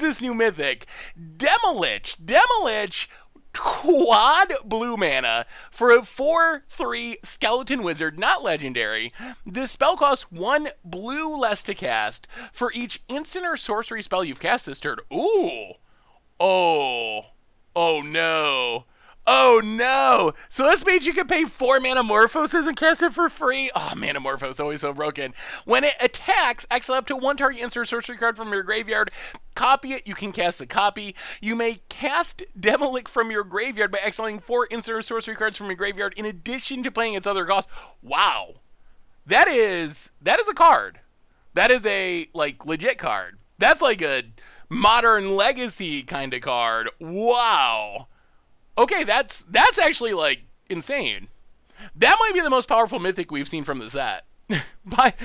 this new mythic? Demolich quad blue mana for a 4/3 skeleton wizard, not legendary. This spell costs 1 blue less to cast for each instant or sorcery spell you've cast this turn. Ooh. Oh. Oh no. Oh no! So this means you can pay 4 Manamorphoses and cast it for free? Oh, Manamorphose, always so broken. When it attacks, exile up to 1 target instant or sorcery card from your graveyard. Copy it, you can cast the copy. You may cast Demolich from your graveyard by exiling 4 instant or sorcery cards from your graveyard in addition to paying its other cost. Wow. That is a card. That is a, like, legit card. That's like a modern legacy kind of card. Wow. Okay, that's actually, like, insane. That might be the most powerful mythic we've seen from the set. But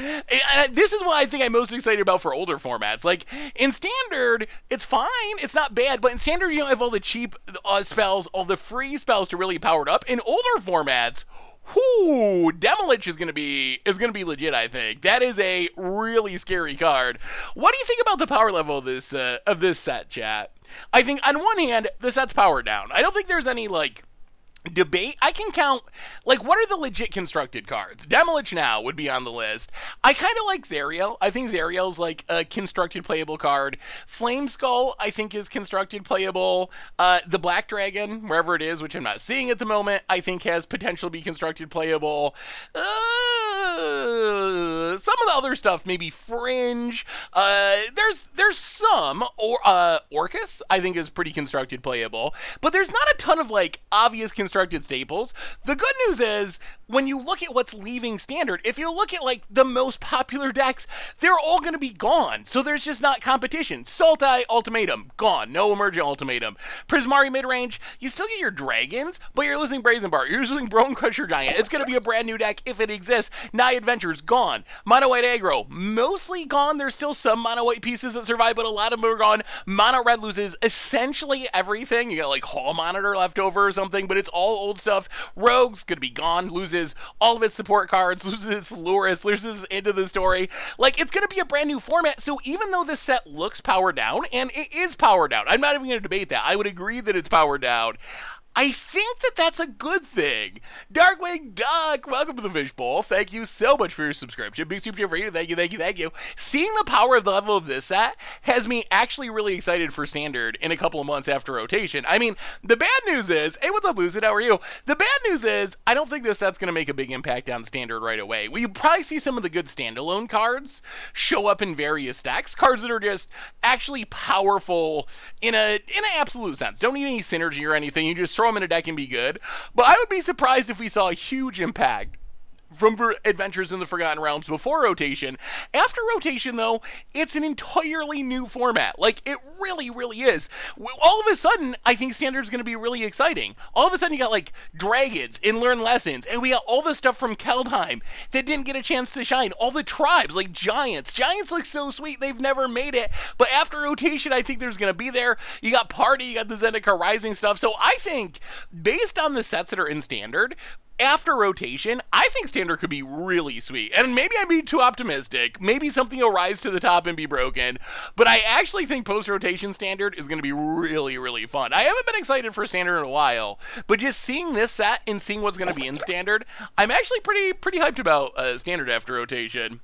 this is what I think I'm most excited about for older formats. Like, in Standard, it's fine. It's not bad. But in Standard, you don't have all the cheap spells, all the free spells to really power it up. In older formats, whoo, Demolich is gonna be legit, I think. That is a really scary card. What do you think about the power level of this set, chat? I think on one hand, the set's powered down. I don't think there's any, like, debate. I can count, like, what are the legit constructed cards? Demolich now would be on the list. I kind of like Zariel. I think Zariel's, like, a constructed playable card. Flame Skull, I think, is constructed playable. The Black Dragon, wherever it is, which I'm not seeing at the moment, I think has potential to be constructed playable. Some of the other stuff, maybe Fringe. There's some, or Orcus, I think, is pretty constructed playable. But there's not a ton of, like, obvious constructed staples. The good news is, when you look at what's leaving Standard, if you look at, like, the most popular decks, they're all going to be gone. So there's just not competition. Sultai Ultimatum, gone. No Emergent Ultimatum. Prismari Midrange, you still get your dragons, but you're losing Brazen Bar. You're losing Bone Crusher Giant. It's going to be a brand new deck if it exists. Nigh Adventures, gone. Mono White Aggro, mostly gone. There's still some Mono White pieces that survive, but a lot of them are gone. Mono Red loses essentially everything. You got, like, Hall Monitor left over or something, but it's all old stuff. Rogue's gonna be gone, loses all of its support cards, loses Luris, loses Into the Story. Like, it's gonna be a brand new format, so even though this set looks powered down, and it is powered down, I'm not even gonna debate that, I would agree that it's powered down, I think that that's a good thing. Darkwing Duck, welcome to the Fishbowl. Thank you so much for your subscription. Big super for you. Thank you, thank you, thank you. Seeing the power of the level of this set has me actually really excited for Standard in a couple of months after rotation. I mean, the bad news is, hey, what's up, Lucid? How are you? The bad news is, I don't think this set's going to make a big impact on Standard right away. We probably see some of the good standalone cards show up in various decks. Cards that are just actually powerful in an absolute sense. Don't need any synergy or anything. You just throw them in a deck and be good. But I would be surprised if we saw a huge impact from Adventures in the Forgotten Realms before rotation. After rotation, though, it's an entirely new format. Like, it really, really is. All of a sudden, I think Standard's going to be really exciting. All of a sudden, you got, like, Dragons and Learn Lessons, and we got all the stuff from Keldheim that didn't get a chance to shine. All the tribes, like Giants. Giants look so sweet, they've never made it. But after rotation, I think there's going to be there. You got Party, you got the Zendikar Rising stuff. So I think, based on the sets that are in Standard, after rotation, I think Standard could be really sweet. And maybe I'm being too optimistic. Maybe something will rise to the top and be broken. But I actually think post-rotation Standard is going to be really, really fun. I haven't been excited for Standard in a while. But just seeing this set and seeing what's going to be in Standard, I'm actually pretty hyped about Standard after rotation.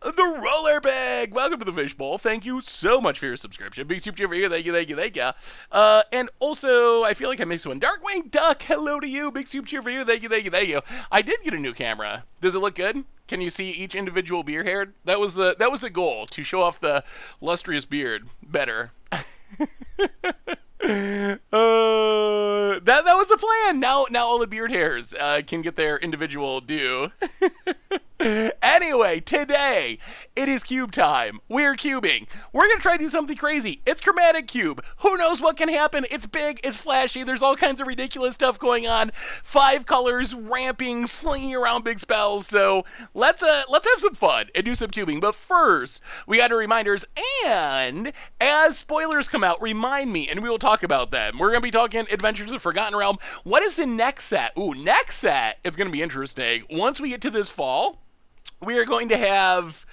The Roller Bag! Welcome to the Fishbowl. Thank you so much for your subscription. Big super for you. Thank you, thank you, thank you. And also, I feel like I missed one. Darkwing Duck, hello to you. Big super cheer for you. Thank you, thank you, thank you. I did get a new camera. Does it look good? Can you see each individual beard hair? That was the goal, to show off the lustrous beard better. That was the plan. Now all the beard hairs can get their individual due. Anyway, today it is cube time. We're cubing. We're gonna try to do something crazy. It's Chromatic Cube. Who knows what can happen? It's big, it's flashy, there's all kinds of ridiculous stuff going on. 5 colors, ramping, slinging around big spells. So let's have some fun and do some cubing. But first, we got our reminders, and as spoilers come out, remind me, and we will talk about them. We're gonna be talking Adventures of Forgotten Realm. What is the next set? Ooh, next set is gonna be interesting. Once we get to this fall, we are going to have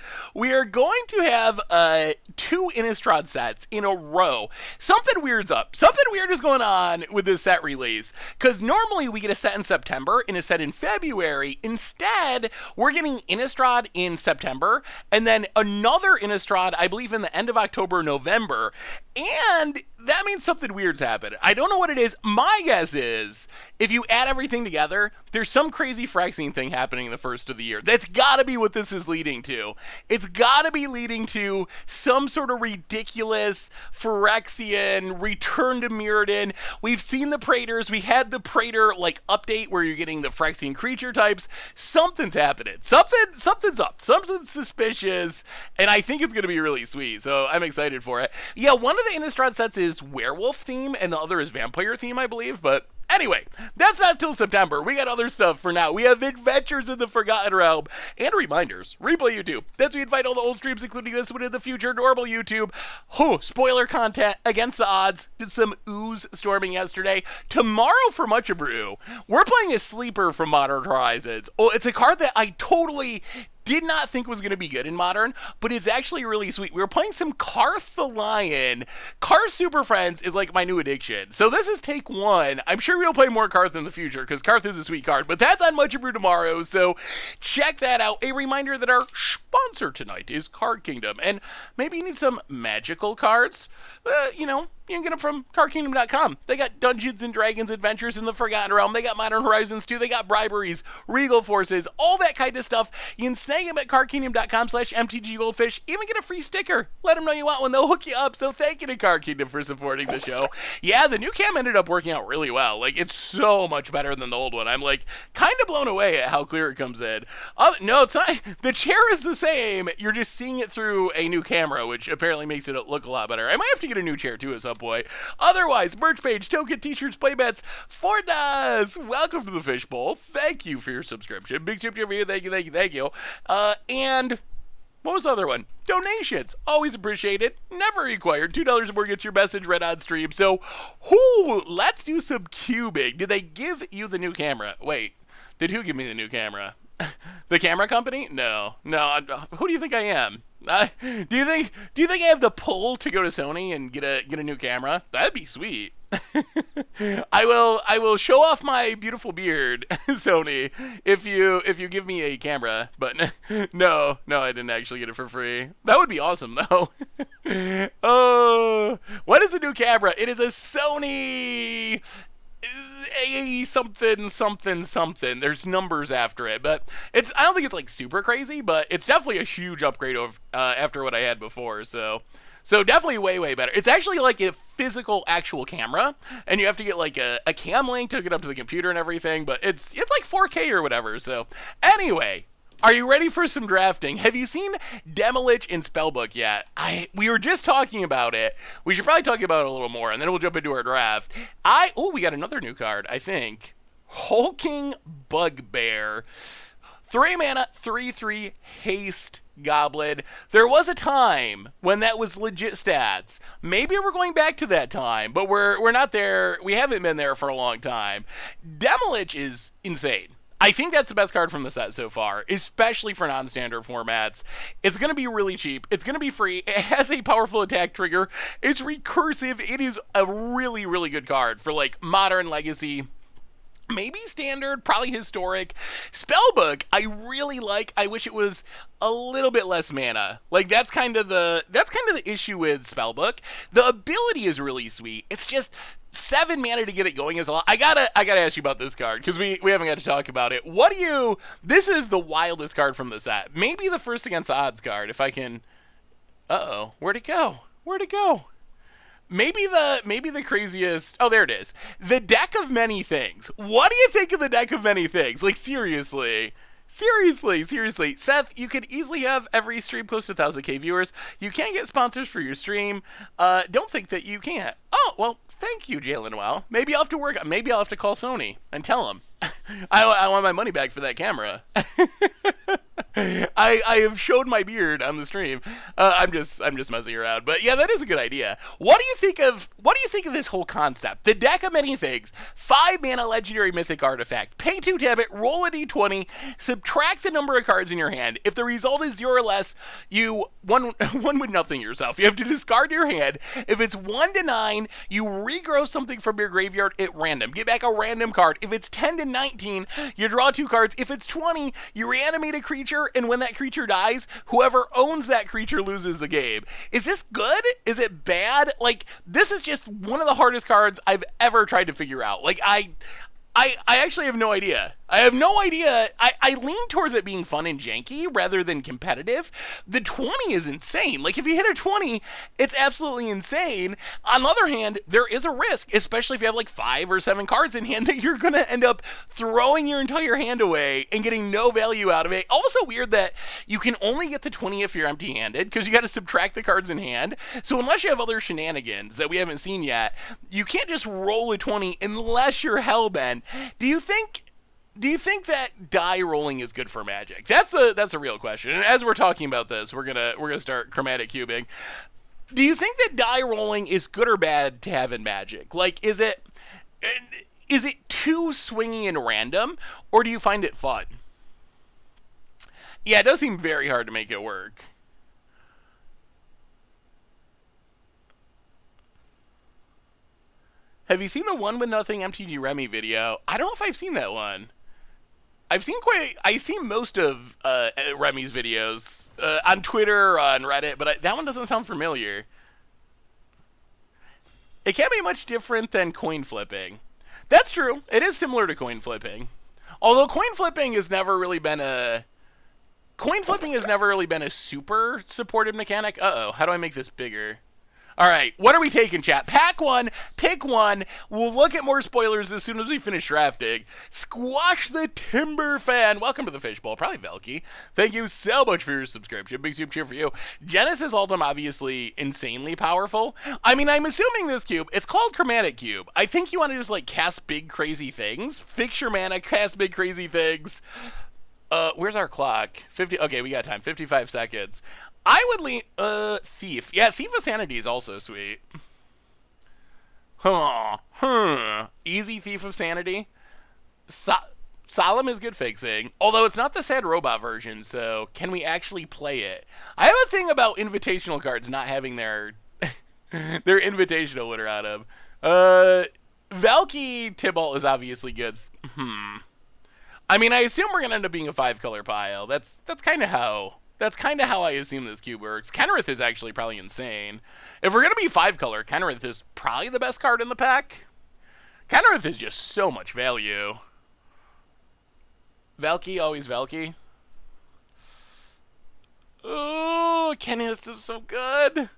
two Innistrad sets in a row. Something weird's up. Something weird is going on with this set release. Because normally we get a set in September and a set in February. Instead, we're getting Innistrad in September and then another Innistrad, I believe, in the end of October, November. And that means something weird's happened. I don't know what it is. My guess is, if you add everything together, there's some crazy Phyrexian thing happening the first of the year. That's gotta be what this is leading to. It's gotta be leading to some sort of ridiculous Phyrexian return to Mirrodin. We've seen the Praetors. We had the Praetor, like, update where you're getting the Phyrexian creature types. Something's happening. Something's up. Something's suspicious, and I think it's gonna be really sweet, so I'm excited for it. Yeah, one of the Innistrad sets is werewolf theme, and the other is vampire theme, I believe, but anyway, that's not till September. We got other stuff for now. We have Adventures in the Forgotten Realm and reminders. Replay YouTube. That's where you invite all the old streams, including this one in the future. Normal YouTube. Spoiler content against the odds. Did some ooze storming yesterday. Tomorrow for Much Brew, we're playing a sleeper from Modern Horizons. Oh, it's a card that I totally did not think was going to be good in Modern, but is actually really sweet. We were playing some Karth the Lion. Karth Super Friends is like my new addiction. So this is take one. I'm sure we'll play more Karth in the future, because Karth is a sweet card, but that's on Much Brew tomorrow, so check that out. A reminder that our sponsor tonight is Card Kingdom, and maybe you need some magical cards. You can get them from cardkingdom.com. They got Dungeons and Dragons Adventures in the Forgotten Realm. They got Modern Horizons 2. They got Briberies, Regal Forces, all that kind of stuff. You can snag them at cardkingdom.com/MTG Goldfish. Even get a free sticker. Let them know you want one. They'll hook you up. So thank you to Card Kingdom for supporting the show. Yeah, the new cam ended up working out really well. Like, it's so much better than the old one. I'm, like, kind of blown away at how clear it comes in. No, it's not. The chair is the same. You're just seeing it through a new camera, which apparently makes it look a lot better. I might have to get a new chair, too, at some point. Otherwise, merch page, token, t-shirts, playbets, Fortnite. Welcome to the Fishbowl. Thank you for your subscription. Big super for you. Thank you. And what was the other one? Donations. Always appreciated. Never required. $2 or more gets your message read on stream. So, let's do some cubing. Did they give you the new camera? Wait, did who give me the new camera? The camera company? No. Who do you think I am? Do you think I have the pull to go to Sony and get a new camera? That'd be sweet. I will show off my beautiful beard, Sony, if you give me a camera. But no, I didn't actually get it for free. That would be awesome though. Oh, what is the new camera? It is a Sony a something. There's numbers after it, but I don't think it's like super crazy, but it's definitely a huge upgrade after what I had before. So definitely way better. It's actually like a physical actual camera, and you have to get like a cam link to hook it up to the computer and everything, but it's like 4K or whatever. So anyway, are you ready for some drafting? Have you seen Demolich in Spellbook yet? We were just talking about it. We should probably talk about it a little more, and then we'll jump into our draft. We got another new card, I think. Hulking Bugbear. 3 mana, 3/3 haste goblin. There was a time when that was legit stats. Maybe we're going back to that time, but we're not there. We haven't been there for a long time. Demolich is insane. I think that's the best card from the set so far, especially for non-standard formats. It's going to be really cheap. It's going to be free. It has a powerful attack trigger. It's recursive. It is a really, really good card for like Modern, Legacy, maybe Standard, probably Historic. Spellbook, I really like. I wish it was a little bit less mana. Like that's kind of the issue with Spellbook. The ability is really sweet. It's just 7 mana to get it going is a lot. I gotta ask you about this card, because we haven't got to talk about it. This is the wildest card from the set. Maybe the first against the odds card, if I can. Where'd it go? Maybe the craziest. Oh, there it is. The Deck of Many Things. What do you think of the Deck of Many Things? Like, seriously. Seth, you could easily have every stream close to 1,000K viewers. You can't get sponsors for your stream. Don't think that you can't. Oh, well, thank you, Jalen. Well, maybe I'll have to maybe I'll have to call Sony and tell them. I want my money back for that camera. I have showed my beard on the stream. I'm just messing around, but yeah, that is a good idea. What do you think of this whole concept? The deck of many things. 5 mana legendary mythic artifact. Pay 2 tap it. Roll a d20. Subtract the number of cards in your hand. If the result is 0 or less, you one with nothing yourself. You have to discard your hand. If it's 1 to 9, you regrow something from your graveyard at random. Get back a random card. If it's 10 to 19, you draw 2 cards. If it's 20, you reanimate a creature, and when that creature dies, whoever owns that creature loses the game. Is this good? Is it bad? Like, this is just one of the hardest cards I've ever tried to figure out. Like, I actually have no idea. I have no idea. I lean towards it being fun and janky rather than competitive. The 20 is insane. Like, if you hit a 20, it's absolutely insane. On the other hand, there is a risk, especially if you have like 5 or 7 cards in hand, that you're going to end up throwing your entire hand away and getting no value out of it. Also weird that you can only get the 20 if you're empty-handed, because you got to subtract the cards in hand. So unless you have other shenanigans that we haven't seen yet, you can't just roll a 20 unless you're hellbent. Do you think that die rolling is good for Magic? That's a real question. And as we're talking about this, we're gonna start chromatic cubing. Do you think that die rolling is good or bad to have in Magic? Like, is it too swingy and random, or do you find it fun? Yeah, it does seem very hard to make it work. Have you seen the 1 with nothing MTG Remy video? I don't know if I've seen that one. I've seen most of Remy's videos on Twitter or on Reddit, but that one doesn't sound familiar. It can't be much different than coin flipping. That's true. It is similar to coin flipping. Although coin flipping has never really been a super supported mechanic. Uh-oh, how do I make this bigger? All right, what are we taking, chat? Pack one, pick one. We'll look at more spoilers as soon as we finish drafting. Squash the Timber Fan. Welcome to the Fishbowl. Probably Velky. Thank you so much for your subscription. Big soup cheer for you. Genesis Ultim, obviously insanely powerful. I mean, I'm assuming this cube, it's called Chromatic Cube. I think you want to just, like, cast big, crazy things. Fix your mana, cast big, crazy things. Where's our clock? 50. Okay, we got time. 55 seconds. I would lean, Thief. Yeah, Thief of Sanity is also sweet. Easy Thief of Sanity. Solemn is good fixing, although it's not the sad robot version, so can we actually play it? I have a thing about invitational cards not having their their invitational winner out of. Valky Tybalt is obviously good. I mean, I assume we're gonna end up being a 5-color pile. That's kind of how I assume this cube works. Kenrith is actually probably insane. If we're going to be 5-color, Kenrith is probably the best card in the pack. Kenrith is just so much value. Valky, always Valky. Oh, Kenrith is so good.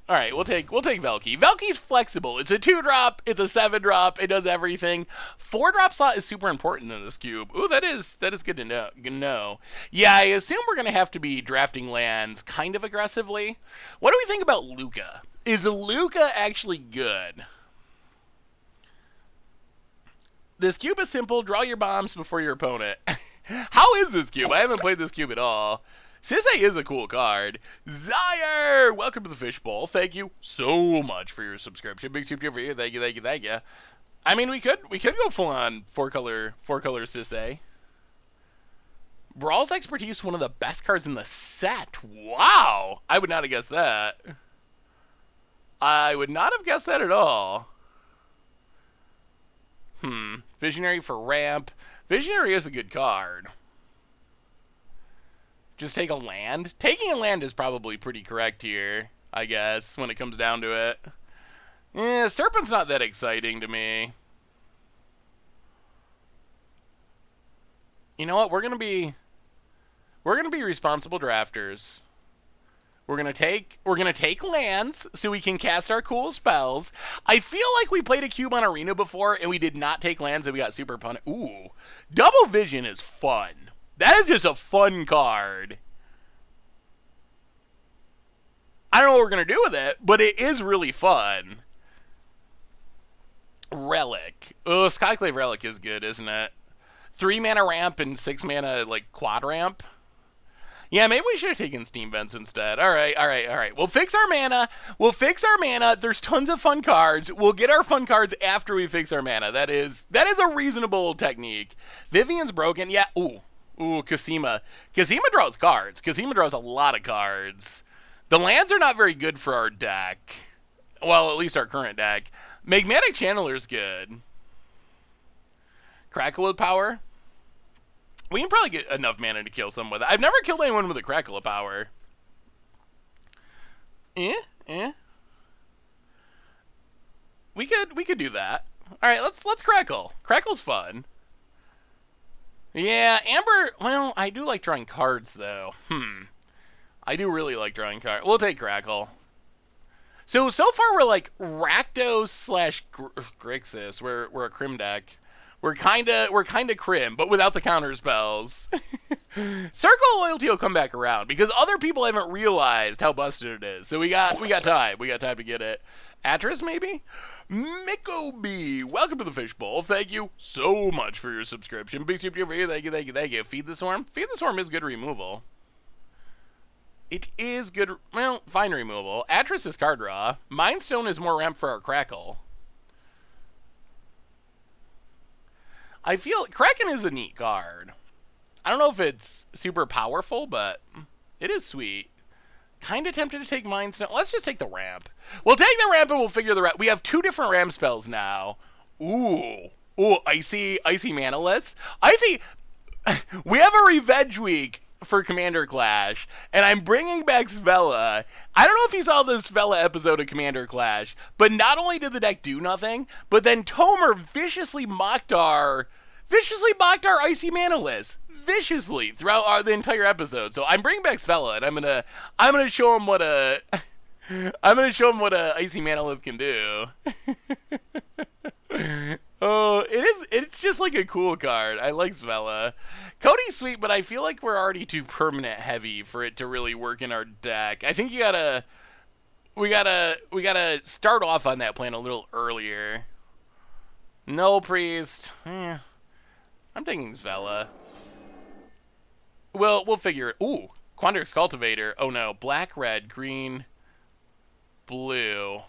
All right, we'll take Valky. Valky's flexible. It's a 2-drop. It's a 7-drop. It does everything. 4-drop slot is super important in this cube. Ooh, that is good to know. Yeah, I assume we're gonna have to be drafting lands kind of aggressively. What do we think about Luca? Is Luca actually good? This cube is simple. Draw your bombs before your opponent. How is this cube? I haven't played this cube at all. Sisei is a cool card. Zyre! Welcome to the Fishbowl. Thank you so much for your subscription. Big soup for you. Thank you. I mean, we could go full on 4-color Sisei. Brawl's Expertise, one of the best cards in the set. Wow! I would not have guessed that. I would not have guessed that at all. Visionary for ramp. Visionary is a good card. Just take a land? Taking a land is probably pretty correct here, I guess, when it comes down to it. Serpent's not that exciting to me. You know what? We're gonna be responsible drafters. We're gonna take lands so we can cast our cool spells. I feel like we played a cube on Arena before and we did not take lands and we got super punished. Ooh, Double Vision is fun. That is just a fun card. I don't know what we're going to do with it, but it is really fun. Relic. Oh, Skyclave Relic is good, isn't it? 3 mana ramp and 6 mana, like, quad ramp. Yeah, maybe we should have taken Steam Vents instead. All right. We'll fix our mana. There's tons of fun cards. We'll get our fun cards after we fix our mana. That is a reasonable technique. Vivian's broken. Yeah. Ooh, Kasima. Kasima draws cards. Kasima draws a lot of cards. The lands are not very good for our deck. Well, at least our current deck. Magmatic Channeler's good. Crackle with power. We can probably get enough mana to kill someone with it. I've never killed anyone with a Crackle of power. We could do that. All right, let's Crackle. Crackle's fun. Yeah, Amber. Well, I do like drawing cards though. I do really like drawing cards. We'll take Crackle. So far we're like Rakdos / Grixis. We're a Crim deck. We're kinda Crim, but without the counter spells. Circle of Loyalty will come back around because other people haven't realized how busted it is. So we got time. We got time to get it. Atris maybe? Miko B, welcome to the Fishbowl. Thank you so much for your subscription. Big super for you. Thank you. Feed the Swarm. Feed the Swarm is good removal. It is good. Well, fine removal. Atris is card draw. Mind Stone is more ramp for our Crackle. I feel Kraken is a neat card. I don't know if it's super powerful, but it is sweet. Kind of tempted to take Mind Stone. Let's just take the ramp. We'll take the ramp and we'll figure the ramp. We have 2 different ramp spells now. Ooh, icy Manaless. Icy. We have a revenge week for Commander Clash, and I'm bringing back Svella. I don't know if you saw the Svella episode of Commander Clash, but not only did the deck do nothing, but then Tomer viciously mocked our Icy Manaless viciously throughout the entire episode. So I'm bringing back Svella, and I'm gonna show him what a Icy Manalith can do. Oh, it's just like a cool card. I like Svella. Cody's sweet, but I feel like we're already too permanent heavy for it to really work in our deck. I think we gotta start off on that plan a little earlier. Null Priest. I'm thinking Svella. We'll figure it. Ooh, Quandrix Cultivator. Oh no, black, red, green, blue.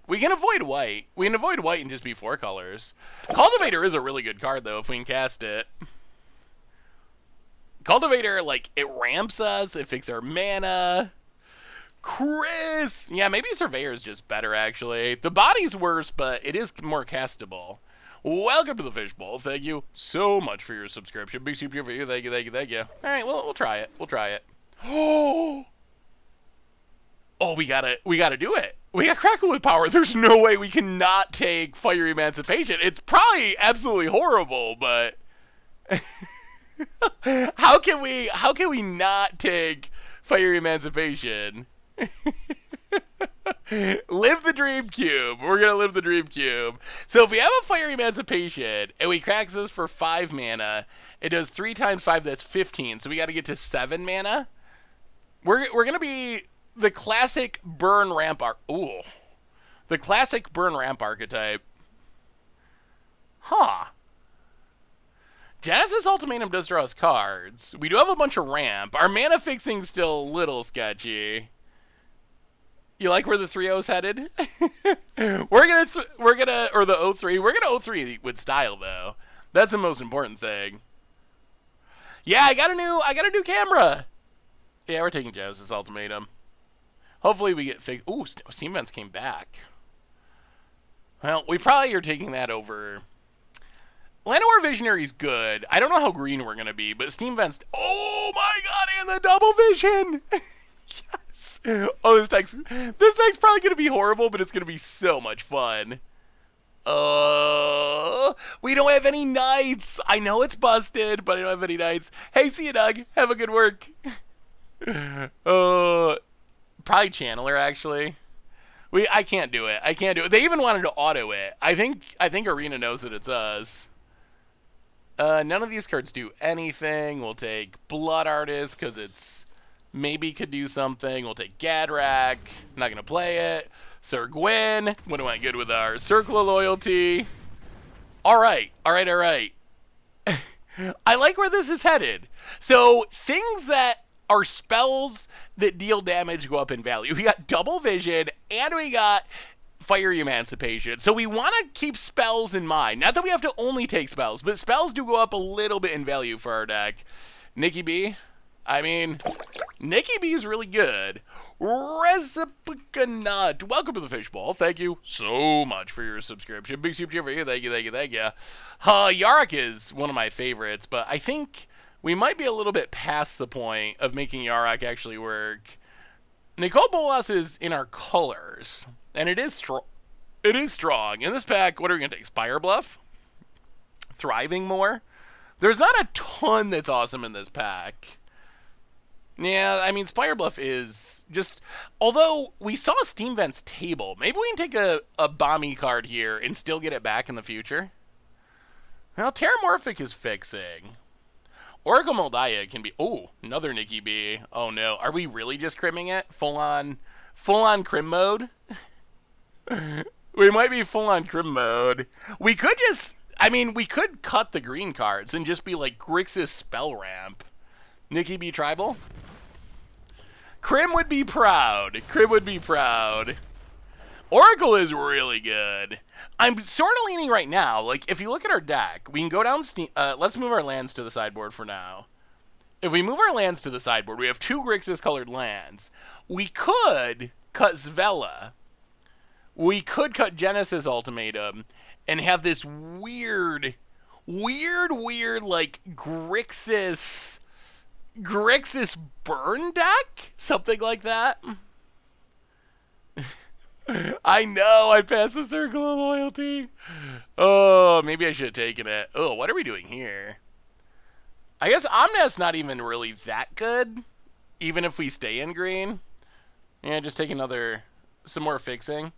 We can avoid white. We can avoid white and just be 4 colors. Cultivator is a really good card, though, if we can cast it. Cultivator, like, it ramps us. It fixes our mana. Chris! Yeah, maybe Surveyor is just better, actually. The body's worse, but it is more castable. Welcome to the Fishbowl. Thank you so much for your subscription. Big super for you. Thank you. All right, well, we'll try it. Oh, we gotta do it. We got Crackle with power. There's no way we cannot take Fire Emancipation. It's probably absolutely horrible, but how can we not take Fire Emancipation? Live the Dream Cube. We're gonna live the Dream Cube. So if we have a Fire Emancipation and we crack this for 5 mana, it does 3 times 5. That's 15. So we got to get to 7 mana. We're gonna be the classic burn ramp the classic burn ramp archetype. Genesis Ultimatum does draw us cards. We do have a bunch of ramp. Our mana fixing's still a little sketchy. You like where the 3-0's headed? We're gonna or the 0-3. We're gonna 0-3 with style though. That's the most important thing. Yeah, I got a new camera. Yeah, we're taking Genesis Ultimatum. Hopefully we get fixed. Ooh, Steam Vents came back. Well, we probably are taking that over. Llanowar Visionary's good. I don't know how green we're going to be, but Steam Vents... Oh my god, and the double vision! Yes! Oh, this deck's probably going to be horrible, but it's going to be so much fun. We don't have any knights! I know it's busted, but I don't have any knights. Hey, see you, Doug. Have a good work. Probably Channeler, actually. I can't do it. They even wanted to auto it. I think Arena knows that it's us. None of these cards do anything. We'll take Blood Artist because it's maybe could do something. We'll take Gadrak. Not gonna play it. Sir Gwyn. What am I good with our Circle of Loyalty? All right, all right, all right. I like where this is headed. So things that are spells that deal damage go up in value. We got double vision and we got fiery emancipation. So we want to keep spells in mind. Not that we have to only take spells, but spells do go up a little bit in value for our deck. Nikki B. I mean, Nikki B is really good. Reciprocanut. Welcome to the Fishbowl. Thank you so much for your subscription. Big super for you. Thank you, thank you, thank you. Yarok is one of my favorites, but I think we might be a little bit past the point of making Yarok actually work. Nicole Bolas is in our colors, and it is strong. It is strong. In this pack, what are we going to take? Spire Bluff? Thriving More? There's not a ton that's awesome in this pack. Yeah, I mean, Spire Bluff is just... Although, we saw Steam Vent's table. Maybe we can take a Bomby card here and still get it back in the future. Well, Terramorphic is fixing. Oracle Moldiah can be... Oh, another Nikki B. Oh, no. Are we really just crimming it? Full-on crim mode? We might be full-on crim mode. We could just... I mean, we could cut the green cards and just be like Grixis Spell Ramp. Nikki B. Tribal? Crim would be proud. Crim would be proud. Oracle is really good. I'm sort of leaning right now. Like, if you look at our deck, we can go down Steam... let's move our lands to the sideboard for now. If we move our lands to the sideboard, we have 2 Grixis-colored lands. We could cut Zvela. We could cut Genesis Ultimatum and have this weird, like, Grixis burn deck? Something like that? I know, I passed the circle of loyalty. Oh, maybe I should have taken it. Oh, what are we doing here? I guess Omnath's not even really that good, even if we stay in green. Yeah, just take some more fixing.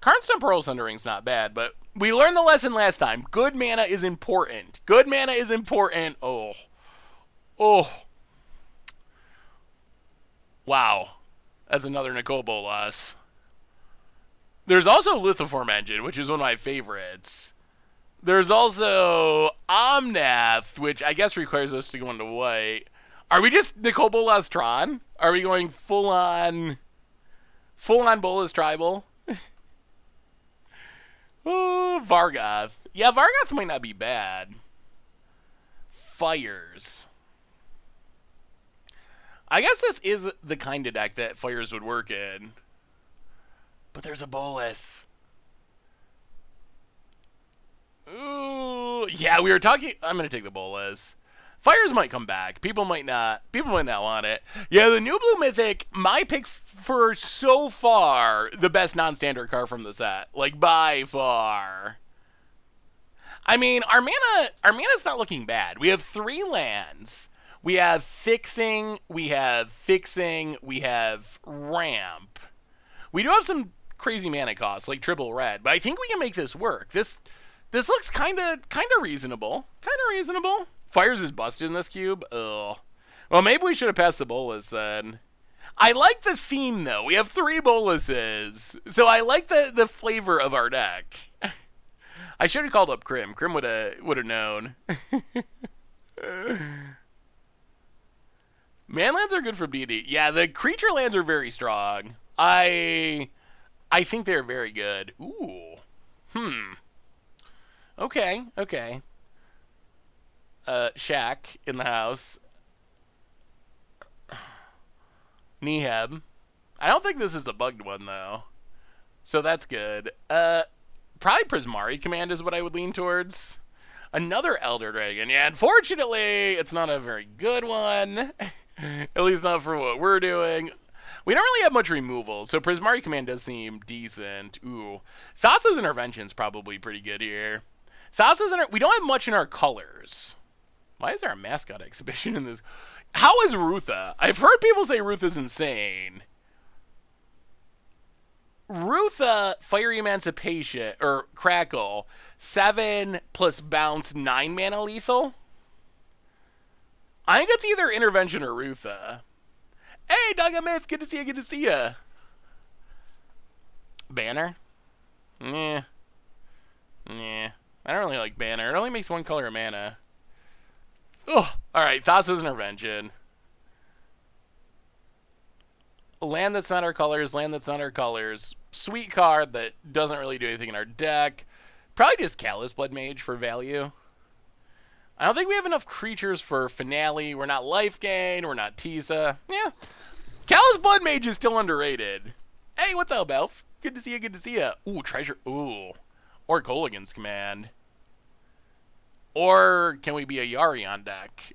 Karnstein Pearl Sundering's not bad, but we learned the lesson last time. Good mana is important. Good mana is important. Oh. Wow. That's another Nicole Bolas. There's also Lithoform Engine, which is one of my favorites. There's also Omnath, which I guess requires us to go into white. Are we just Nicole Bolas Tron? Are we going full-on Bolas Tribal? Oh, Vargoth. Yeah, Vargoth might not be bad. Fires. I guess this is the kind of deck that Fires would work in. But there's a Bolas. Ooh, yeah, we were talking... I'm going to take the Bolas. Fires might come back. People might not want it. Yeah, the New Blue Mythic, my pick for so far, the best non-standard card from the set. Like, by far. I mean, our mana's not looking bad. We have 3 lands. We have fixing, we have ramp. We do have some crazy mana costs, like triple red, but I think we can make this work. This looks kind of reasonable. Fires is busted in this cube. Ugh. Well, maybe we should have passed the Bolas then. I like the theme, though. We have 3 Bolases, so I like the flavor of our deck. I should have called up Crim. Crim would have known. Manlands are good for BD. Yeah, the creature lands are very strong. I think they're very good. Ooh. Okay. Shaq in the house. Neheb. I don't think this is a bugged one, though. So that's good. Probably Prismari Command is what I would lean towards. Another Elder Dragon. Yeah, unfortunately, it's not a very good one. At least not for what we're doing. We don't really have much removal, so Prismari Command does seem decent. Ooh. Thassa's Intervention's probably pretty good here. We don't have much in our colors. Why is there a mascot exhibition in this? How is Rutha? I've heard people say Rutha's insane. Rutha, Fiery Emancipation, or Crackle, 7 plus bounce, 9 mana lethal? I think it's either Intervention or Rutha. Hey, Dogga Myth, good to see ya. Banner? Nah. I don't really like Banner. It only makes one color of mana. Ugh. Alright, Thassa's Intervention. Land that's not our colors, land that's not our colors. Sweet card that doesn't really do anything in our deck. Probably just Callous Blood Mage for value. I don't think we have enough creatures for Finale. We're not Life Gain. We're not Tisa. Yeah. Callous Blood Mage is still underrated. Hey, what's up, Elf? Good to see you, good to see you. Ooh, Treasure. Ooh. Or Goligan's Command. Or can we be a Yari on deck?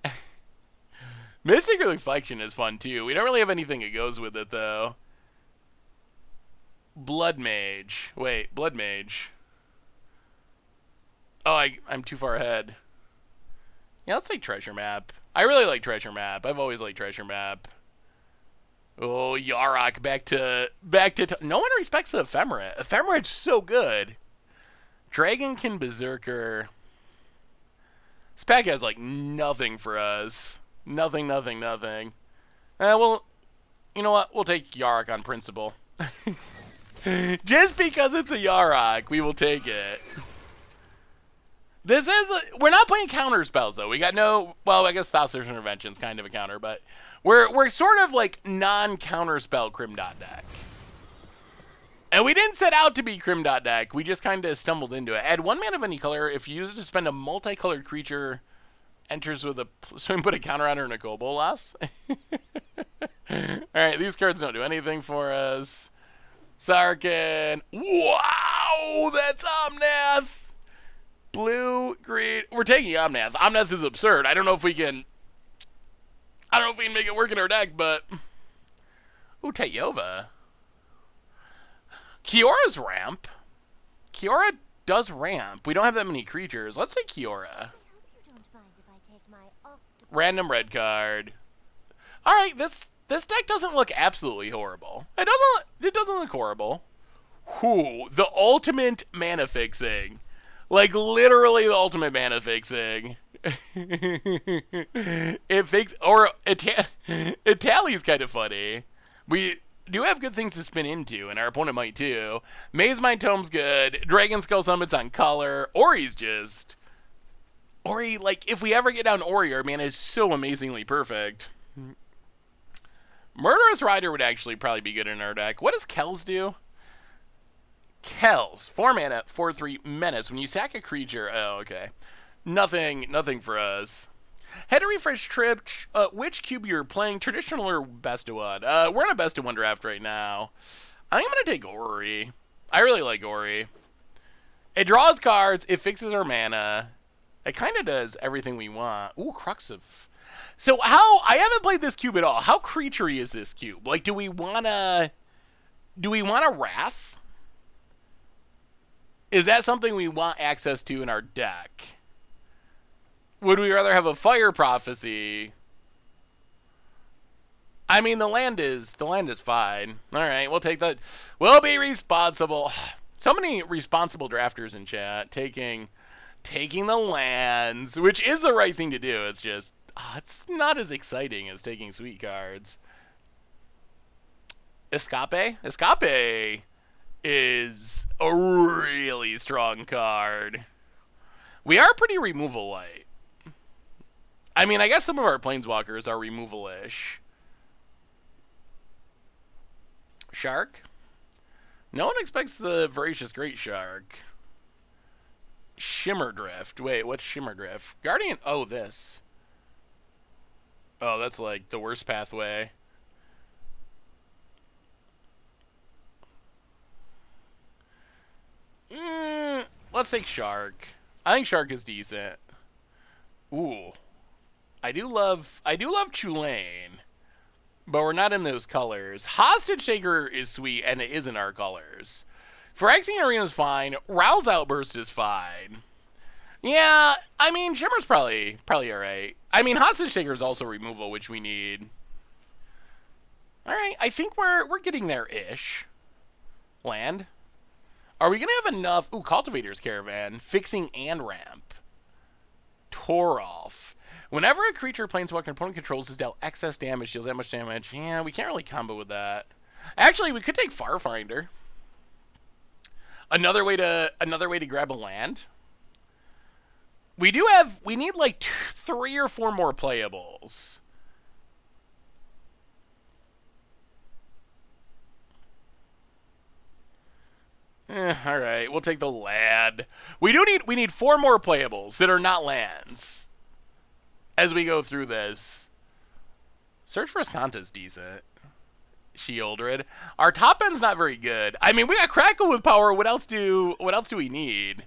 Mystic Reflection is fun, too. We don't really have anything that goes with it, though. Blood Mage. Wait, Blood Mage. Oh, I'm too far ahead. Yeah, let's take Treasure Map. I really like Treasure Map. I've always liked Treasure Map. Oh, Yarok, back to no one respects the Ephemerate. Ephemerate's so good. Dragonkin Berserker. This pack has, like, nothing for us. Nothing. Well, you know what? We'll take Yarok on principle. Just because it's a Yarok, we will take it. We're not playing counter spells, though. We got no, well, I guess Thassa's Intervention's kind of a counter, but we're sort of like non-counter spell Crim Dot deck. And we didn't set out to be Crim Dot deck. We just kind of stumbled into it. Add 1 mana of any color. If you use it to spend a multicolored creature, enters with a, so we can put a counter on her and a Kobold loss. Alright, these cards don't do anything for us. Sarkin. Wow, that's Omnath. Blue, green. We're taking Omnath. Omnath is absurd. I don't know if we can make it work in our deck, but... Ooh, Tayova. Kiora's ramp. Kiora does ramp. We don't have that many creatures. Let's say Kiora. Random red card. Alright, this deck doesn't look absolutely horrible. It doesn't look horrible. Whew, the ultimate mana fixing. Like, literally the ultimate mana fixing. It tallies kind of funny. We do have good things to spin into, and our opponent might too. Maze Mind Tome's good. Dragon Skull Summit's on color. Ori's just... Ori, like, if we ever get down Ori, our mana is so amazingly perfect. Murderous Rider would actually probably be good in our deck. What does Kells do? Kells, 4 mana, 4/3 menace. When you sack a creature, oh, okay. Nothing for us. Head to refresh trip. Which cube you're playing, traditional or best of one? We're in a best of one draft right now. I'm gonna take Ori. I really like Ori. It draws cards. It fixes our mana. It kind of does everything we want. Ooh, Crux of. So I haven't played this cube at all. How creaturey is this cube? Like, do we want a Wrath? Is that something we want access to in our deck? Would we rather have a Fire Prophecy? I mean, the land is fine. All right, we'll take that. We'll be responsible. So many responsible drafters in chat taking the lands, which is the right thing to do. It's just it's not as exciting as taking sweet cards. Escape is a really strong card. We are pretty removal light. I mean, I guess some of our planeswalkers are removal-ish. Shark? No one expects the Voracious Great Shark. Shimmerdrift. Wait, what's Shimmerdrift? Guardian. Oh, this. Oh, that's like the worst pathway. Let's take Shark. I think Shark is decent. Ooh. I do love Tulane. But we're not in those colors. Hostage Taker is sweet, and it isn't our colors. Phyrexian Arena is fine. Rouse Outburst is fine. Yeah, I mean, Shimmer's probably alright. I mean, Hostage Taker is also removal, which we need. Alright, I think we're getting there-ish. Land. Are we going to have enough... Ooh, Cultivator's Caravan. Fixing and ramp. Torolf. Whenever a creature planeswalker opponent controls is dealt excess damage, deals that much damage. Yeah, we can't really combo with that. Actually, we could take Farfinder. Another way to grab a land. We need like 3 or 4 more playables. All right, we'll take the lad. We need 4 more playables that are not lands as we go through this. Search for Escanta's decent. Shieldred. Our top end's not very good. I mean, we got Crackle with power. What else do we need?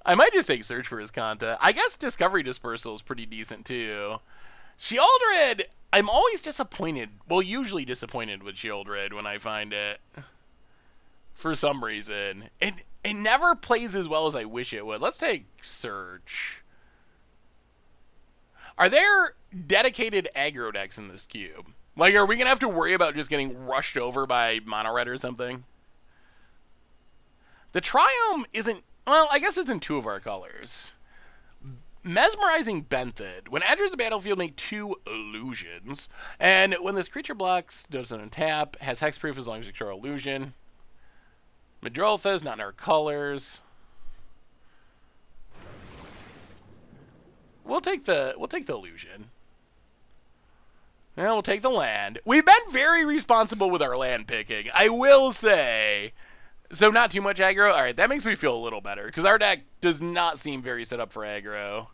I might just take Search for Escanta. I guess Discovery Dispersal is pretty decent too. Shieldred. I'm always disappointed. Well, usually disappointed with Shieldred when I find it. For some reason. It never plays as well as I wish it would. Let's take Search. Are there dedicated aggro decks in this cube? Like, are we going to have to worry about just getting rushed over by Mono Red or something? The Triome isn't... Well, I guess it's in 2 of our colors. Mesmerizing Benthid. When enters the battlefield, make 2 illusions. And when this creature blocks, doesn't untap, has hexproof as long as you control illusion. Madroltha is not in our colors. We'll take the illusion. And we'll take the land. We've been very responsible with our land picking, I will say. So not too much aggro. All right, that makes me feel a little better because our deck does not seem very set up for aggro.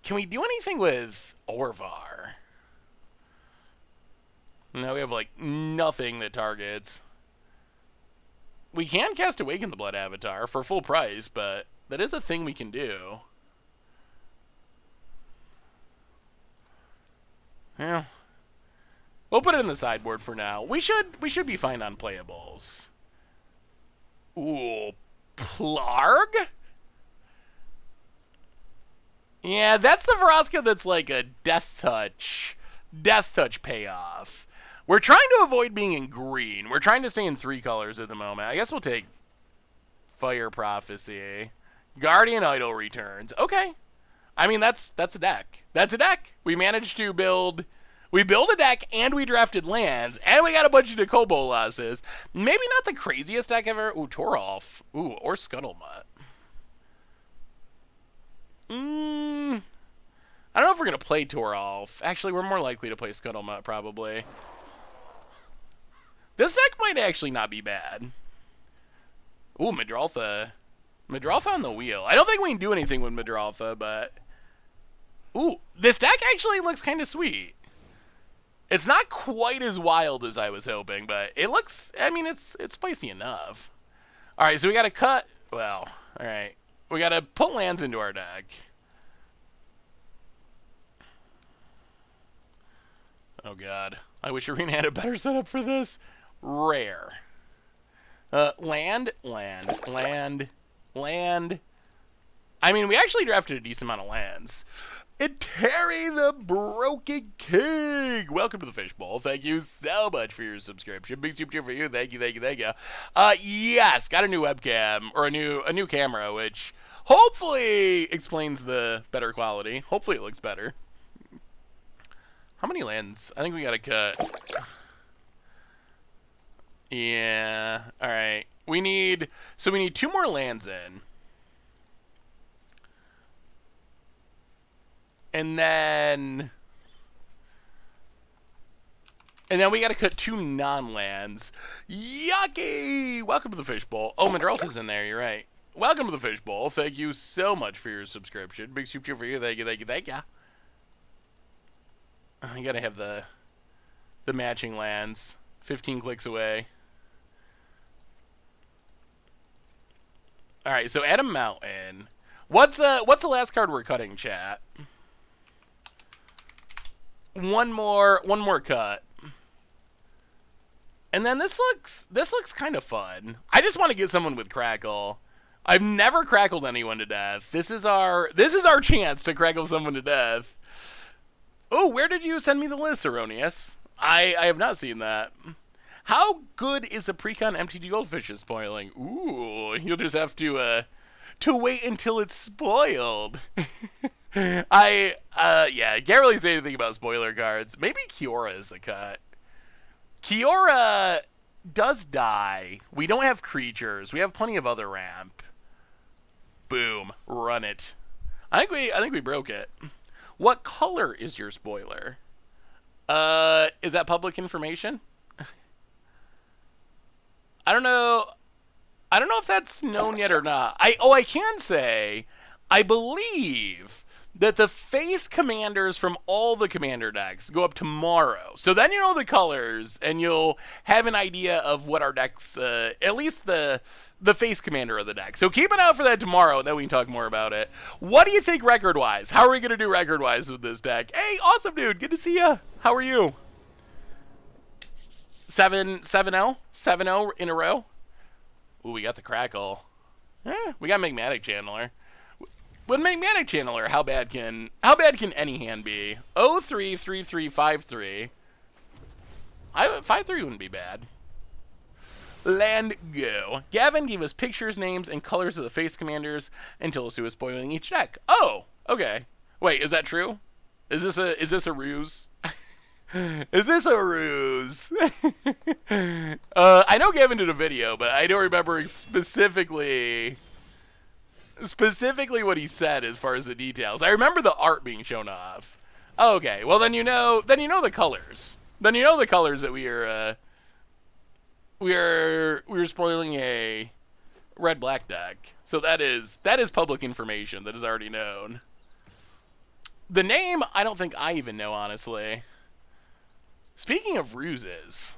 Can we do anything with Orvar? No, we have like nothing that targets. We can cast Awaken the Blood Avatar for full price, but that is a thing we can do. Yeah. We'll put it in the sideboard for now. We should be fine on playables. Ooh, Plarg? Yeah, that's the Vraska that's like a Death Touch payoff. We're trying to avoid being in green. We're trying to stay in 3 colors at the moment. I guess we'll take Fire Prophecy. Guardian Idol returns. Okay. I mean, that's a deck. That's a deck. We managed to build... We built a deck, and we drafted lands, and we got a bunch of Dekobo losses. Maybe not the craziest deck ever. Ooh, Toralf. Ooh, or Scuttlemutt. I don't know if we're going to play Toralf. Actually, we're more likely to play Scuttlemutt, probably. This deck might actually not be bad. Ooh, Madroltha. Madroltha on the wheel. I don't think we can do anything with Madroltha, but... Ooh, this deck actually looks kind of sweet. It's not quite as wild as I was hoping, but it looks... I mean, it's spicy enough. Alright, so we gotta cut... Well, alright. We gotta put lands into our deck. Oh, God. I wish Arena had a better setup for this. Rare. Land. I mean, we actually drafted a decent amount of lands. And Terry the Broken King. Welcome to the Fishbowl. Thank you so much for your subscription. Big super cheer for you. Thank you. Yes, got a new webcam, or a new camera, which hopefully explains the better quality. Hopefully it looks better. How many lands? I think we gotta cut. Yeah. All right. We need 2 more lands in. And then we gotta cut 2 non-lands. Yucky! Welcome to the Fishbowl. Oh, Madroltha's in there, you're right. Welcome to the Fishbowl. Thank you so much for your subscription. Big super cheer for you. Thank you. You gotta have the matching lands. 15 clicks away. Alright, so Adam Mountain. What's the last card we're cutting, chat? One more cut. And then this looks kind of fun. I just want to get someone with Crackle. I've never crackled anyone to death. This is our chance to crackle someone to death. Oh, where did you send me the list, Erroneous? I have not seen that. How good is the Precon MTG Goldfish is spoiling? Ooh, you'll just have to wait until it's spoiled. Yeah, can't really say anything about spoiler cards. Maybe Kiora is a cut. Kiora does die. We don't have creatures. We have plenty of other ramp. Boom. Run it. I think we broke it. What color is your spoiler? Is that public information? I don't know. I don't know if that's known yet or not. I can say, I believe that the face commanders from all the commander decks go up tomorrow. So then you know the colors, and you'll have an idea of what our decks, at least the face commander of the deck. So keep an eye out for that tomorrow, and then we can talk more about it. What do you think record-wise? How are we going to do record-wise with this deck? Hey, awesome, dude. Good to see ya. How are you? 7-0? 7-0 in a row? Ooh, we got the crackle. We got Magmatic Channeler. With Magmatic Channeler, how bad can any hand be? 0-3, 3-3, 5-3. 5-3 wouldn't be bad. Land go. Gavin gave us pictures, names, and colors of the face commanders and told us he was spoiling each deck. Oh, okay. Wait, is that true? Is this a ruse? Is this a ruse? I know Gavin did a video, but I don't remember specifically what he said as far as the details. I remember the art being shown off. Okay, well then you know the colors. Then you know the colors that we are spoiling a red-black deck. So that is public information that is already known. The name, I don't think I even know, honestly. Speaking of ruses,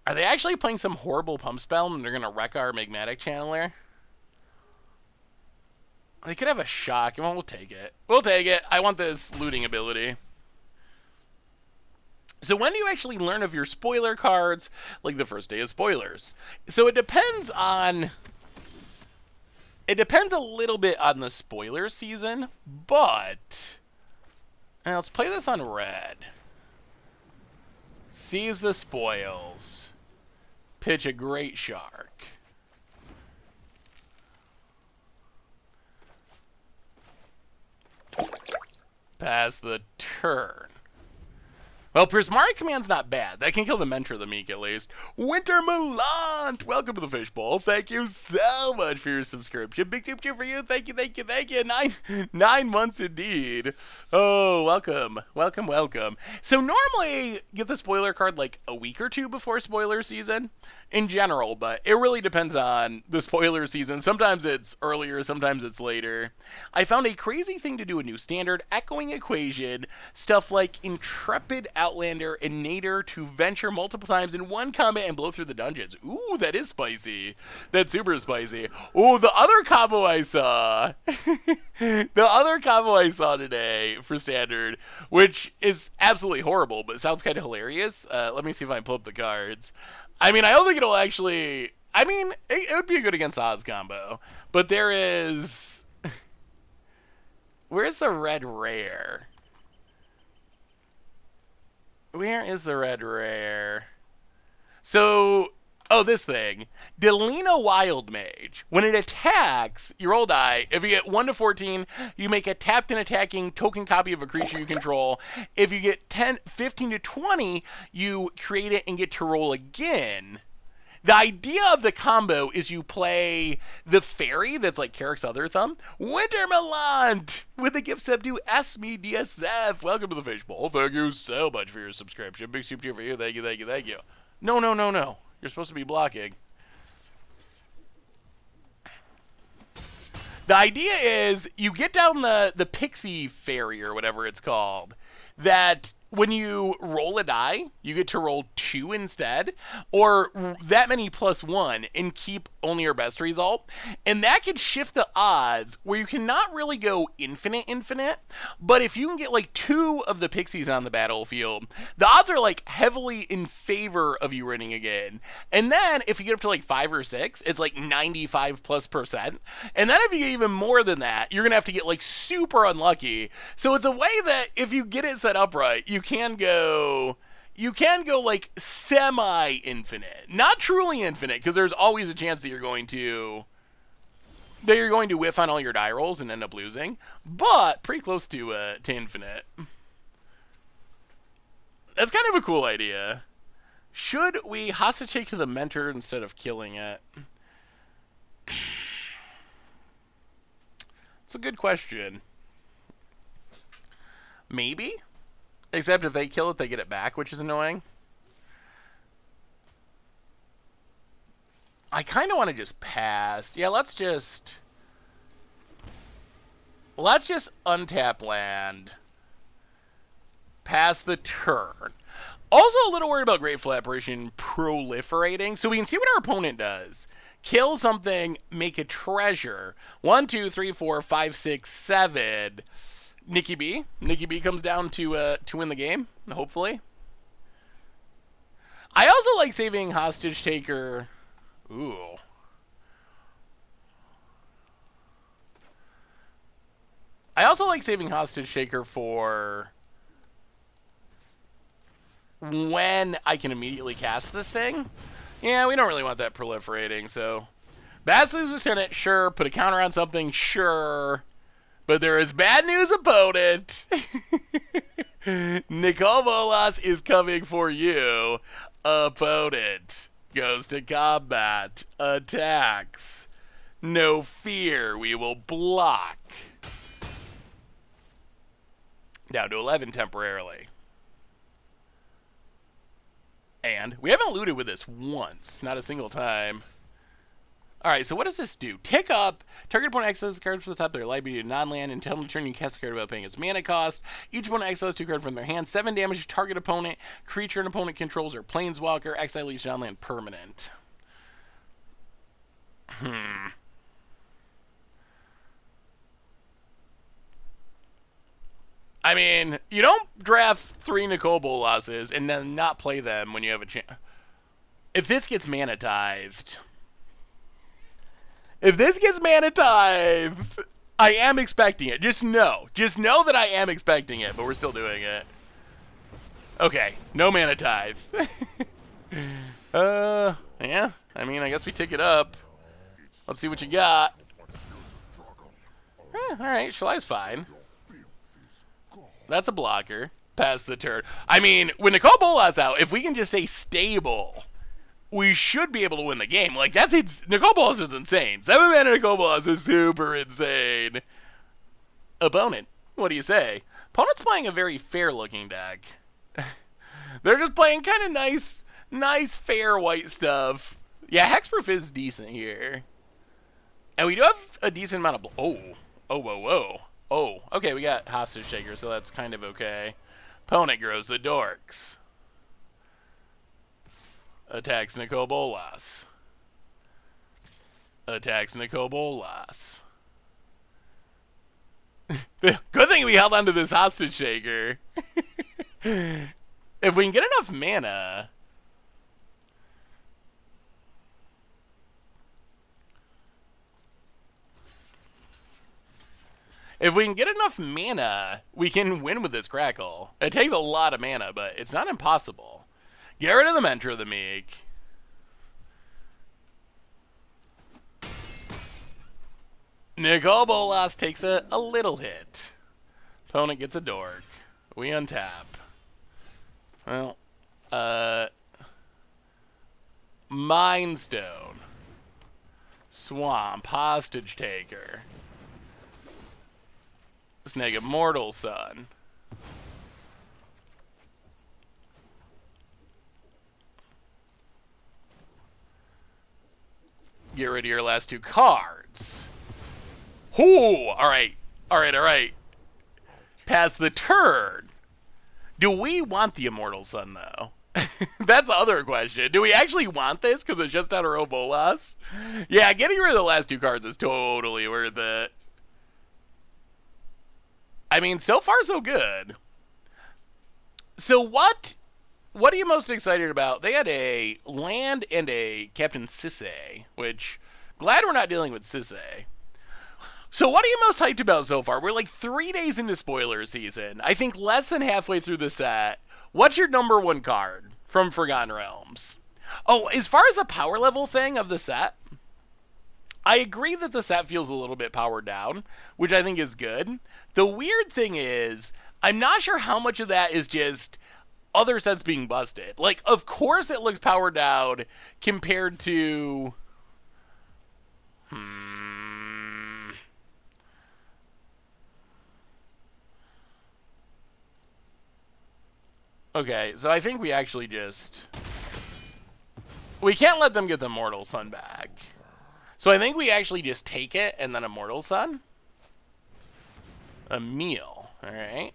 are they actually playing some horrible pump spell and they're going to wreck our Magmatic Channeler? They could have a shock. Well, we'll take it. We'll take it. I want this looting ability. So when do you actually learn of your spoiler cards? Like the first day of spoilers. So it depends a little bit on the spoiler season, but now let's play this on red. Seize the spoils. Pitch a great shark. Pass the turn. Well, Prismari Command's not bad. That can kill the Mentor of the Meek, at least. Winter Melant! Welcome to the Fishbowl. Thank you so much for your subscription. Big tip for you. Thank you, thank you, thank you. 9 months indeed. Oh, welcome. Welcome, welcome. So normally, get the spoiler card like a week or two before spoiler season. In general, but it really depends on the spoiler season. Sometimes it's earlier, sometimes it's later. I found a crazy thing to do a new standard, echoing equation, stuff like Intrepid Outlander and Nader to venture multiple times in one combat and blow through the dungeons. Ooh, that is spicy. That's super spicy. Ooh, the other combo I saw. The other combo I saw today for standard, which is absolutely horrible, but sounds kind of hilarious. Let me see if I can pull up the cards. I mean, I don't think it'll actually... I mean, it would be a good against Oz combo. But there is... Where's the red rare? Where is the red rare? So... Oh, this thing. Delina Wild Mage. When it attacks, you roll die. If you get 1 to 14, you make a tapped and attacking token copy of a creature you control. If you get 15 to 20, you create it and get to roll again. The idea of the combo is you play the fairy that's like Carrick's other thumb, Winter Melant, with the gift sub to Esme DSF. Welcome to the Fishbowl. Thank you so much for your subscription. Big super for you. Thank you, thank you, thank you. No, no, no, no. You're supposed to be blocking. The idea is you get down the pixie fairy or whatever it's called, that when you roll a die, you get to roll 2 instead, or that many plus 1 and keep only your best result. And that can shift the odds where you cannot really go infinite, but if you can get like 2 of the pixies on the battlefield, the odds are like heavily in favor of you winning again. And then if you get up to like 5 or 6, it's like 95+%. And then if you get even more than that, you're gonna have to get like super unlucky. So it's a way that if you get it set up right, you can go like semi-infinite, not truly infinite, because there's always a chance that you're going to whiff on all your die rolls and end up losing, but pretty close to infinite. That's kind of a cool idea. Should we hostage take to the mentor instead of killing it? It's a good question. Maybe? Except if they kill it, they get it back, which is annoying. I kind of want to just pass. Yeah, let's just untap land. Pass the turn. Also a little worried about Grateful Apparition proliferating, so we can see what our opponent does. Kill something, make a treasure. 1, 2, 3, 4, 5, 6, 7. Nikki B. Nikki B comes down to win the game, hopefully. I also like saving Hostage Taker. Ooh. I also like saving Hostage Taker for when I can immediately cast the thing. Yeah, we don't really want that proliferating, so... Basileus Lieutenant, sure. Put a counter on something, sure. But there is bad news, opponent. Nicole Bolas is coming for you. Opponent goes to combat. Attacks. No fear, we will block. Down to 11 temporarily. And we haven't looted with this once. Not a single time. Alright, so what does this do? Tick up. Target opponent exiles cards from the top of their library to non-land. Until end of turn, you cast a card without paying its mana cost. Each opponent exiles 2 cards from their hand. 7 damage to target opponent. Creature an opponent controls or planeswalker. Exile each non-land permanent. I mean, you don't draft 3 Nicole Bolases and then not play them when you have a chance. If this gets mana tithed... I am expecting it. Just know that I am expecting it, but we're still doing it. Okay, no mana tithe. Yeah, I mean, I guess we tick it up. Let's see what you got. Alright, Shalai's fine. That's a blocker. Pass the turn. I mean, when Nicole Bolas out, if we can just say stable, we should be able to win the game. Like, that's it. Nicole Bolas is insane. 7 mana Nicole Bolas is super insane. Opponent, what do you say? Opponent's playing a very fair-looking deck. They're just playing kind of nice, fair white stuff. Yeah, Hexproof is decent here. And we do have a decent amount of... whoa. Oh, okay, we got Hostage Taker, so that's kind of okay. Opponent grows the dorks. Attacks Nicole Bolas. Attacks Nicole Bolas. Good thing we held on to this Hostage Taker. If we can get enough mana... If we can get enough mana, we can win with this Crackle. It takes a lot of mana, but it's not impossible. Get rid of the Mentor of the Meek. Nicole Bolas takes a little hit. Opponent gets a dork. We untap. Well, Mind Stone. Swamp. Hostage Taker. Snake Immortal Sun. Get rid of your last 2 cards. Ooh, alright. Pass the turn. Do we want the Immortal Sun, though? That's the other question. Do we actually want this because it's just on our own Bolas? Yeah, getting rid of the last 2 cards is totally worth it. I mean, so far so good. So what are you most excited about? They had a land and a Captain Sisay, which, glad we're not dealing with Sisay. So what are you most hyped about so far? We're like 3 days into spoiler season. I think less than halfway through the set. What's your number 1 card from Forgotten Realms? Oh, as far as the power level thing of the set, I agree that the set feels a little bit powered down, which I think is good. The weird thing is, I'm not sure how much of that is just other sets being busted. Like, of course it looks powered down compared to... Okay, so I think we actually just... We can't let them get the Mortal Sun back. So I think we actually just take it and then a Mortal Sun. A meal. Alright.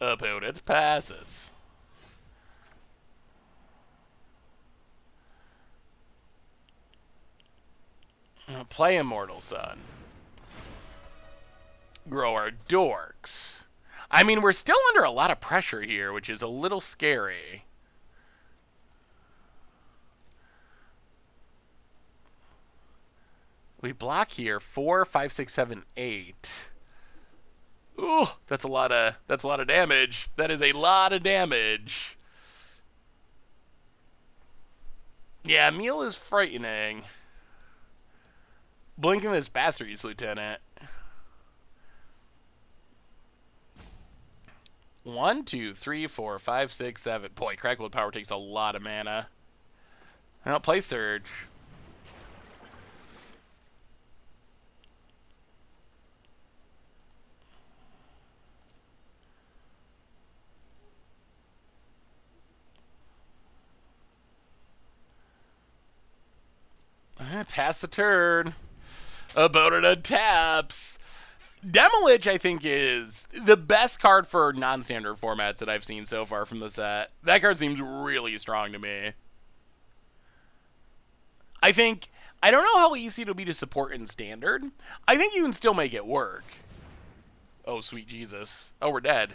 Opponent passes. Play Immortal Sun. Grow our dorks. I mean, we're still under a lot of pressure here, which is a little scary. We block here 4, 5, 6, 7, 8. Ooh, that's a lot of damage. That is a lot of damage. Yeah, meal is frightening. Blinking this Bastards Lieutenant. 1, 2, 3, 4, 5, 6, 7. Boy, Crackle Power takes a lot of mana. I'll play Surge. Pass the turn. Opponent taps. Demolich, I think, is the best card for non-standard formats that I've seen so far from the set. That card seems really strong to me. I don't know how easy it'll be to support in standard. I think you can still make it work. Oh, sweet Jesus. Oh, we're dead.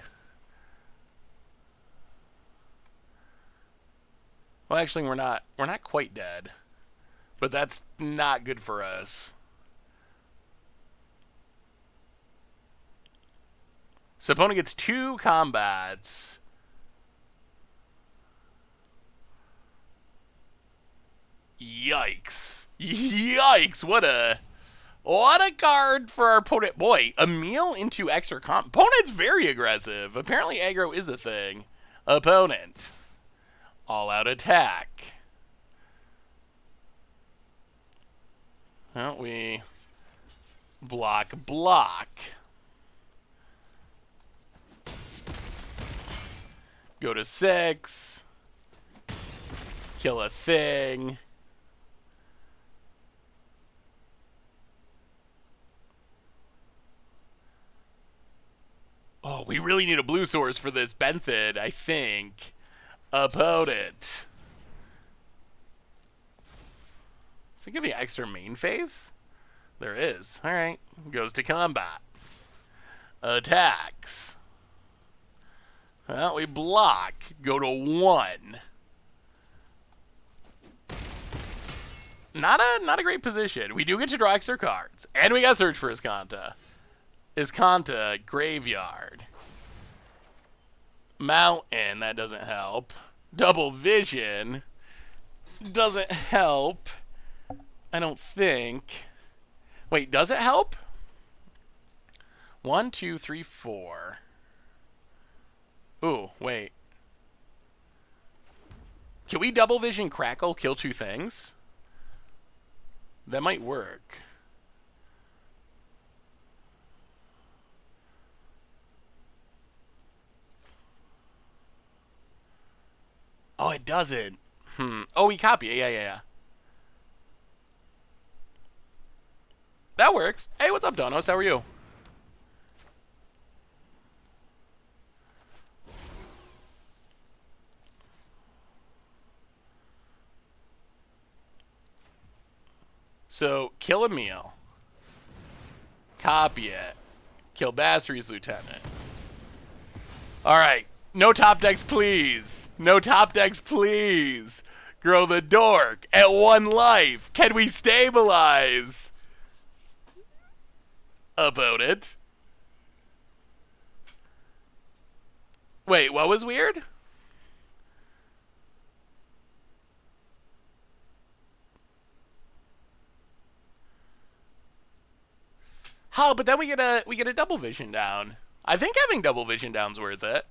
Well, actually, we're not quite dead. But that's not good for us. So opponent gets 2 combats. Yikes. Yikes. What a card for our opponent. Boy, a meal into extra comp. Opponent's very aggressive. Apparently aggro is a thing. Opponent. All out attack. Well, we block. Go to 6. Kill a thing. Oh, we really need a blue source for this Benthid, I think. Opponent. Is it giving extra main phase? There is. Alright. Goes to combat. Attacks. Well, we block. Go to 1. Not a great position. We do get to draw extra cards. And we got search for Iskanta. Iskanta, Graveyard. Mountain, that doesn't help. Double Vision. Doesn't help. I don't think. Wait, does it help? 1, 2, 3, 4. Ooh, wait. Can we double vision Crackle, kill 2 things? That might work. Oh, it doesn't. Oh, we copy it. Yeah. That works. Hey, what's up, Donos? How are you? So, kill a meal. Copy it. Kill Bastards Lieutenant. Alright. No top decks, please. No top decks, please. Grow the dork. At 1 life. Can we stabilize? Opponent. Wait, what was weird? Oh, but then we get a double vision down. I think having double vision down's worth it.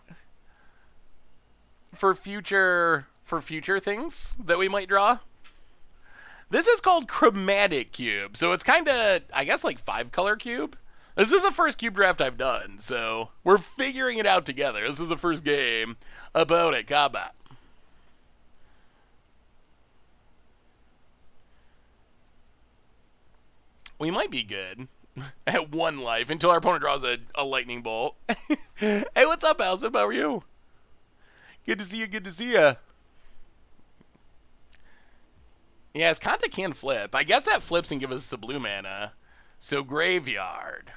For future things that we might draw. This is called Chromatic Cube. So it's kind of, I guess, like 5-color cube. This is the first cube draft I've done, so we're figuring it out together. This is the first game about it. Combat. We might be good at 1 life until our opponent draws a lightning bolt. Hey, what's up, Alsip? How are you? Good to see you. Good to see you. Yeah, his Kanta can flip. I guess that flips and gives us the blue mana. So graveyard.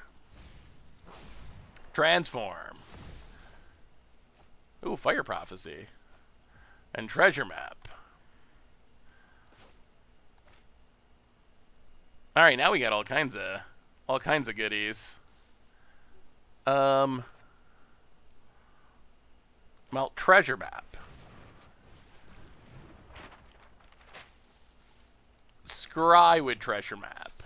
Transform. Ooh, Fire Prophecy. And Treasure Map. Alright, now we got all kinds of goodies. Well, Treasure Map. Scry with Treasure Map.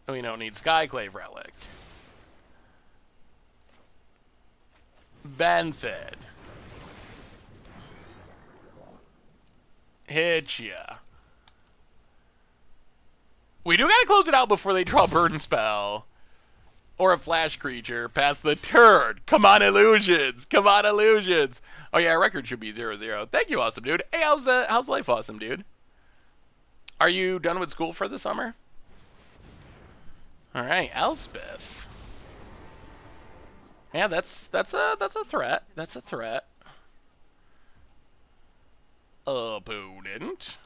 We don't need Skyclave Relic. Benfed. Hitcha. We do gotta close it out before they draw Burn Spell. Or a flash creature. Pass the turn. Come on, Illusions. Come on, Illusions. Oh, yeah, our record should be 0-0. Thank you, Awesome Dude. Hey, how's life, Awesome Dude? Are you done with school for the summer? All right, Elspeth. Yeah, that's a threat. That's a threat. Opponent.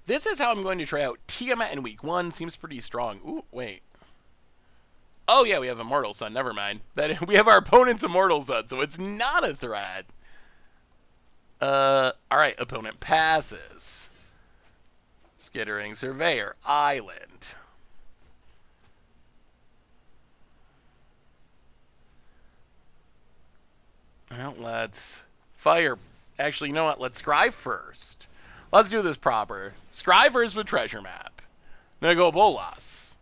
This is how I'm going to try out Tiamat in week 1. Seems pretty strong. Ooh, wait. Oh, yeah, we have Immortal Sun. Never mind. We have our opponent's Immortal Sun, so it's not a threat. All right, opponent passes. Skittering Surveyor. Island. Well, let's fire. Actually, you know what? Let's scry first. Let's do this proper. Scry first with Treasure Map. Then I go Bolas.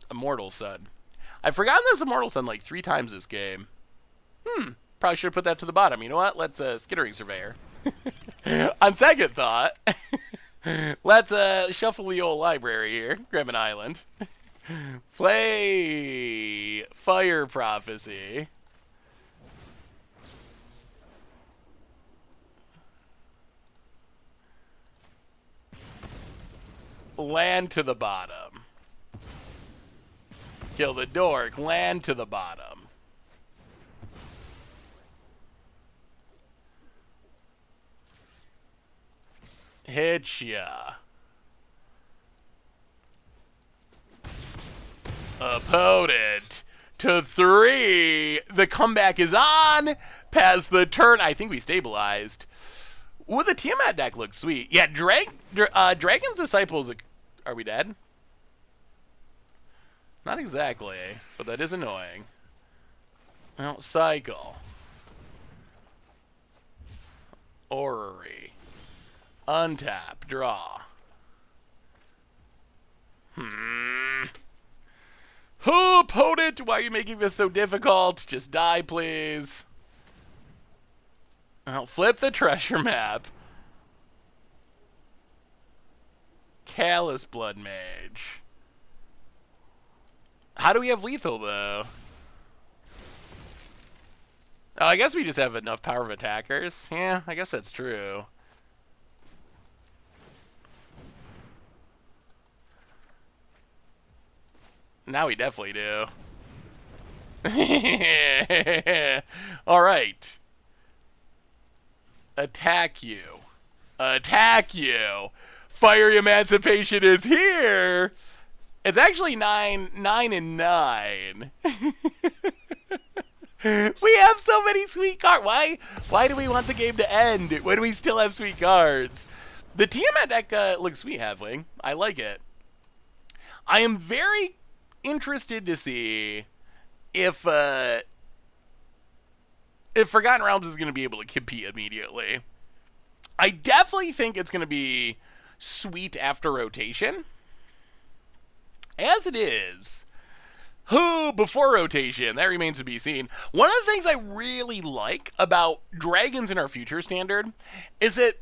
Immortal Sun. I've forgotten this Immortal Sun like 3 times this game. Probably should have put that to the bottom. You know what? Let's Skittering Surveyor. On second thought, let's shuffle the old library here. Grab an island. Play Fire Prophecy. Land to the bottom. Kill the dork. Land to the bottom. Hitcha. Opponent to 3. The comeback is on. Pass the turn. I think we stabilized. Ooh, the Tiamat deck looks sweet. Yeah, Dragon's Disciples. Are we dead? Not exactly, but that is annoying. Well, cycle. Orrery. Untap. Draw. Oh, opponent, why are you making this so difficult? Just die, please. I'll flip the Treasure Map. Callous Blood Mage. How do we have lethal, though? Oh, I guess we just have enough power of attackers. Yeah, I guess that's true. Now we definitely do. All right. Attack you. Attack you. Fiery Emancipation is here. It's actually 9 and 9. We have so many sweet cards. Why do we want the game to end when we still have sweet cards? The Tiamat deck looks sweet, Halfling. I like it. I am very interested to see if Forgotten Realms is going to be able to compete immediately. I definitely think it's going to be sweet after rotation. As it is, Before rotation, that remains to be seen. One of the things I really like about dragons in our future standard is that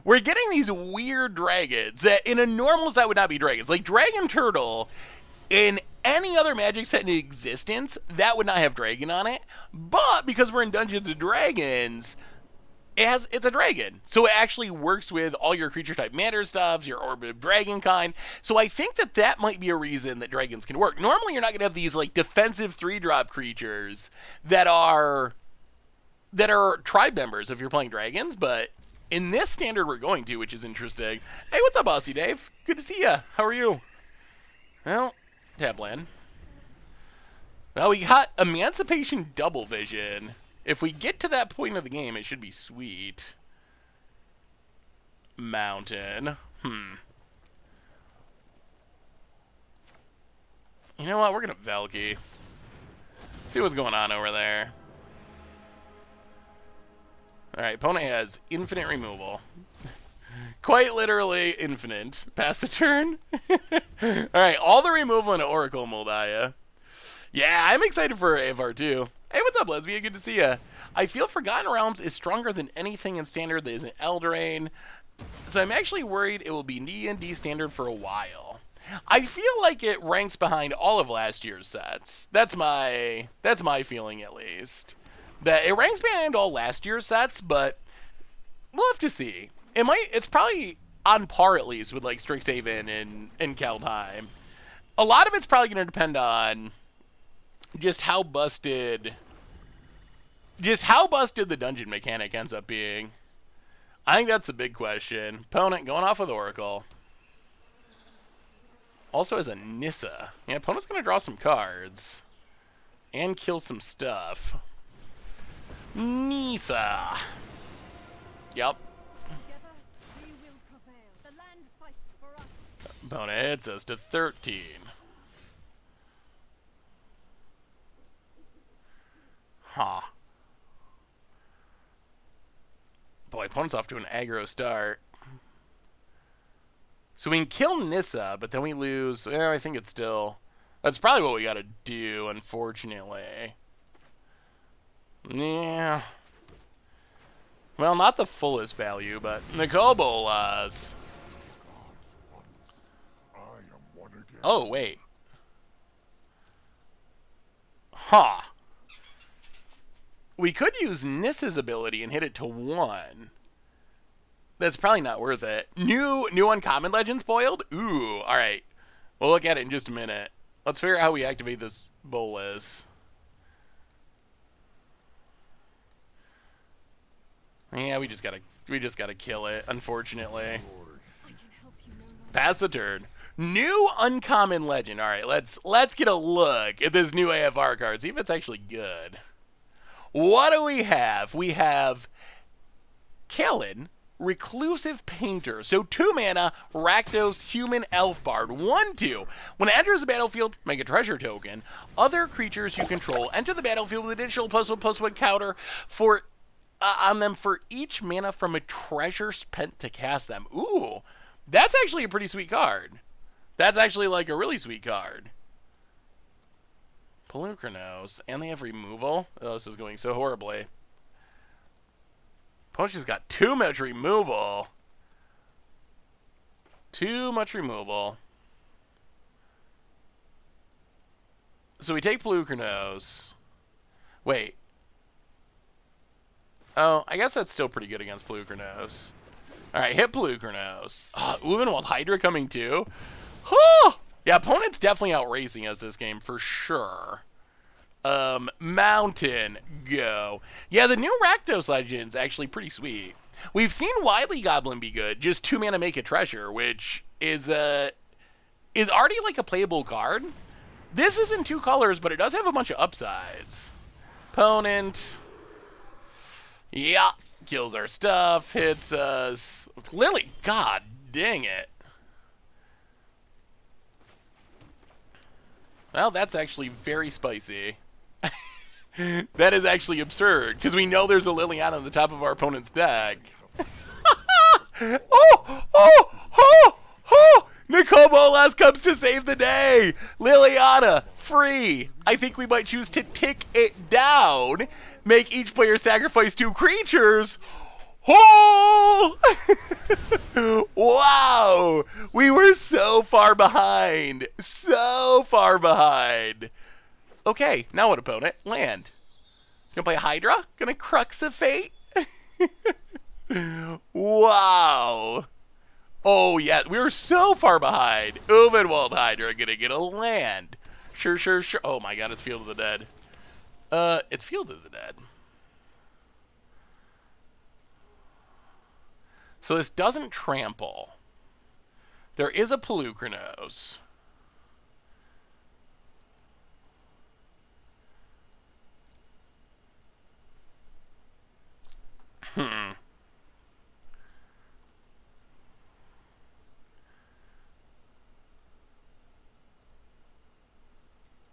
we're getting these weird dragons that in a normal set would not be dragons. Like Dragon Turtle, in any other Magic set in existence, that would not have dragon on it. But because we're in Dungeons and Dragons, it's a dragon. So it actually works with all your creature type matter stuffs, your Orb of Dragon kind. So I think that might be a reason that dragons can work. Normally you're not going to have these like defensive 3-drop creatures that are tribe members if you're playing dragons, but in this standard we're going to, which is interesting. Hey, what's up, Aussie Dave? Good to see ya. How are you? Well, Tabland. Well, we got Emancipation Double Vision. If we get to that point of the game, it should be sweet. Mountain. You know what? We're going to Valky. See what's going on over there. Alright, opponent has infinite removal. Quite literally infinite. Pass the turn. Alright, all the removal into Oracle Moldaya. Yeah, I'm excited for AFR too. Hey, what's up, Lesbia? Good to see ya. I feel Forgotten Realms is stronger than anything in Standard that isn't Eldraine, so I'm actually worried it will be D&D Standard for a while. I feel like it ranks behind all of last year's sets. That's my feeling, at least. That it ranks behind all last year's sets, but we'll have to see. It's probably on par, at least, with like Strixhaven and Kaldheim. A lot of it's probably going to depend on just how busted the dungeon mechanic ends up being. I think that's the big question. Opponent going off with Oracle. Also has a Nissa. Yeah, opponent's going to draw some cards. And kill some stuff. Nissa. Yep. Opponent hits us to 13. Huh. Boy, opponent's off to an aggro start. So we can kill Nissa, but then we lose. I think it's still... That's probably what we gotta do, unfortunately. Yeah. Well, not the fullest value, but the Kobolas. Oh, wait. Huh. We could use Nissa's ability and hit it to 1. That's probably not worth it. New uncommon legend spoiled? Ooh, alright. We'll look at it in just a minute. Let's figure out how we activate this Bolas. Yeah, we just gotta kill it, unfortunately. Pass the turn. New uncommon legend. Alright, let's get a look at this new AFR card. See if it's actually good. What do we have? We have Kellen, Reclusive Painter. So 2 mana, Rakdos, Human Elf Bard. 1/2. When it enters the battlefield, make a treasure token. Other creatures you control enter the battlefield with additional +1/+1 counter for on them for each mana from a treasure spent to cast them. Ooh, that's actually a pretty sweet card. That's actually like a really sweet card. Pelucranos, and they have removal. Oh, this is going so horribly. Potion's got too much removal. Too much removal. So we take Pelucranos. Wait. Oh, I guess that's still pretty good against Pelucranos. Alright, hit Pelucranos. Uvenwald Hydra coming too. Huh! Yeah, opponent's definitely outracing us this game for sure. Mountain, go. Yeah, the new Rakdos Legend's actually pretty sweet. We've seen Wily Goblin be good, just 2 mana make a treasure, which is already like a playable card. This isn't 2 colors, but it does have a bunch of upsides. Opponent, yeah, kills our stuff, hits us. Lily, god dang it. Well, that's actually very spicy. That is actually absurd, because we know there's a Liliana on the top of our opponent's deck. Oh! Nicole Nicole Bolas comes to save the day. Liliana, free. I think we might choose to tick it down. Make each player sacrifice 2 creatures. Oh! Wow! We were so far behind. So far behind. Okay, now what, opponent? Land. Gonna play Hydra? Gonna Crux of Fate? Wow. Oh, yeah, we were so far behind. Uvenwald Hydra gonna get a land. Sure. Oh my god, it's Field of the Dead. It's Field of the Dead. So this doesn't trample. There is a Pelucranos.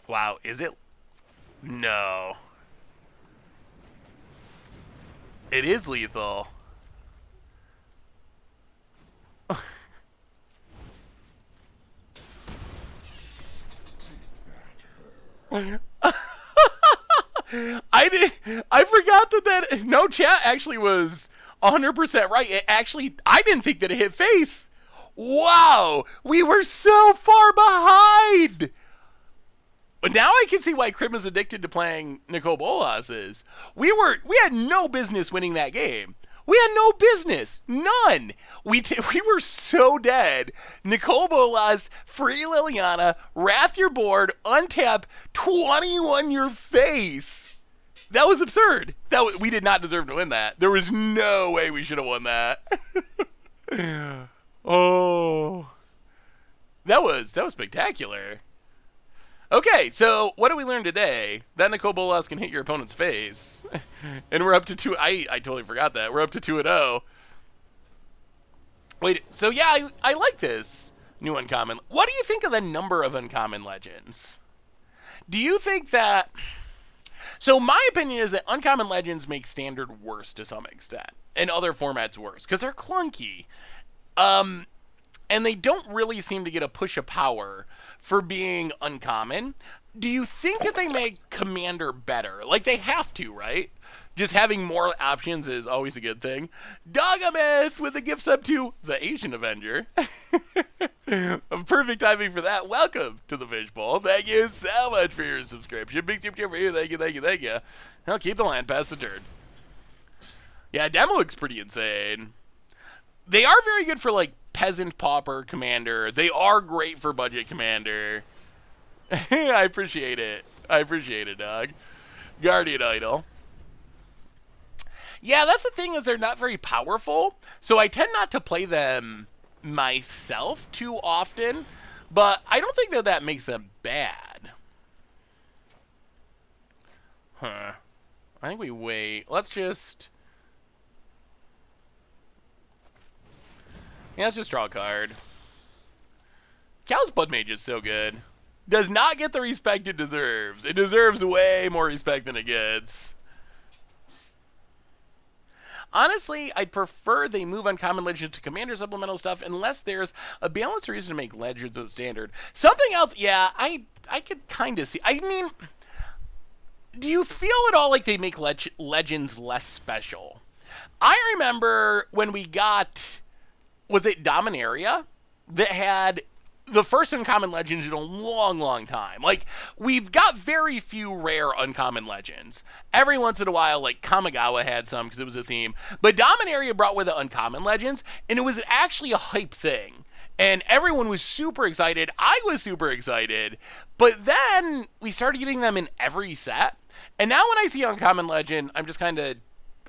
Wow, is it? No. It is lethal. I forgot that no, chat actually was 100% right. It actually, I didn't think that it hit face. Wow, we were so far behind. But now I can see why Krim is addicted to playing Nicole Bolas is. We had no business winning that game. We had no business. None. We were so dead. Nicole Bolas, free Liliana, wrath your board, untap, 21 your face. That was absurd. We did not deserve to win that. There was no way we should have won that. Oh. That was spectacular. Okay, so what did we learn today? That Nicole Bolas can hit your opponent's face. And we're up to 2. I totally forgot that. We're up to 2-0. Wait, so yeah, I like this new uncommon. What do you think of the number of uncommon legends? Do you think that... So my opinion is that uncommon legends make standard worse to some extent. And other formats worse. Because they're clunky. And they don't really seem to get a push of power for being uncommon. Do you think that they make Commander better? Like, they have to, right? Just having more options is always a good thing. Dogamith with the gift sub to the Asian Avenger. Perfect timing for that. Welcome to the Fishbowl. Thank you so much for your subscription. Big super cheer for you. Thank you. I'll keep the land past the turn. Yeah, demo looks pretty insane. They are very good for, like, Peasant Pauper Commander. They are great for Budget Commander. I appreciate it. Dog. Guardian Idol. Yeah, that's the thing, is they're not very powerful. So I tend not to play them myself too often. But I don't think that makes them bad. Huh. I think we wait. Let's just... Yeah, let's just draw a card. Cal's Blood Mage is so good. Does not get the respect it deserves. It deserves way more respect than it gets. Honestly, I'd prefer they move uncommon legends to commander supplemental stuff unless there's a balanced reason to make legends with standard. Something else, yeah, I could kind of see. I mean, do you feel at all like they make legends less special? I remember when we got... Was it Dominaria that had the first uncommon legends in a long, long time? Like, we've got very few rare uncommon legends. Every once in a while, like, Kamigawa had some because it was a theme. But Dominaria brought with it uncommon legends, and it was actually a hype thing. And everyone was super excited. I was super excited. But then we started getting them in every set. And now when I see uncommon legend, I'm just kind of...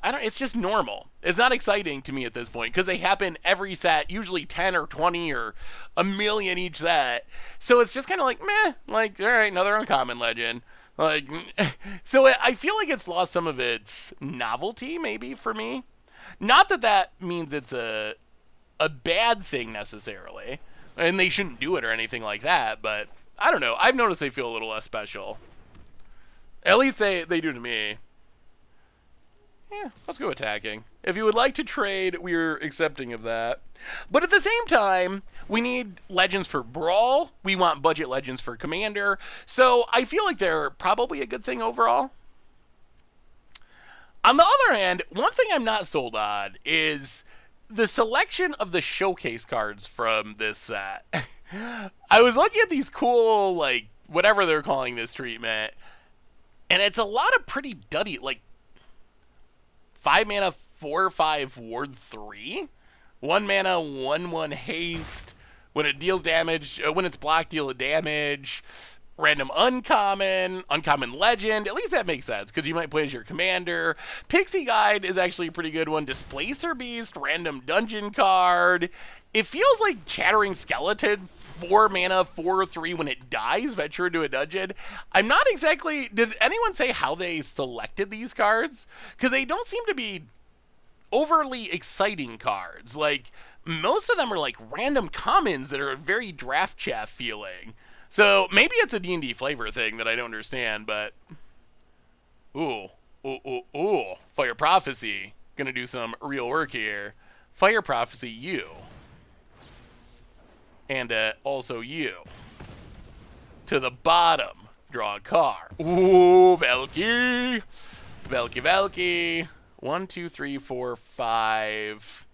it's just normal. It's not exciting to me at this point because they happen every set, usually 10 or 20 or a million each set. So it's just kind of like, meh, like, all right, another uncommon legend. Like, so I feel like it's lost some of its novelty, maybe, for me. Not that that means it's a bad thing necessarily, and they shouldn't do it or anything like that, but I don't know. I've noticed they feel a little less special. At least they do to me. Yeah, let's go attacking. If you would like to trade, we're accepting of that. But at the same time, we need legends for Brawl. We want budget legends for Commander. So I feel like they're probably a good thing overall. On the other hand, one thing I'm not sold on is the selection of the showcase cards from this set. I was looking at these cool, like, whatever they're calling this treatment, and it's a lot of pretty duddy, like, 5 mana, 4/5 Ward 3, 1 mana, 1/1 haste. When it deals damage, when it's blocked, deal a damage. Random uncommon legend. At least that makes sense because you might play as your commander. Pixie Guide is actually a pretty good one. Displacer Beast, random dungeon card. It feels like Chattering Skeleton, 4 mana, 4/3 when it dies, venture into a dungeon. I'm not exactly. Did anyone say how they selected these cards? Because they don't seem to be overly exciting cards. Like, most of them are like random commons that are very draft chaff feeling. So maybe it's a D&D flavor thing that I don't understand, but ooh. Fire Prophecy. Gonna do some real work here. Fire Prophecy, you. And also you. To the bottom. Draw a card. Ooh, Velky. Velky. 1, 2, 3, 4, 5.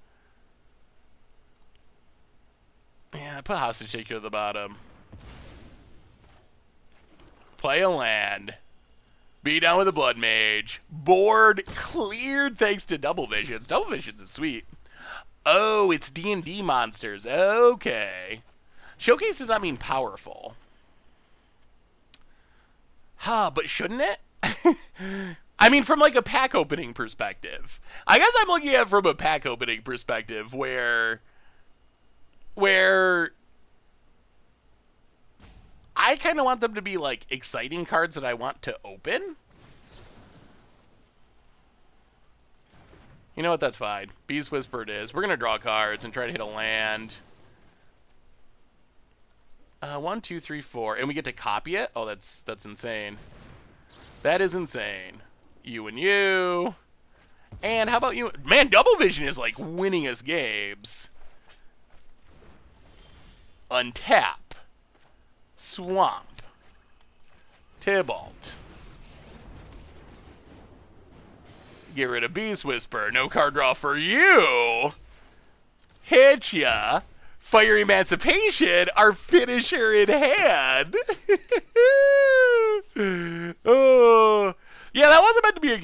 Yeah, put Hostage Taker to the bottom. Play a land. Be down with a Blood Mage. Board cleared thanks to Double Visions. Double Visions is sweet. Oh, it's D&D monsters. Okay. Showcase does not mean powerful. Huh, but shouldn't it? I mean, from like a pack opening perspective. I guess I'm looking at it from a pack opening perspective where I kind of want them to be like exciting cards that I want to open. You know what? That's fine. Beast Whisper it is. We're going to draw cards and try to hit a land. 1, 2, 3, 4. And we get to copy it? Oh, that's insane. That is insane. You and you. And how about you? Man, Double Vision is like winning us games. Untap. Swamp. Tybalt. Get rid of Beast Whisper. No card draw for you. Hit ya. Fire Emancipation, our finisher in hand. Oh. Yeah, that wasn't meant to be a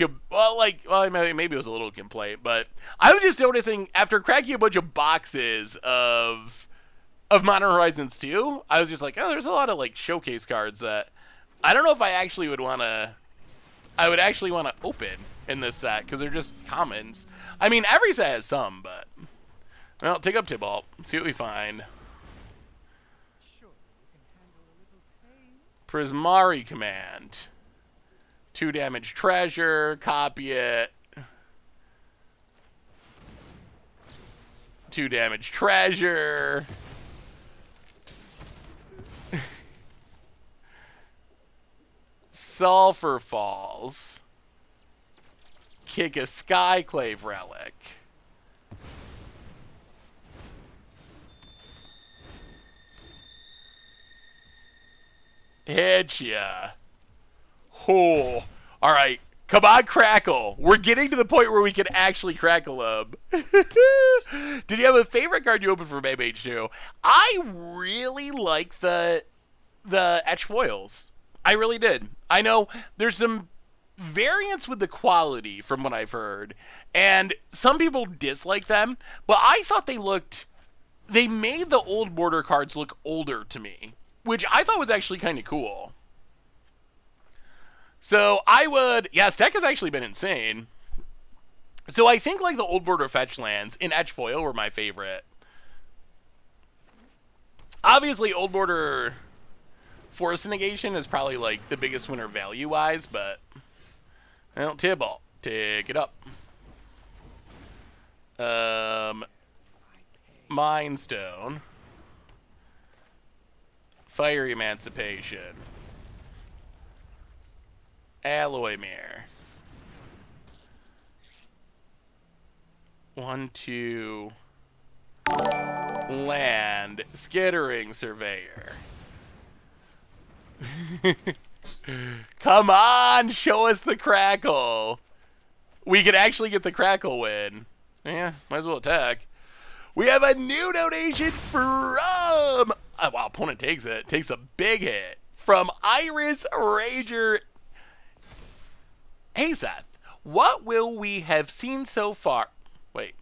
maybe it was a little complaint, but I was just noticing after cracking a bunch of boxes of Modern Horizons 2, I was just like, oh, there's a lot of like showcase cards that I don't know if I actually would want to open in this set because they're just commons. I mean, every set has some, but well, take up Tybalt. See what we find. Prismari Command. 2 damage treasure. Copy it. 2 damage treasure. Sulfur Falls. Kick a Skyclave Relic. Hit ya. Oh. All right. Come on, crackle. We're getting to the point where we can actually crackle them. Did you have a favorite card you opened from MH2? I really like the etch foils. I really did. I know there's some variance with the quality from what I've heard, and some people dislike them, but I thought they made the old border cards look older to me, which I thought was actually kind of cool. So this deck has actually been insane. So I think like the old border fetch lands in etch foil were my favorite. Obviously, old border Force Negation is probably like the biggest winner value-wise, but well, Tybalt, take it up. Mind Stone. Fire Emancipation. Alloy Mirror. 1, 2. Land. Skittering Surveyor. Come on, show us the crackle. We could actually get the crackle win. Yeah, might as well attack. We have a new donation from... wow, opponent takes it. Takes a big hit. From Iris Rager. Hey, Seth. What will we have seen so far? Wait.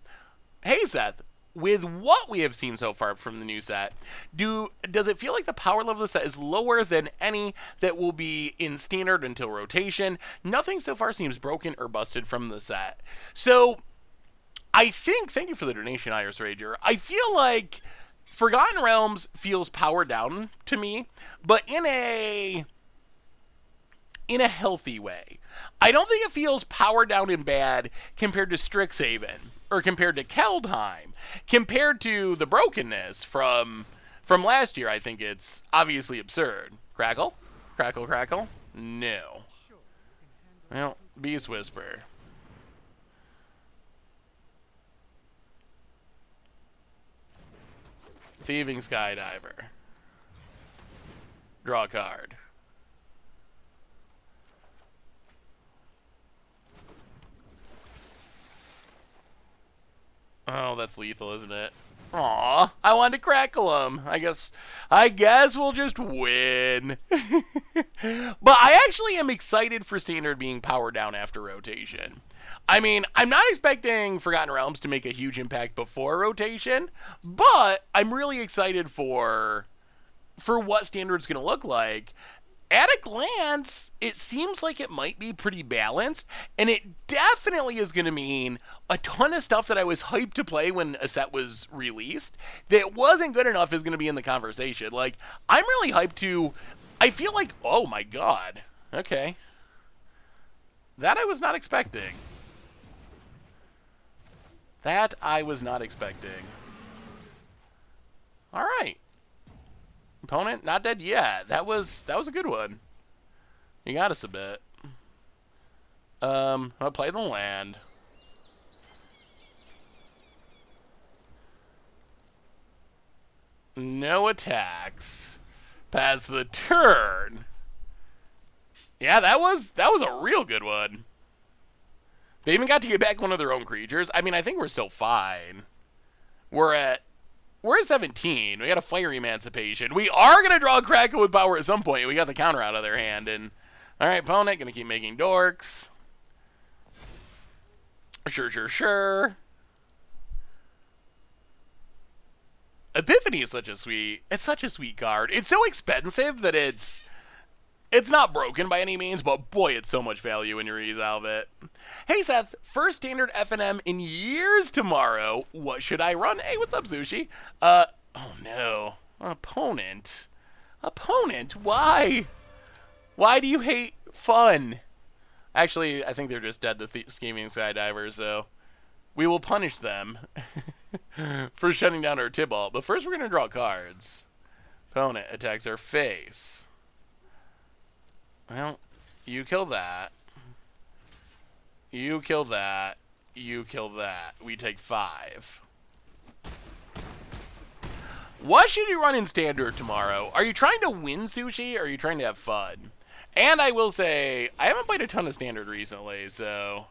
Hey, Seth. With what we have seen so far from the new set, does it feel like the power level of the set is lower than any that will be in standard until rotation? Nothing so far seems broken or busted from the set. So, I think, thank you for the donation, Iris Rager. I feel like Forgotten Realms feels powered down to me, but in a healthy way. I don't think it feels powered down and bad compared to Strixhaven or compared to Keldheim. Compared to the brokenness from last year, I think it's obviously absurd. Crackle? Crackle, crackle? No. Well, Beast Whisper. Thieving Skydiver. Draw a card. Oh, that's lethal, isn't it? Aw, I wanted to crackle him. I guess we'll just win. But I actually am excited for Standard being powered down after rotation. I mean, I'm not expecting Forgotten Realms to make a huge impact before rotation, but I'm really excited for what Standard's going to look like. At a glance, it seems like it might be pretty balanced, and it definitely is going to mean a ton of stuff that I was hyped to play when a set was released that wasn't good enough is going to be in the conversation. Like, I'm really hyped to... I feel like... Oh, my God. Okay. That I was not expecting. That I was not expecting. All right. Opponent not dead yet. That was a good one. You got us a bit. I'll play the land. No attacks. Pass the turn. Yeah, that was a real good one. They even got to get back one of their own creatures. I mean, I think we're still fine. We're at 17. We got a Fire Emancipation. We are going to draw a Crackle with power at some point. We got the counter out of their hand. And all right, opponent, going to keep making dorks. Sure. Epiphany is such a sweet card. It's so expensive that it's not broken by any means, but boy, it's so much value when you resolve it. Hey, Seth, first Standard FNM in years tomorrow. What should I run? Hey, what's up, Sushi? Oh no. Opponent, why? Why do you hate fun? Actually, I think they're just dead, the scheming skydivers, so we will punish them for shutting down our Tibalt. But first, we're going to draw cards. Opponent attacks our face. Well, you kill that. You kill that. You kill that. We take 5. What should you run in Standard tomorrow? Are you trying to win, Sushi, or are you trying to have fun? And I will say, I haven't played a ton of Standard recently, so...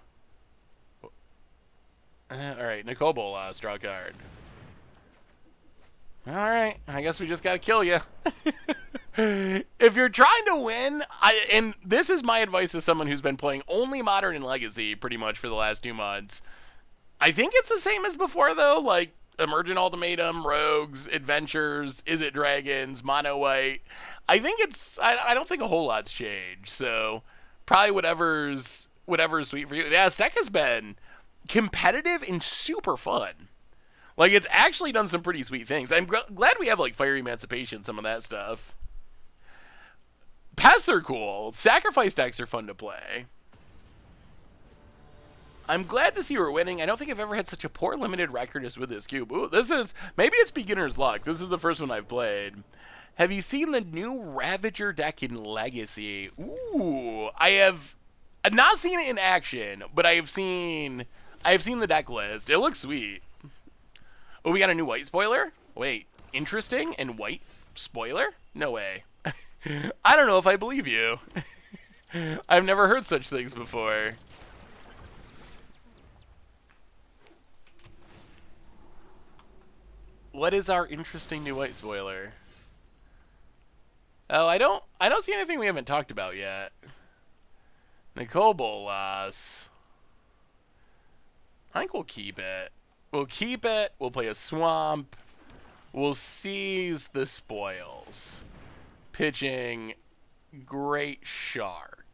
Alright, Nicole Bolas, draw a card. Alright, I guess we just gotta kill you. If you're trying to win, and this is my advice to someone who's been playing only Modern and Legacy pretty much for the last 2 months. I think it's the same as before, though, like Emergent Ultimatum, Rogues, Adventures, Is It Dragons, Mono White. I think it's, I don't think a whole lot's changed, so probably whatever's sweet for you. Yeah, this deck has been competitive and super fun. Like, it's actually done some pretty sweet things. I'm glad we have, like, Fire Emancipation, some of that stuff. Pests are cool. Sacrifice decks are fun to play. I'm glad to see we're winning. I don't think I've ever had such a poor limited record as with this cube. Ooh, this is... Maybe it's beginner's luck. This is the first one I've played. Have you seen the new Ravager deck in Legacy? Ooh, I have not seen it in action, but I have seen I've seen the deck list. It looks sweet. Oh, we got a new white spoiler? Wait, interesting and white spoiler? No way. I don't know if I believe you. I've never heard such things before. What is our interesting new white spoiler? Oh, I don't see anything we haven't talked about yet. Nicole Bolas. I think we'll keep it. We'll keep it. We'll play a swamp. We'll seize the spoils. Pitching Great Shark.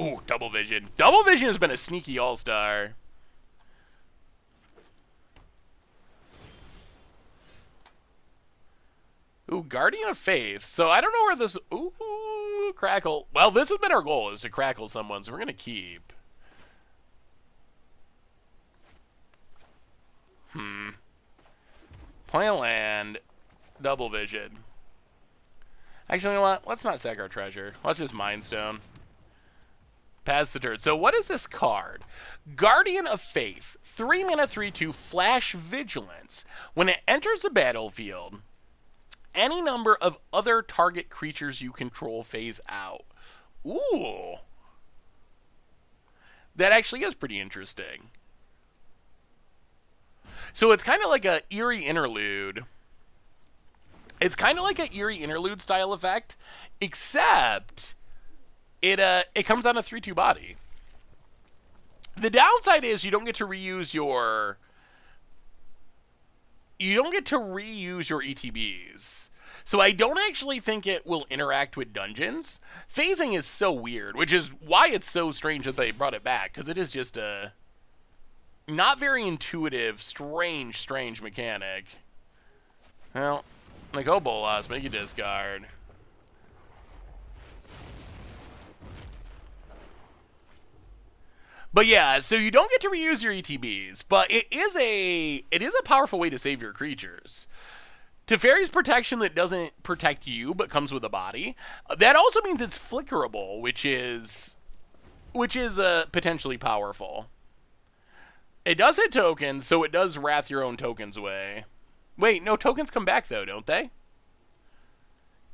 Ooh, Double Vision. Double Vision has been a sneaky all-star. Ooh, Guardian of Faith. So I don't know where this... Ooh, Crackle. Well, this has been our goal, is to crackle someone, so we're going to keep. Play a land. Double Vision. Actually, you know what? Let's not sack our treasure. Let's just Mind Stone. Pass the turn. So what is this card? Guardian of Faith. 3 mana, 3/2, Flash Vigilance. When it enters the battlefield, any number of other target creatures you control phase out. Ooh. That actually is pretty interesting. So it's kind of like a Eerie Interlude. It's kind of like an Eerie Interlude style effect, except it comes on a 3/2 body. The downside is you don't get to reuse your ETBs. So I don't actually think it will interact with dungeons. Phasing is so weird, which is why it's so strange that they brought it back, because it is just a not very intuitive, strange mechanic. Well, like, oh, Bolas, make a discard. But yeah, so you don't get to reuse your ETBs, but it is a powerful way to save your creatures. Teferi's protection that doesn't protect you but comes with a body. That also means it's flickerable, which is potentially powerful. It does hit tokens, so it does wrath your own tokens away. Wait, no, tokens come back though, don't they?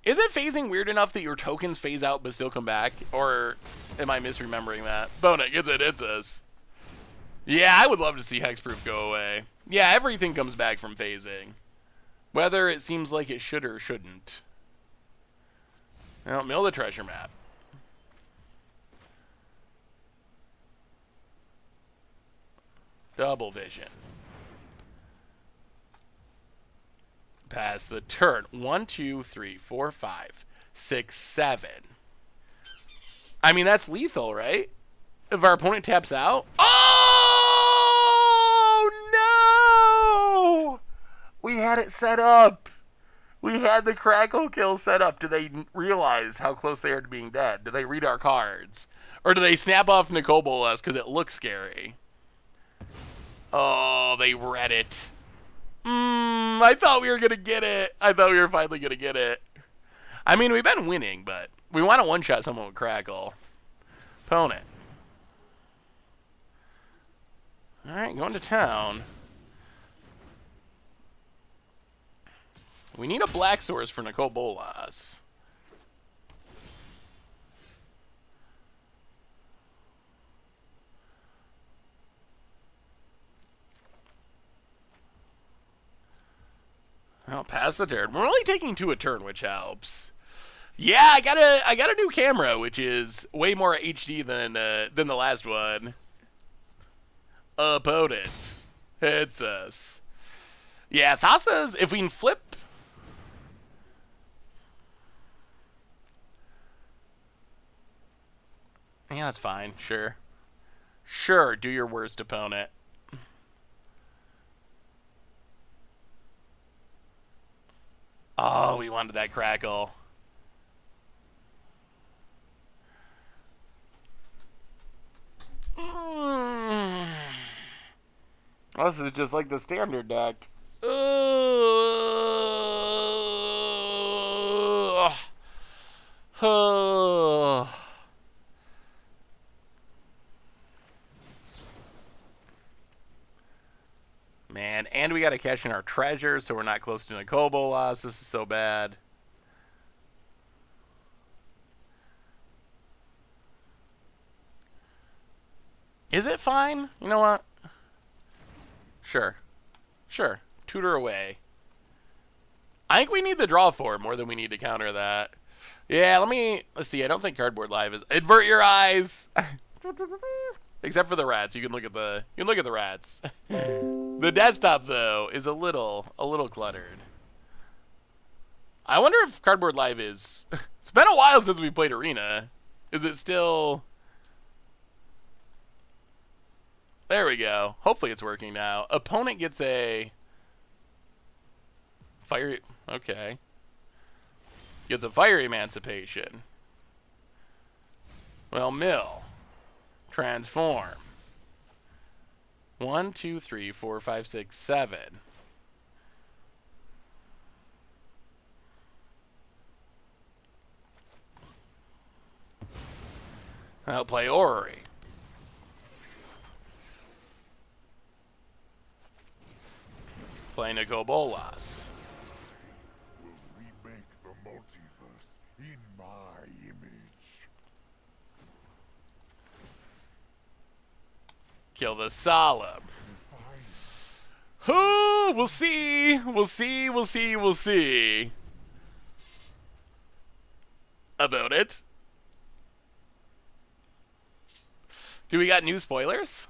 Is it phasing weird enough that your tokens phase out but still come back? Or am I misremembering that? Bonek, it's us. Yeah, I would love to see Hexproof go away. Yeah, everything comes back from phasing. Whether it seems like it should or shouldn't. Well, mill the treasure map. Double Vision. Pass the turn. 1, 2, 3, 4, 5, 6, 7. I mean, that's lethal, right? If our opponent taps out. Oh, no! We had it set up. We had the Crackle kill set up. Do they realize how close they are to being dead? Do they read our cards? Or do they snap off Nicole Bolas because it looks scary? Oh, they read it. I thought we were going to get it. I thought we were finally going to get it. I mean, we've been winning, but we want to one-shot someone with Crackle. Opponent. All right, going to town. We need a black source for Nicole Bolas. Well, pass the turn. We're only taking 2 a turn, which helps. Yeah, I got a new camera, which is way more HD than the last one. Opponent. It's us. Yeah, Thassa's, if we can flip. Yeah, that's fine. Sure. Sure, do your worst, opponent. Oh, we wanted that Crackle. This is just like the standard deck. Man, and we got to cash in our treasure, so we're not close to a Kobo loss. This is so bad. Is it fine? You know what? Sure. Sure. Tutor away. I think we need the draw 4 more than we need to counter that. Yeah, let's see. I don't think Cardboard Live is. Invert your eyes! Except for the rats. You can look at the rats. The desktop, though, is a little cluttered. I wonder if Cardboard Live is... It's been a while since we played Arena. Is it still... There we go. Hopefully it's working now. Opponent gets a... Fire... Okay. Gets a Fire Emancipation. Well, mill. Transform. 1, 2, 3, 4, 5, 6, 7. I'll play Orrery. Play Nicol Bolas. Will remake the multiverse in my image. Kill the Solemn. Oh, we'll see. We'll see. We'll see. We'll see. About it. Do we got new spoilers?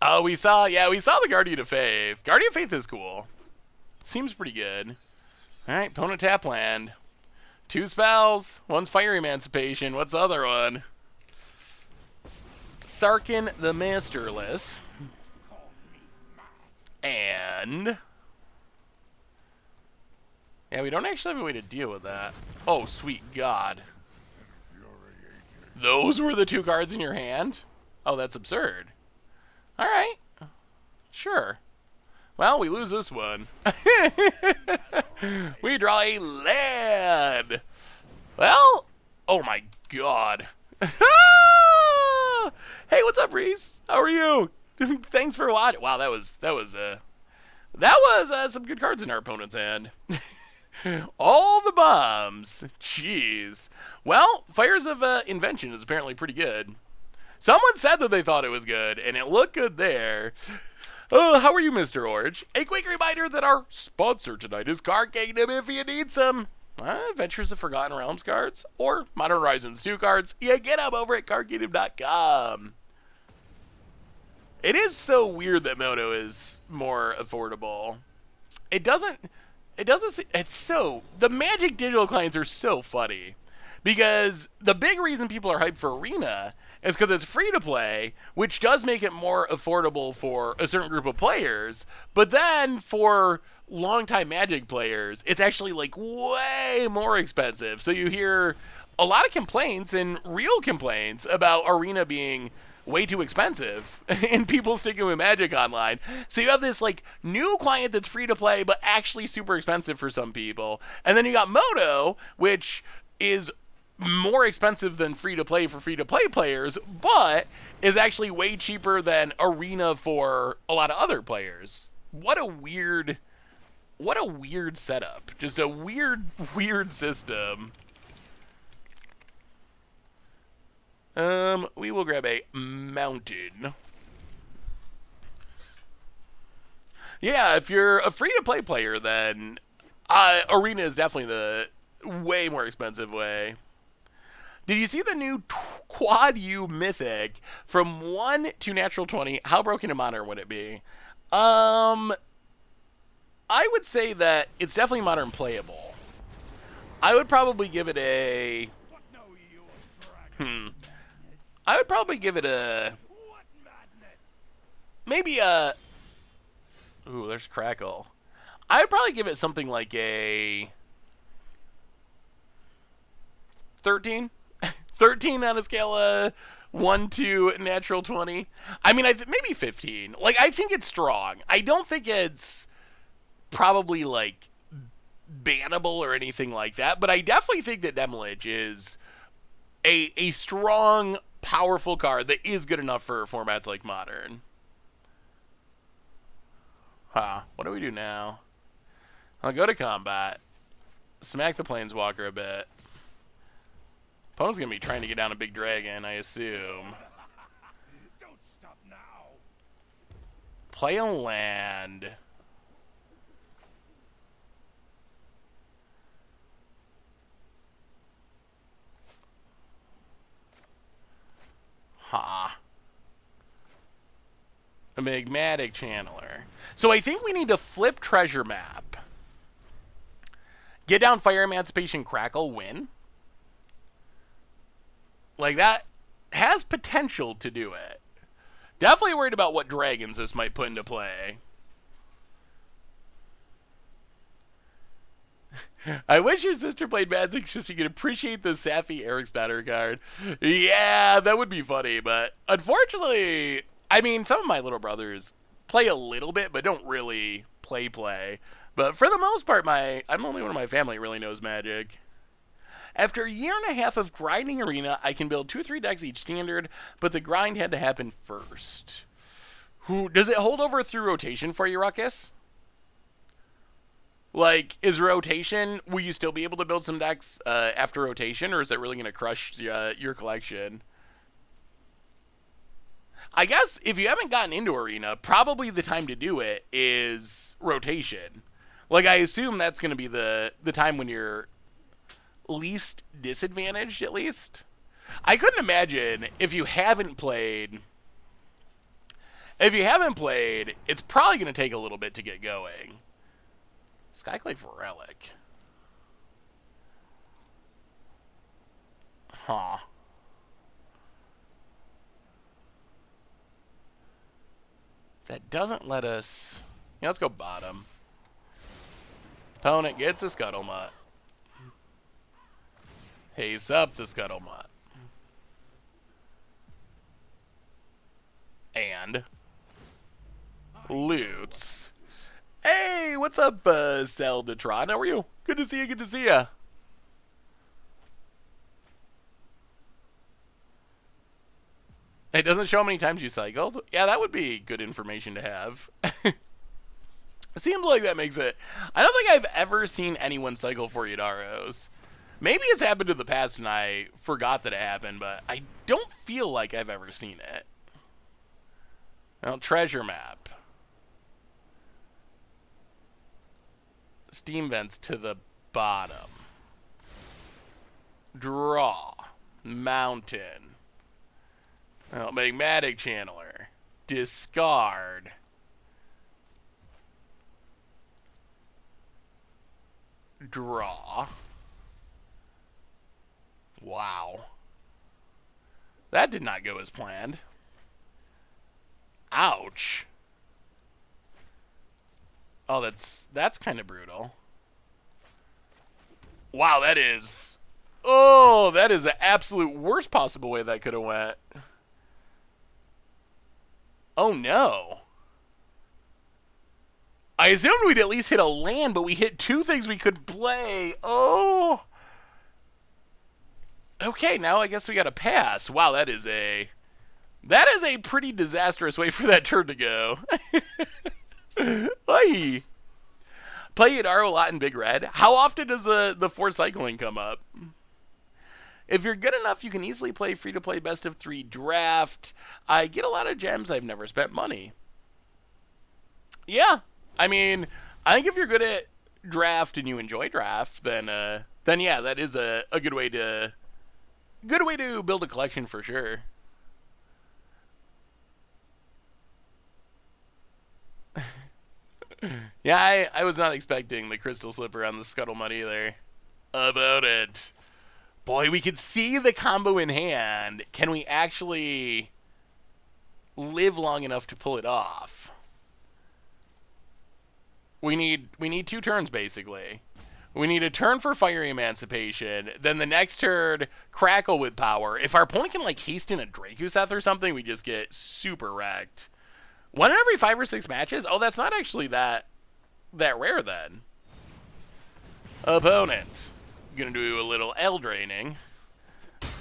Oh, we saw the Guardian of Faith. Guardian of Faith is cool. Seems pretty good. Alright, opponent tap land. 2 spells. One's Fire Emancipation. What's the other one? Sarkin the Masterless. And... yeah, we don't actually have a way to deal with that. Oh, sweet God. Those were the 2 cards in your hand? Oh, that's absurd. Alright. Sure. Well, we lose this one. We draw a land. Well, oh my God. Hey, what's up, Reese? How are you? Thanks for watching. Wow, that was some good cards in our opponent's hand. All the bombs. Jeez. Well, Fires of Invention is apparently pretty good. Someone said that they thought it was good, and it looked good there. Oh, how are you, Mr. Orange? A quick reminder that our sponsor tonight is Card Kingdom. If you need some Adventures of Forgotten Realms cards or Modern Horizons 2 cards, you get them over at cardkingdom.com. It is so weird that Moto is more affordable. The Magic digital clients are so funny. Because the big reason people are hyped for Arena is because it's free to play, which does make it more affordable for a certain group of players. But then for longtime Magic players, it's actually like way more expensive. So you hear a lot of complaints and real complaints about Arena being way too expensive and people sticking with Magic Online. So you have this like new client that's free to play, but actually super expensive for some people. And then you got Moto, which is more expensive than free-to-play for free-to-play players, but is actually way cheaper than Arena for a lot of other players. What a weird setup. Just a weird system. We will grab a mountain. Yeah, if you're a free-to-play player, then Arena is definitely the way more expensive way. Did you see the new Quad U Mythic from 1 to natural 20? How broken and modern would it be? I would say that it's definitely modern playable. I would probably give it a... I would probably give it a... maybe a... Ooh, there's Crackle. I would probably give it something like a... 13? 13 on a scale of 1 to natural 20. I mean, maybe 15. Like, I think it's strong. I don't think it's probably, like, bannable or anything like that, but I definitely think that Demolish is a strong powerful card that is good enough for formats like Modern. What do we do now? I'll go to combat. Smack the Planeswalker a bit. Opponent's going to be trying to get down a big dragon, I assume. Don't stop now. Play a land. A Magmatic Channeler. So I think we need to flip Treasure Map. Get down Fire Emancipation, Crackle, win. Like, that has potential to do it. Definitely worried about what dragons this might put into play. I wish your sister played Magic so she could appreciate the Safi Eriksdotter card. Yeah, that would be funny, but unfortunately, I mean, some of my little brothers play a little bit, but don't really play. But for the most part, I'm the only one in my family who really knows Magic. After a year and a half of grinding Arena, I can build 2 or 3 decks each standard, but the grind had to happen first. Does it hold over through rotation for you, Ruckus? Like, is rotation, will you still be able to build some decks after rotation, or is it really going to crush your collection? I guess if you haven't gotten into Arena, probably the time to do it is rotation. Like, I assume that's going to be the time when you're least disadvantaged, at least. I couldn't imagine if you haven't played, it's probably going to take a little bit to get going. Skyclave Relic. That doesn't let us... Yeah, let's go bottom. Opponent gets a Scuttlemutt. Haze up the Scuttlemutt. And... loots. Hey, what's up, Zeldatron? How are you? Good to see you, good to see ya. It doesn't show how many times you cycled? Yeah, that would be good information to have. It seems like that makes it... I don't think I've ever seen anyone cycle 4 Yadaros. Maybe it's happened in the past and I forgot that it happened, but I don't feel like I've ever seen it. Well, Treasure Map. Steam vents to the bottom. Draw. Mountain. Oh, Magmatic Channeler. Discard. Draw. Wow. That did not go as planned. Ouch. Oh, that's kind of brutal. Wow, that is... Oh, that is the absolute worst possible way that could have went. Oh, no. I assumed we'd at least hit a land, but we hit 2 things we could play. Oh. Okay, now I guess we got to pass. Wow, that is a pretty disastrous way for that turn to go. Hey. Play Yadaro a lot in Big Red. How often does the 4 cycling come up? If you're good enough, you can easily play free-to-play best of 3 draft. I get a lot of gems. I've never spent money. Yeah. I mean, I think if you're good at draft and you enjoy draft, then yeah, that is a good way to build a collection for sure. Yeah, I was not expecting the Crystal Slipper on the Scuttlemutt either. About it. Boy, we could see the combo in hand. Can we actually live long enough to pull it off? We need 2 turns, basically. We need a turn for Fire Emancipation, then the next turn, Crackle with power. If our opponent can, like, hasten a Drakuseth or something, we just get super wrecked. 1 in every 5 or 6 matches? Oh, that's not actually that rare, then. Opponent. Gonna do a little L draining.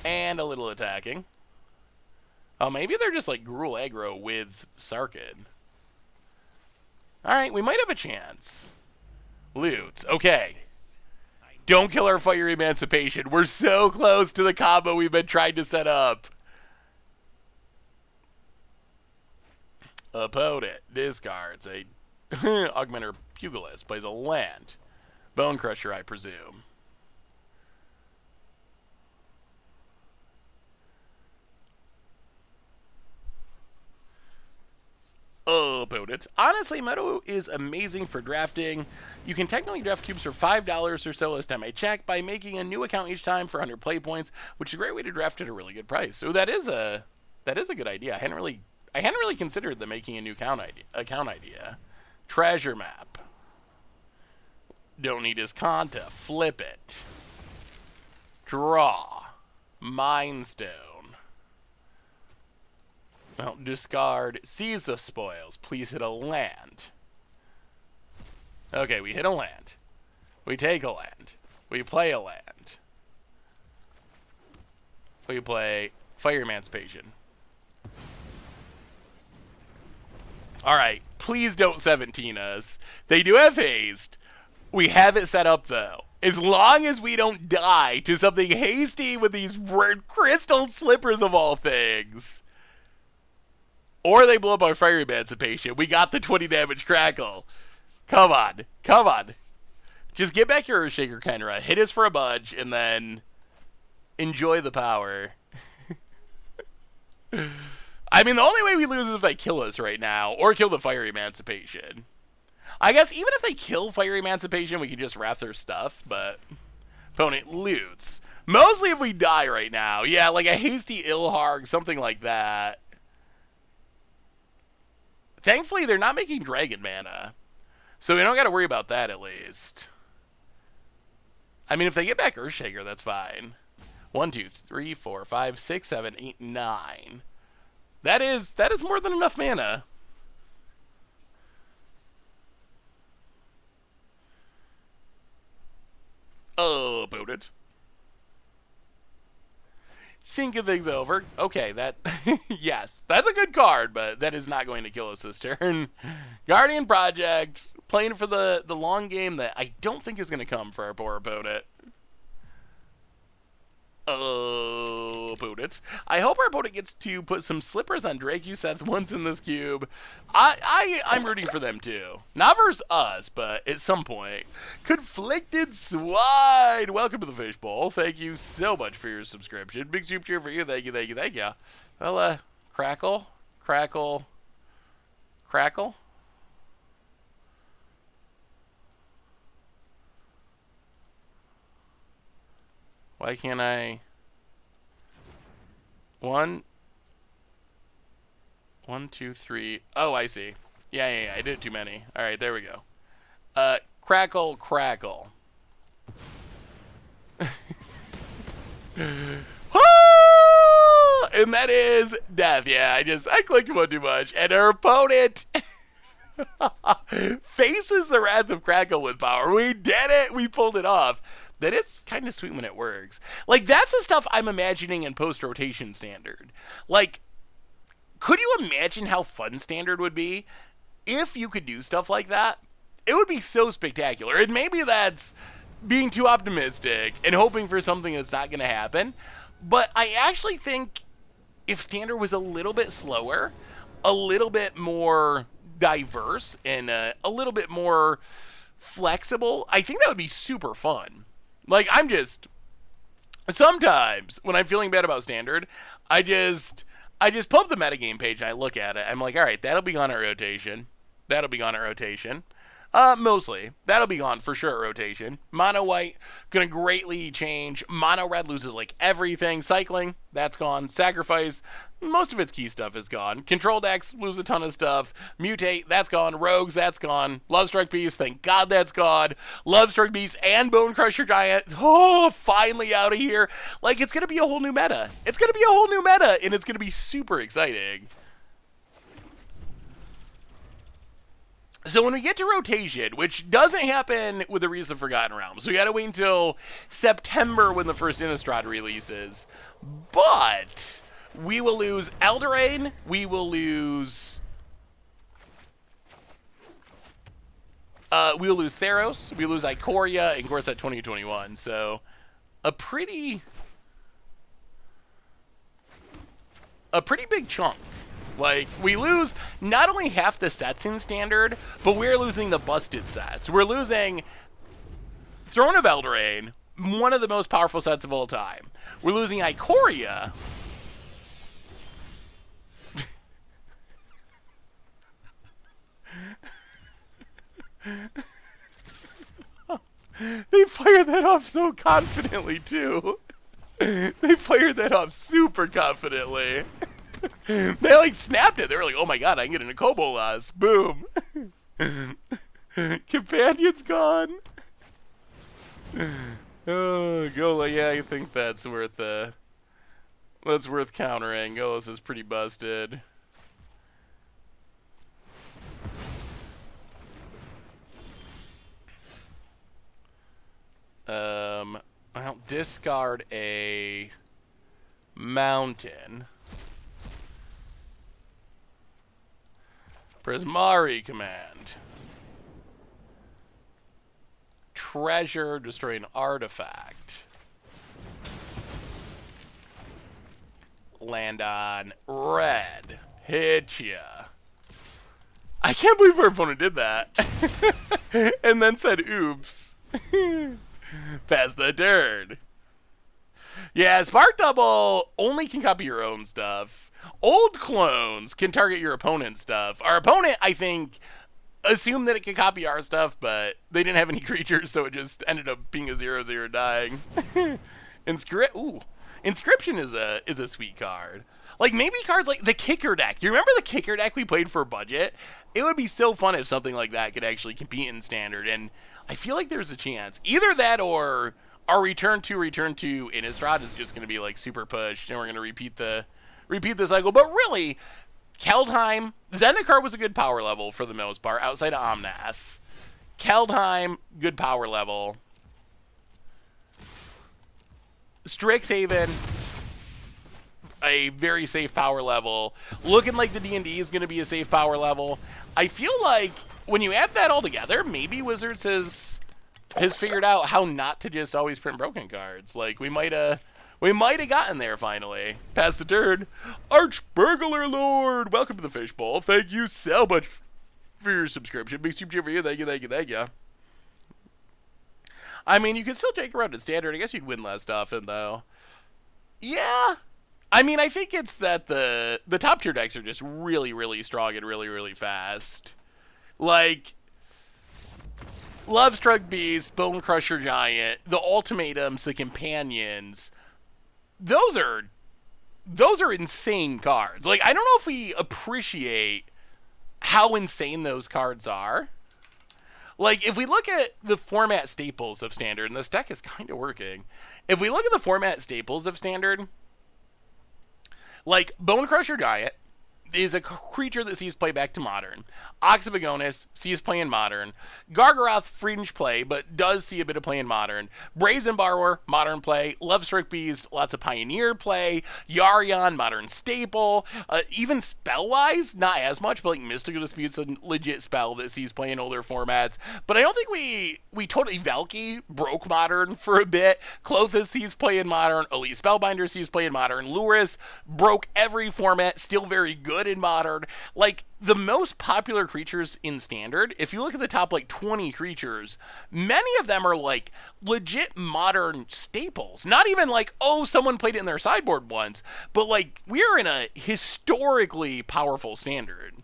And a little attacking. Oh, maybe they're just like Gruul aggro with Sarkid. Alright, we might have a chance. Loots. Okay. Don't kill our Fire Emancipation. We're so close to the combo we've been trying to set up. Opponent discards a Augmenter Pugilist, plays a land. Bone Crusher, I presume. Opponent. Honestly, Meadow is amazing for drafting. You can technically draft cubes for $5 or so last time I checked by making a new account each time for 100 play points, which is a great way to draft at a really good price. So that is a good idea. I hadn't really considered the making a new account idea. Treasure map. Don't need his Kanta. Flip it. Draw. Mind Stone. Well, discard. Seize the spoils. Please hit a land. Okay, we hit a land. We take a land. We play a land. We play Fire Emancipation. Alright, please don't 17 us. They do have haste. We have it set up, though. As long as we don't die to something hasty with these crystal slippers of all things. Or they blow up our Fire Emancipation. We got the 20 damage Crackle. Come on. Come on. Just get back your Earthshaker Kenra. Hit us for a budge, and then enjoy the power. I mean, the only way we lose is if they kill us right now, or kill the Fire Emancipation. I guess even if they kill Fire Emancipation, we can just wrath their stuff, but opponent loots. Mostly if we die right now. Yeah, like a hasty Ilharg, something like that. Thankfully, they're not making dragon mana, so we don't got to worry about that at least. I mean, if they get back Earthshaker, that's fine. 1, 2, 3, 4, 5, 6, 7, 8, 9. That is more than enough mana. Oh, opponent. Thinking things over. Okay, that... yes, that's a good card, but that is not going to kill us this turn. Guardian Project, playing for the long game that I don't think is going to come for our poor opponent. Oh, opponent. I hope our opponent gets to put some slippers on Dracuseth once in this cube. I'm rooting for them too. Not versus us, but at some point. Conflicted Swine. Welcome to the Fishbowl. Thank you so much for your subscription. Big soup cheer for you. Thank you, thank you, thank you. Well, crackle, crackle, crackle. Why can't I? 1, 2, 3. Oh, I see. Yeah. I did too many. All right, there we go. Crackle, crackle. And that is death. Yeah, I clicked one too much, and our opponent faces the wrath of Crackle with power. We did it. We pulled it off. That is kind of sweet when it works. Like, that's the stuff I'm imagining in post-rotation Standard. Like, could you imagine how fun Standard would be if you could do stuff like that? It would be so spectacular. And maybe that's being too optimistic and hoping for something that's not going to happen. But I actually think if Standard was a little bit slower, a little bit more diverse, and a little bit more flexible, I think that would be super fun. Like, sometimes when I'm feeling bad about Standard, I just pull up the metagame page and I look at it. I'm like, all right, that'll be gone at rotation. That'll be gone at rotation. Mostly. That'll be gone for sure at rotation. Mono white, gonna greatly change. Mono red loses like everything. Cycling, that's gone. Sacrifice, most of its key stuff is gone. Control decks, lose a ton of stuff. Mutate, that's gone. Rogues, that's gone. Lovestruck Beast, thank God that's gone. Lovestruck Beast and Bone Crusher Giant, oh, finally out of here. Like, it's gonna be a whole new meta. It's gonna be a whole new meta, and it's gonna be super exciting. So when we get to rotation, which doesn't happen with the Reason of Forgotten Realms, so we gotta wait until September when the first Innistrad releases. But We will lose Eldraine. We will lose... we will lose Theros. We will lose Ikoria, and Gorset 2021. So, a pretty big chunk. Like, we lose not only half the sets in Standard, but we're losing the busted sets. We're losing Throne of Eldraine, one of the most powerful sets of all time. We're losing Ikoria. They fired that off so confidently, too. They fired that off super confidently. They, like, snapped it. They were like, oh my god, I can get into Kobolas. Boom. Companion's gone. Oh, Gola, yeah, I think that's worth, countering. Golas is pretty busted. I'll discard a mountain. Prismari command. Treasure, destroy an artifact. Land on red. Hit ya. I can't believe our opponent did that. And then said, oops. Pass the turn. Yeah, Spark Double only can copy your own stuff. Old clones can target your opponent's stuff. Our opponent, I think, assumed that it could copy our stuff, but they didn't have any creatures, so it just ended up being a 0/0 dying. Inscription is a sweet card. Like, maybe cards like the Kicker deck. You remember the Kicker deck we played for budget? It would be so fun if something like that could actually compete in Standard, and I feel like there's a chance. Either that or our return to Innistrad is just going to be, like, super pushed, and we're going to repeat the cycle. But really, Keldheim, Zendikar was a good power level for the most part, outside of Omnath. Keldheim, good power level. Strixhaven, a very safe power level. Looking like the D&D is going to be a safe power level. I feel like when you add that all together, maybe Wizards has figured out how not to just always print broken cards. Like, we might have gotten there finally. Pass the turn. Archburglar Lord, welcome to the Fishbowl. Thank you so much for your subscription. Big super cheer for you. Thank you. I mean, you can still take around at Standard. I guess you'd win less often, though. Yeah. I mean, I think it's that the top tier decks are just really, really strong and really, really fast. Like, Lovestruck Beast, Bone Crusher Giant, the Ultimatums, the Companions. Those are insane cards. Like, I don't know if we appreciate how insane those cards are. Like, if we look at the format staples of Standard, and this deck is kind of working. If we look at the format staples of Standard, like, Bone Crusher Giant is a creature that sees play back to Modern. Ox of Agonis sees play in Modern. Gargaroth, fringe play, but does see a bit of play in Modern. Brazen Borrower, Modern play. Lovestruck Beast, lots of Pioneer play. Yarion, Modern staple. Even spell-wise, not as much, but like Mystical Dispute's a legit spell that sees play in older formats. But I don't think we totally... Valky broke Modern for a bit. Klothys sees play in Modern. Elite Spellbinder sees play in Modern. Lurrus broke every format, still very good in Modern. Like, the most popular creatures in Standard, if you look at the top, like, 20 creatures, many of them are, like, legit Modern staples. Not even like, oh, someone played it in their sideboard once, but, like, we're in a historically powerful Standard.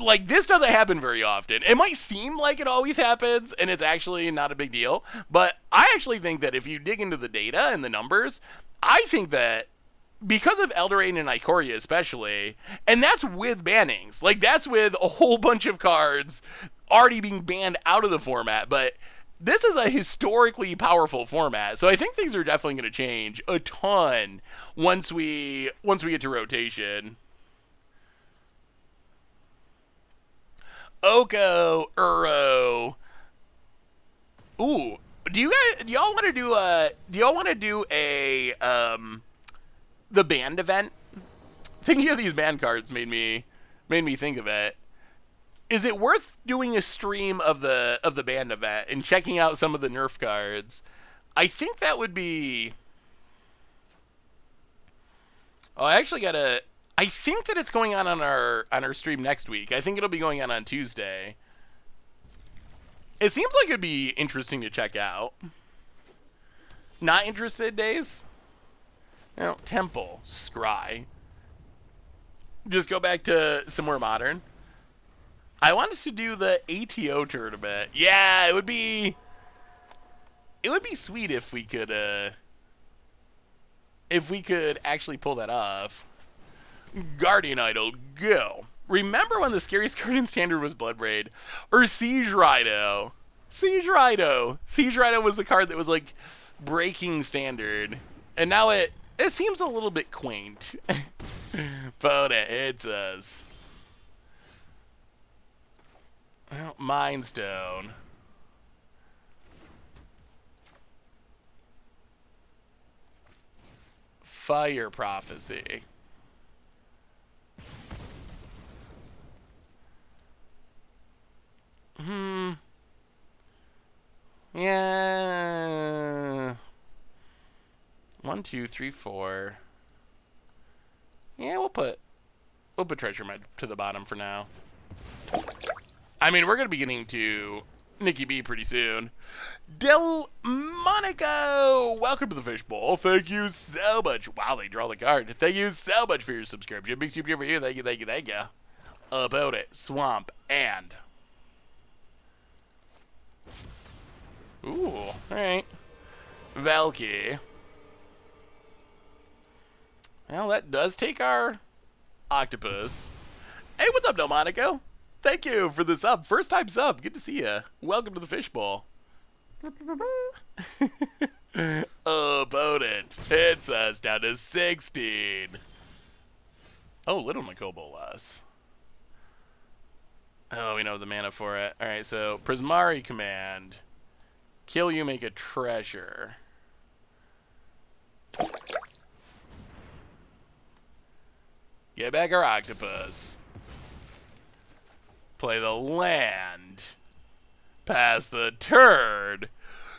Like, this doesn't happen very often. It might seem like it always happens, and it's actually not a big deal, but I actually think that if you dig into the data and the numbers, I think that because of Eldraine and Ikoria especially, and that's with bannings. Like, that's with a whole bunch of cards already being banned out of the format, but this is a historically powerful format, so I think things are definitely going to change a ton once we get to rotation. Oko, Uro. Ooh, do y'all want to do a the band event thinking of these ban cards made me think of it. Is it worth doing a stream of the band event and checking out some of the nerf cards? I think that would be. Oh, I actually gotta. I think that it's going on our stream next week. I think it'll be going on Tuesday. It seems like it'd be interesting to check out. Not interested, Days? Well, Temple, Scry. Just go back to some more modern. I want us to do the ATO tournament. Yeah, it would be sweet if we could actually pull that off. Guardian Idol, go. Remember when the scariest card in Standard was Bloodbraid? Or Siege Rhino? Siege Rhino was the card that was like breaking Standard. And now it seems a little bit quaint. But it hits us. Well, Mind Stone. Fire Prophecy. Yeah. 1, 2, 3, 4. Yeah, we'll put Treasure Map to the bottom for now. I mean, we're gonna be getting to Nikki B pretty soon. Del Monaco, welcome to the Fishbowl. Thank you so much. Wow, they draw the card. Thank you so much for your subscription. Big super for you. Thank you, thank you, thank you. About it, Swamp and. Ooh, all right. Valky. Well, that does take our octopus. Hey, what's up, Delmonico? Thank you for the sub. First time sub. Good to see you. Welcome to the Fishbowl. About it. Hits us down to 16. Oh, Little Nicobolas. Oh, we know the mana for it. Alright, so Prismari command. Kill you, make a treasure. Get back our octopus. Play the land. Pass the turn.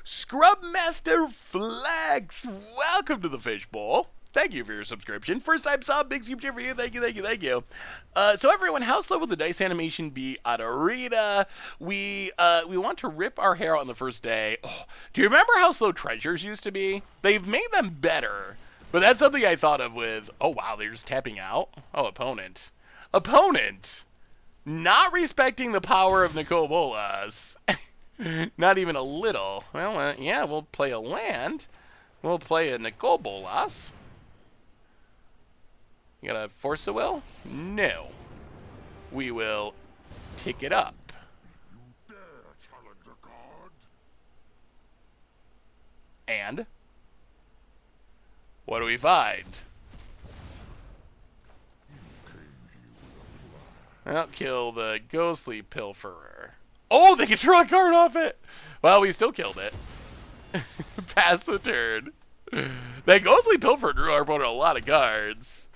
Scrub Master Flex. Welcome to the Fishbowl. Thank you for your subscription. First time sub, big super cheer for you. Thank you, thank you, thank you. So everyone, how slow will the dice animation be at Arena? We want to rip our hair out on the first day. Oh, do you remember how slow treasures used to be? They've made them better. But that's something I thought of with, oh wow, they're just tapping out? Oh, opponent. Opponent! Not respecting the power of Nicobolas. Not even a little. Well, yeah, we'll play a land. We'll play a Nicobolas. You gotta force the will? No. We will tick it up. Dare challenge a god? And? What do we find? I'll kill the Ghostly Pilferer. Oh, they can draw a card off it! Well, we still killed it. Pass the turn. That Ghostly Pilferer drew our opponent a lot of cards.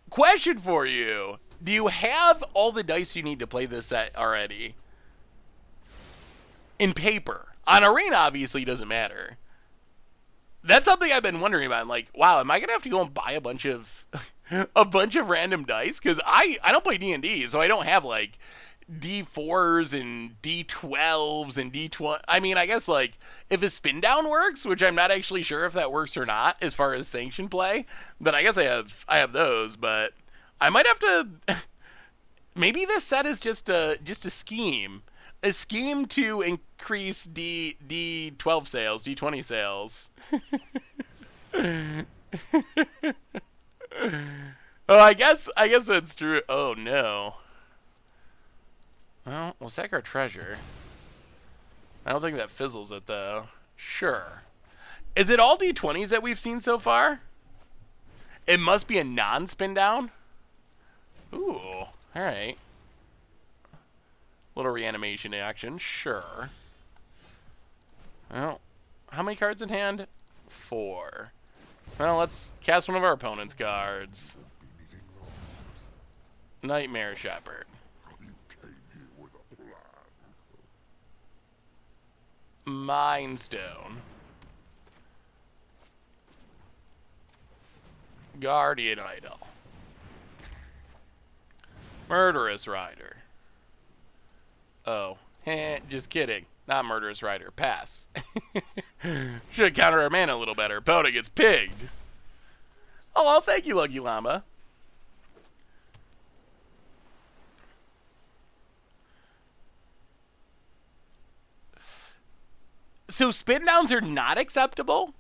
Question for you. Do you have all the dice you need to play this set already? In paper. On Arena, obviously, doesn't matter. That's something I've been wondering about. I'm like, wow, am I gonna have to go and buy a bunch of random dice? Because I don't play D&D, so I don't have like D4s and D12s and D20. I mean, I guess like if a spin down works, which I'm not actually sure if that works or not, as far as sanctioned play, then I guess I have those. But I might have to. Maybe this set is just a scheme. A scheme to increase D12 sales, D20 sales. Oh, I guess that's true. Oh no. Well, we'll sack our treasure. I don't think that fizzles it though. Sure. Is it all D20s that we've seen so far? It must be a non-spin down. Ooh, all right. Little reanimation action, sure. Well, how many cards in hand? 4. Well, let's cast one of our opponent's cards. Be needing those. Nightmare Shepherd. You came here with a plan. Mind Stone. Guardian Idol. Murderous Rider. Oh, just kidding. Not Murderous Rider. Pass. Should counter our mana a little better. Opponent gets pigged. Oh, well, thank you, Lucky Llama. So spin downs are not acceptable?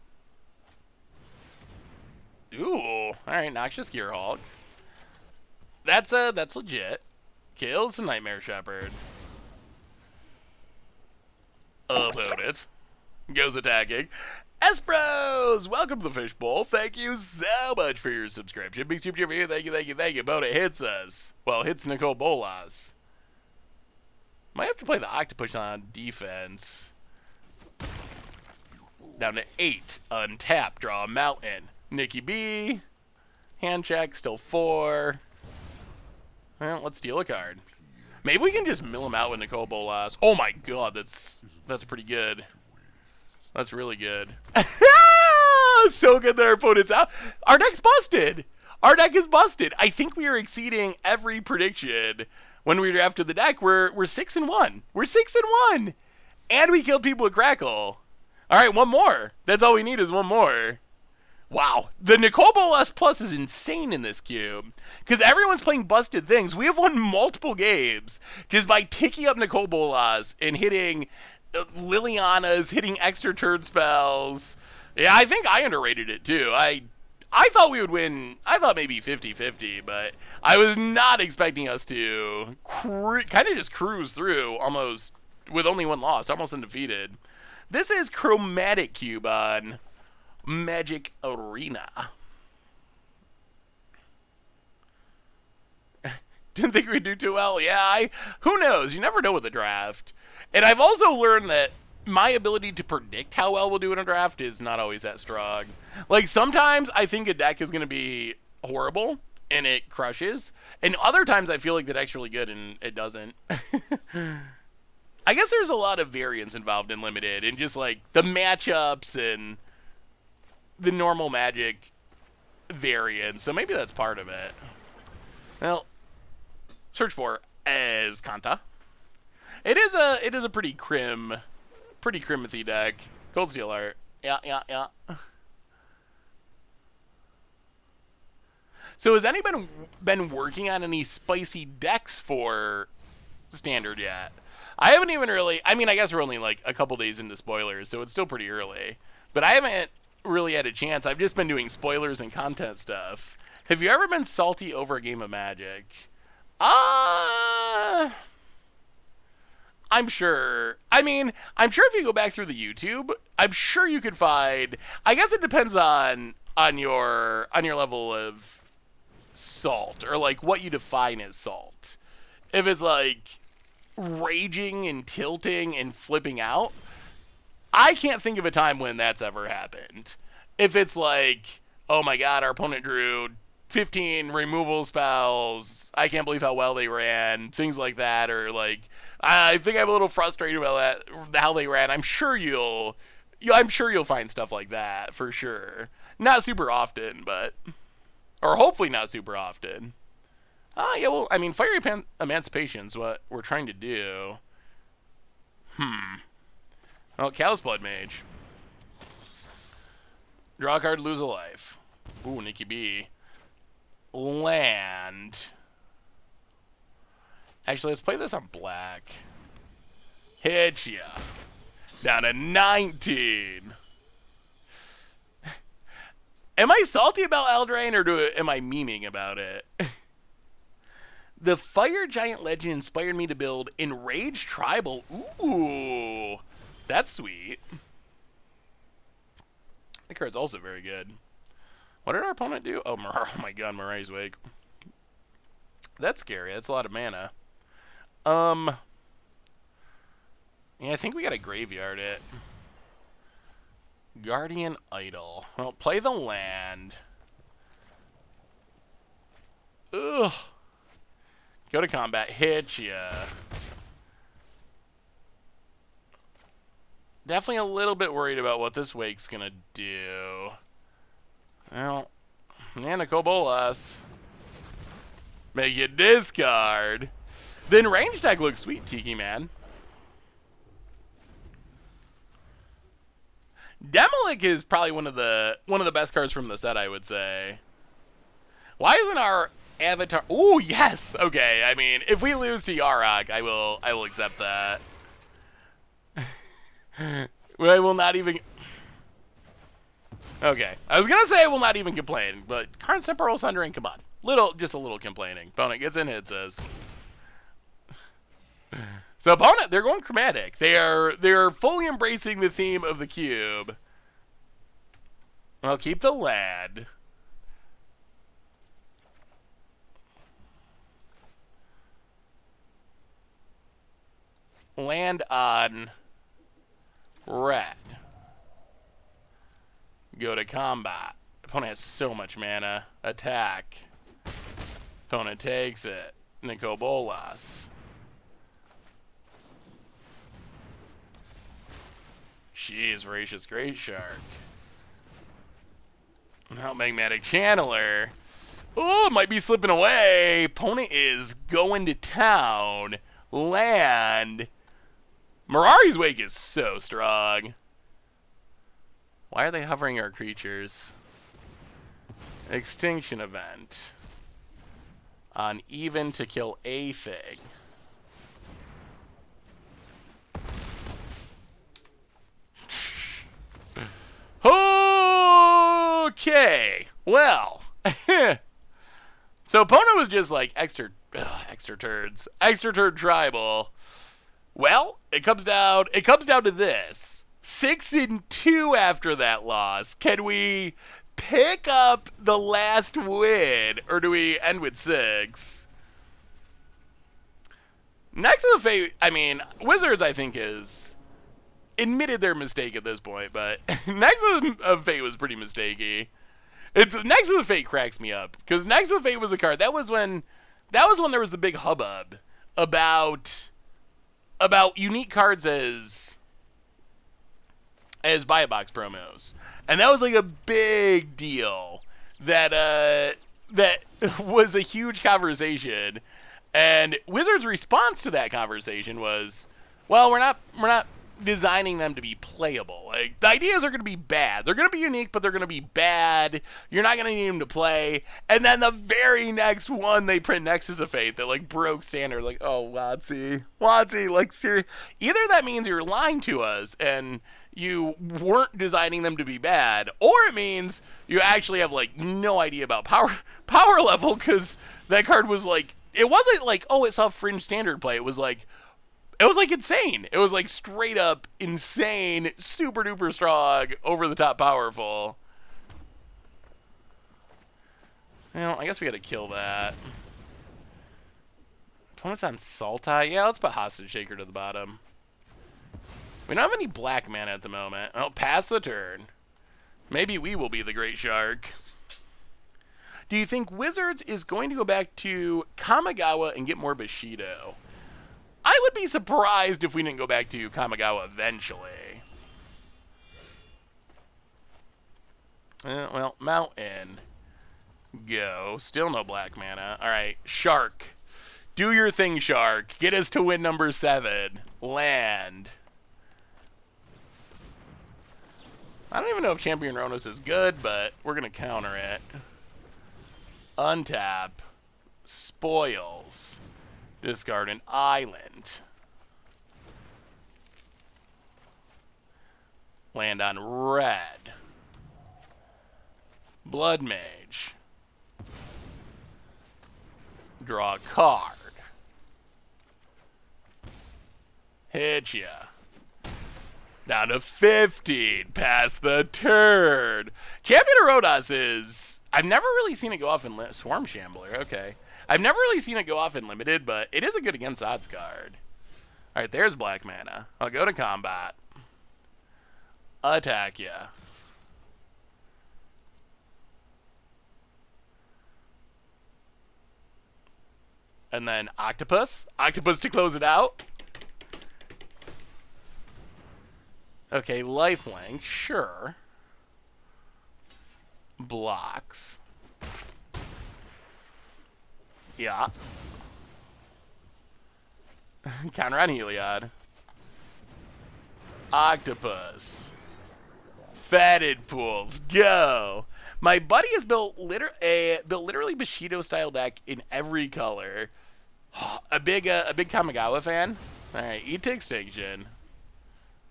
Ooh, all right, Noxious Gearhulk. That's legit. Kills the Nightmare Shepherd. Opponent goes attacking. Espros, welcome to the Fishbowl. Thank you so much for your subscription. Big super for you. Thank you. Opponent hits us. Well, hits Nicole Bolas. Might have to play the Octopus on defense. Down to 8. Untap. Draw a mountain. Nikki B. Hand check. Still 4. Well, let's steal a card. Maybe we can just mill him out with Nicole Bolas. Oh my god, that's pretty good. That's really good. So good that our opponent's out. Our deck's busted. Our deck is busted. I think we are exceeding every prediction when we drafted the deck. We're 6-1. We're 6-1. And we killed people with Crackle. Alright, one more. That's all we need is one more. Wow, the Nicole Bolas Plus is insane in this cube. Because everyone's playing busted things. We have won multiple games just by ticking up Nicole Bolas and hitting Liliana's, hitting extra turn spells. Yeah, I think I underrated it too. I thought we would win, I thought maybe 50-50, but I was not expecting us to kind of just cruise through almost with only one loss, almost undefeated. This is Chromatic Cube on Magic Arena. Didn't think we'd do too well. Yeah, who knows? You never know with a draft. And I've also learned that my ability to predict how well we'll do in a draft is not always that strong. Like, sometimes I think a deck is going to be horrible, and it crushes. And other times I feel like the deck's really good, and it doesn't. I guess there's a lot of variance involved in Limited, and just, like, the matchups and the normal Magic variance. So maybe that's part of it. Well, search for Azcanta. It is a pretty crimothy deck. Cold Steel Art. Yeah. So has anyone been working on any spicy decks for Standard yet? I haven't even really, I mean, I guess we're only like a couple days into spoilers, so it's still pretty early. But I haven't really had a chance. I've just been doing spoilers and content stuff. Have you ever been salty over a game of Magic? I'm sure. I mean, I'm sure if you go back through the YouTube, I'm sure you could find. I guess it depends on your level of salt, or like what you define as salt. If it's like raging and tilting and flipping out, I can't think of a time when that's ever happened. If it's like, oh my god, our opponent drew 15 removal spells, I can't believe how well they ran, things like that, or like, I think I'm a little frustrated about that, how they ran. I'm sure you'll find stuff like that for sure. Not super often, but, or hopefully not super often. Yeah, well, I mean, Fiery Emancipation's what we're trying to do. Well, Callous Blood Mage. Draw a card, lose a life. Ooh, Nikki B. Land. Actually, let's play this on black. Hit ya. Down to 19. Am I salty about Eldraine, or am I memeing about it? The Fire Giant Legend inspired me to build Enraged Tribal. Ooh, that's sweet. That card's also very good. What did our opponent do? Oh, oh my god, Mirai's Wake. That's scary. That's a lot of mana. Yeah, I think we gotta graveyard it. Guardian Idol. Well, play the land. Ugh. Go to combat. Hit ya. Definitely a little bit worried about what this wake's gonna do. Well, Nicol Bolas. Make you discard. Then range deck looks sweet, Tiki Man. Demolic is probably one of the best cards from the set, I would say. Why isn't our avatar? Ooh, yes. Okay, I mean, if we lose to Yarok, I will accept that. I will not even. Okay, I was gonna say I will not even complain, but Karn's Temporal Sundering, come on, just a little complaining. Opponent gets in, hits us. So opponent, they're going Chromatic. They're fully embracing the theme of the cube. Well, keep the lad. Land on red. Go to combat. Opponent has so much mana. Attack. Opponent takes it. Nicol Bolas. Jeez, Voracious Great Shark. Now Magmatic Channeler. Oh, it might be slipping away. Opponent is going to town. Land. Mirari's Wake is so strong. Why are they hovering our creatures? Extinction Event. On even to kill a thing. Okay. Well. So opponent was just like extra turds. Extra turd tribal. Well, it comes down to this. 6-2 after that loss. Can we pick up the last win, or do we end with 6? Next of the Fate, I mean, Wizards, I think, is admitted their mistake at this point, but Next of Fate was pretty mistakey. Next of the Fate cracks me up, because Next of the Fate was a card that was when there was the big hubbub about unique cards as buy a box promos, and that was like a big deal that was a huge conversation. And Wizards' response to that conversation was, well, we're not designing them to be playable. Like, the ideas are going to be bad. They're going to be unique, but they're going to be bad. You're not going to need them to play. And then the very next one they print, Nexus of Fate, that like broke standard. Like, oh, WotC, like, seriously. Either that means you're lying to us and you weren't designing them to be bad, or it means you actually have like no idea about power level, because that card was like, it wasn't like, oh, it saw fringe standard play. It was like insane. It was like straight up insane, super duper strong, over the top powerful. Well, I guess we got to kill that. Opponent's on Sultai. Yeah, let's put Hostage Shaker to the bottom. We don't have any black mana at the moment. Oh, pass the turn. Maybe we will be the Great Shark. Do you think Wizards is going to go back to Kamigawa and get more Bushido? I would be surprised if we didn't go back to Kamigawa eventually. Well, Mountain. Go. Still no black mana. Alright, Shark. Do your thing, Shark. Get us to win number 7. Land. I don't even know if Champion Ronos is good, but we're going to counter it. Untap. Spoils. Discard an island. Land on red. Blood Mage. Draw a card. Hit ya. Down to 15. Pass the turn. Champion of Rodos is... I've never really seen it go off in... Swarm Shambler, okay. I've never really seen it go off in limited, but it is a good against odds card. Alright, there's black mana. I'll go to combat. Attack ya. And then Octopus. Octopus to close it out. Okay, lifelink, sure. Blocks. Yeah. Counter on Heliod. Octopus. Fatted pools, go! My buddy has built literally Bushido style deck in every color. A big Kamigawa fan. All right, eat to extinction.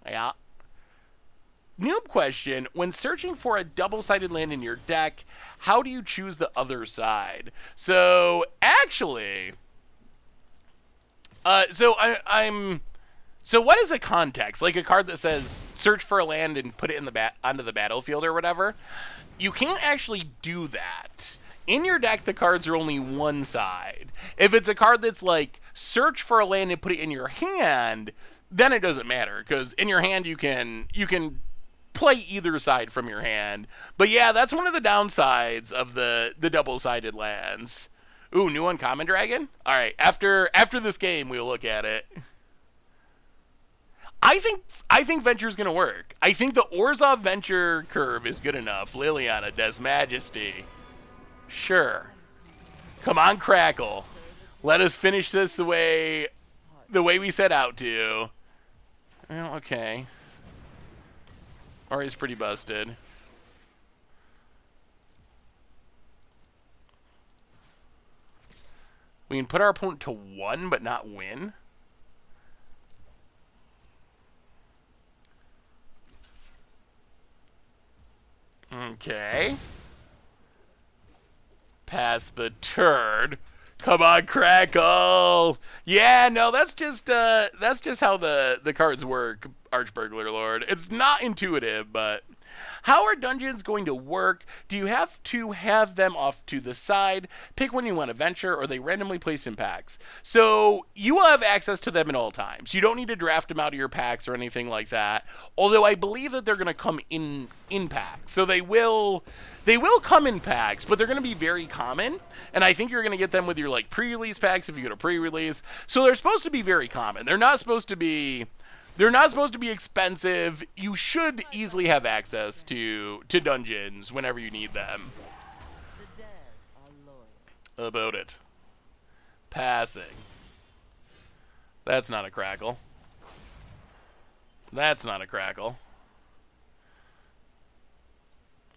Yeah. Noob question: when searching for a double-sided land in your deck, how do you choose the other side? So actually, So what is the context? Like a card that says search for a land and put it in the onto the battlefield or whatever. You can't actually do that. In your deck, the cards are only one side. If it's a card that's like search for a land and put it in your hand, then it doesn't matter because in your hand you can play either side from your hand. But yeah, that's one of the downsides of the double-sided lands. Ooh, new uncommon dragon? All right, after this game we'll look at it. I think Venture's gonna work. I think the Orzhov Venture curve is good enough. Liliana, Des Majesty. Sure. Come on, Crackle. Let us finish this the way we set out to. Well, okay. Ori's pretty busted. We can put our opponent to 1 but not win. Okay. Pass the turd. Come on, Crackle. Yeah, no, that's just how the cards work, Archburglar Lord. It's not intuitive, but how are dungeons going to work? Do you have to have them off to the side, pick when you want to venture, or are they randomly placed in packs? So you will have access to them at all times. You don't need to draft them out of your packs or anything like that. Although I believe that they're going to come in packs. So they will come in packs, but they're going to be very common. And I think you're going to get them with your like pre-release packs if you go to pre-release. So they're supposed to be very common. They're not supposed to be expensive. You should easily have access to dungeons whenever you need them. About it. Passing. That's not a Crackle. That's not a Crackle.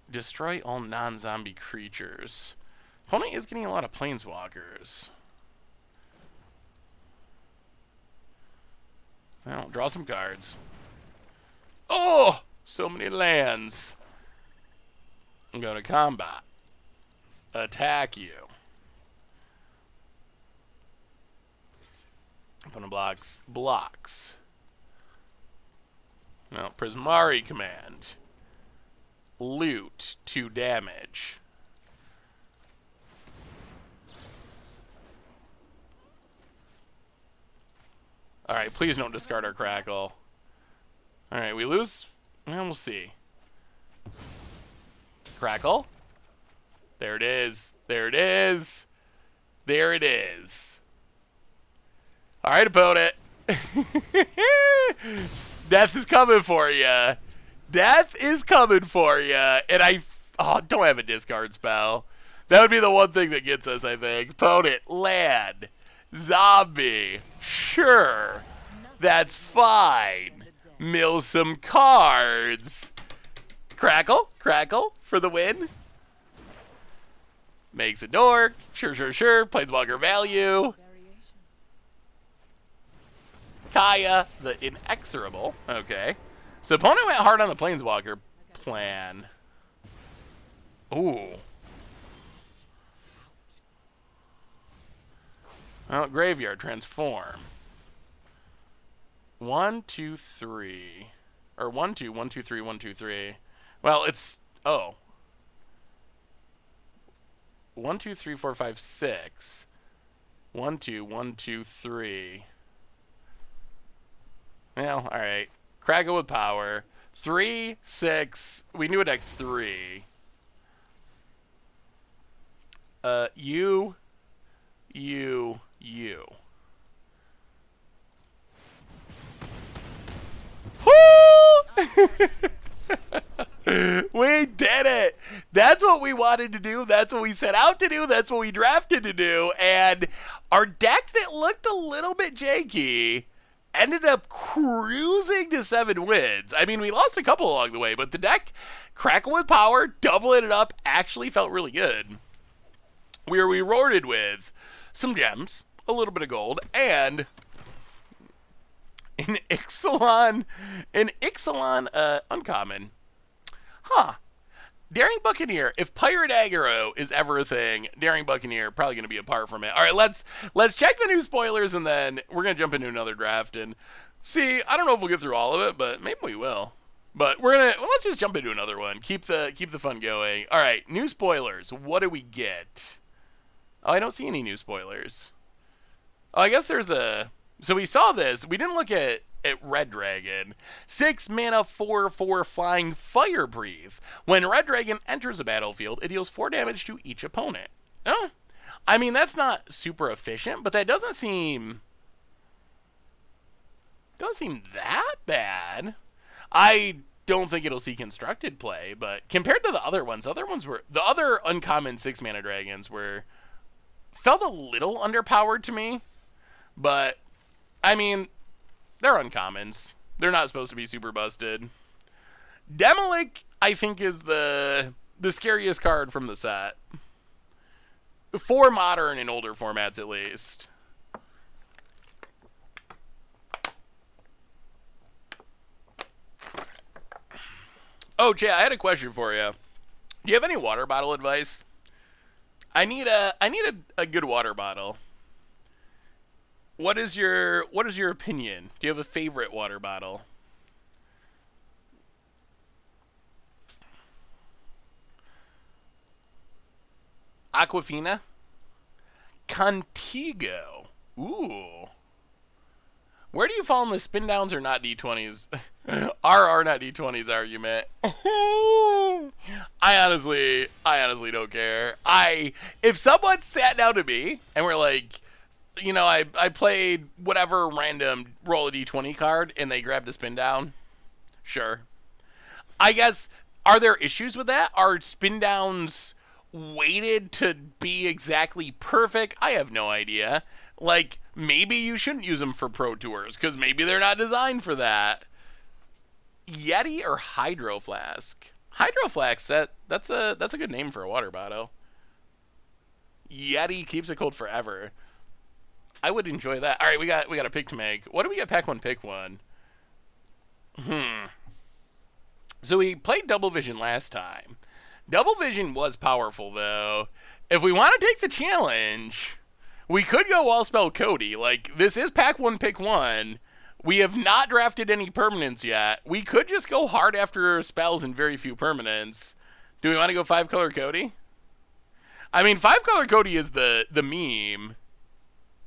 Destroy all non-zombie creatures. Opponent is getting a lot of planeswalkers. Well, draw some cards. Oh! So many lands. I'm going to combat. Attack you. Opponent blocks. Now, Prismari command. Loot, 2 damage. Alright, please don't discard our Crackle. Alright, we lose. Well, we'll see. Crackle. There it is. There it is. There it is. Alright, opponent. Death is coming for you. Death is coming for you. And don't have a discard spell. That would be the one thing that gets us, I think. Opponent, land. Zombie. Sure. That's fine. Mill some cards. Crackle. Crackle for the win. Makes a dork. Sure. Planeswalker value. Kaya, the inexorable. Okay. So opponent went hard on the Planeswalker plan. Ooh. Well, graveyard, transform. 1, 2, 3. Or 1, 2, 1, 2, 3, 1, 2, 3. Well, it's... Oh. 1, 2, 3, 4, 5, 6. 1, 2, 1, 2, 3. Well, alright. Crackle with power. 3, 6. We knew it X3. You. you. Woo! We did it. That's what we wanted to do. That's what we set out to do. That's what we drafted to do. And our deck that looked a little bit janky ended up cruising to 7 wins. I mean, we lost a couple along the way, but the deck, Crackle with Power, doubling it up, actually felt really good. We were rewarded with some gems, a little bit of gold, and an Ixalan uncommon. Huh. Daring Buccaneer. If Pirate Aggro is ever a thing, Daring Buccaneer probably going to be apart from it. All right, let's check the new spoilers, and then we're going to jump into another draft and see. I don't know if we'll get through all of it, but maybe we will. But let's just jump into another one. Keep the fun going. All right, new spoilers. What do we get? Oh, I don't see any new spoilers. Oh, I guess there's a. So we saw this. We didn't look at Red Dragon. 6 mana, 4/4 flying Fire Breathe. When Red Dragon enters a battlefield, it deals 4 damage to each opponent. Oh, I mean, that's not super efficient, but that doesn't seem that bad. I don't think it'll see constructed play, but compared to the other ones were the other uncommon 6 mana dragons felt a little underpowered to me, but I mean, they're uncommons. They're not supposed to be super busted. Demolic, I think, is the scariest card from the set. For modern and older formats, at least. Oh, Jay, I had a question for you. Do you have any water bottle advice? I need a good water bottle. What is your opinion? Do you have a favorite water bottle? Aquafina? Contigo. Ooh. Where do you fall in the spin downs or not D20s? RR not D20s argument. I honestly don't care. If someone sat down to me and were like, you know, I played whatever random roll a D20 card and they grabbed a spin down, sure. I guess, are there issues with that? Are spin downs weighted to be exactly perfect? I have no idea. Like, maybe you shouldn't use them for Pro Tours, because maybe they're not designed for that. Yeti or Hydro Flask? Hydro Flask, that's a good name for a water bottle. Yeti keeps it cold forever. I would enjoy that. All right, we got a pick to make. What do we get? Pack one, pick one. So we played Double Vision last time. Double Vision was powerful, though. If we want to take the challenge, we could go Wall Spell Cody. Like, this is pack one, pick one. We have not drafted any permanents yet. We could just go hard after spells and very few permanents. Do we want to go 5-color Cody? I mean, 5-color Cody is the meme.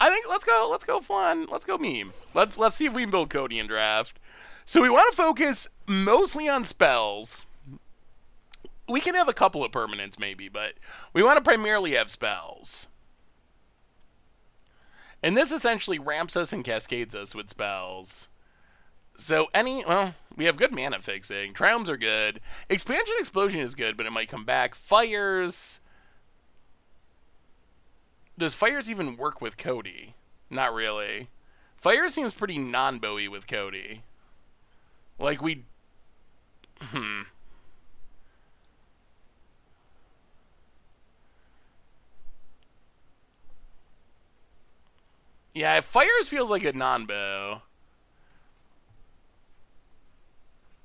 I think let's go fun. Let's go meme. Let's see if we can build Cody in draft. So we want to focus mostly on spells. We can have a couple of permanents maybe, but we want to primarily have spells. And this essentially ramps us and cascades us with spells. So we have good mana fixing. Triumphs are good. Expansion Explosion is good, but it might come back. Fires. Does Fires even work with Cody? Not really. Fire seems pretty non-Bowie with Cody. Like, Yeah, Fires feels like a non-bow.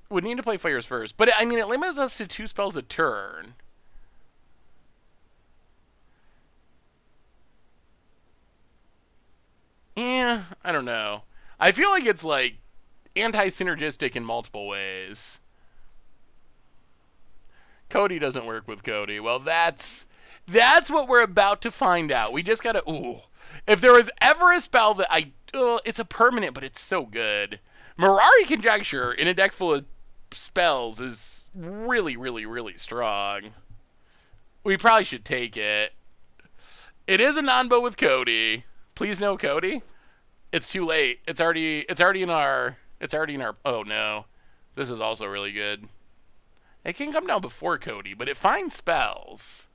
Would need to play Fires first. But, I mean, it limits us to 2 spells a turn. Yeah, I don't know. I feel like it's, like, anti-synergistic in multiple ways. Cody doesn't work with Cody. Well, that's what we're about to find out. We just gotta... Ooh. If there was ever a spell that it's a permanent, but it's so good. Mirari Conjecture in a deck full of spells is really, really, really strong. We probably should take it. It is a non-bow with Cody, Please no Cody. It's too late. It's already in our oh no. This is also really good. It can come down before Cody, but it finds spells.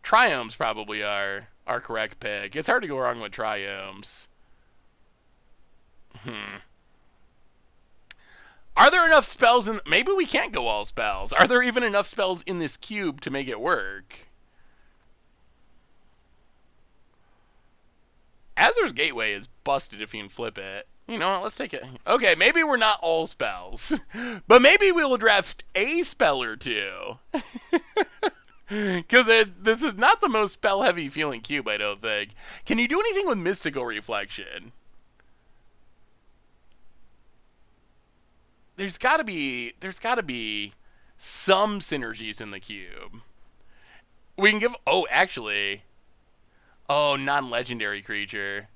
Triomes probably are our correct pick. It's hard to go wrong with Triomes. Are there enough spells in... Maybe we can't go all spells. Are there even enough spells in this cube to make it work? Azur's Gateway is busted if you can flip it. You know what? Let's take it. Okay, maybe we're not all spells. But maybe we'll draft a spell or two. Because this is not the most spell-heavy feeling cube, I don't think. Can you do anything with Mystical Reflection? There's gotta be some synergies in the cube. We can give... Oh, actually... Oh, non-legendary creature.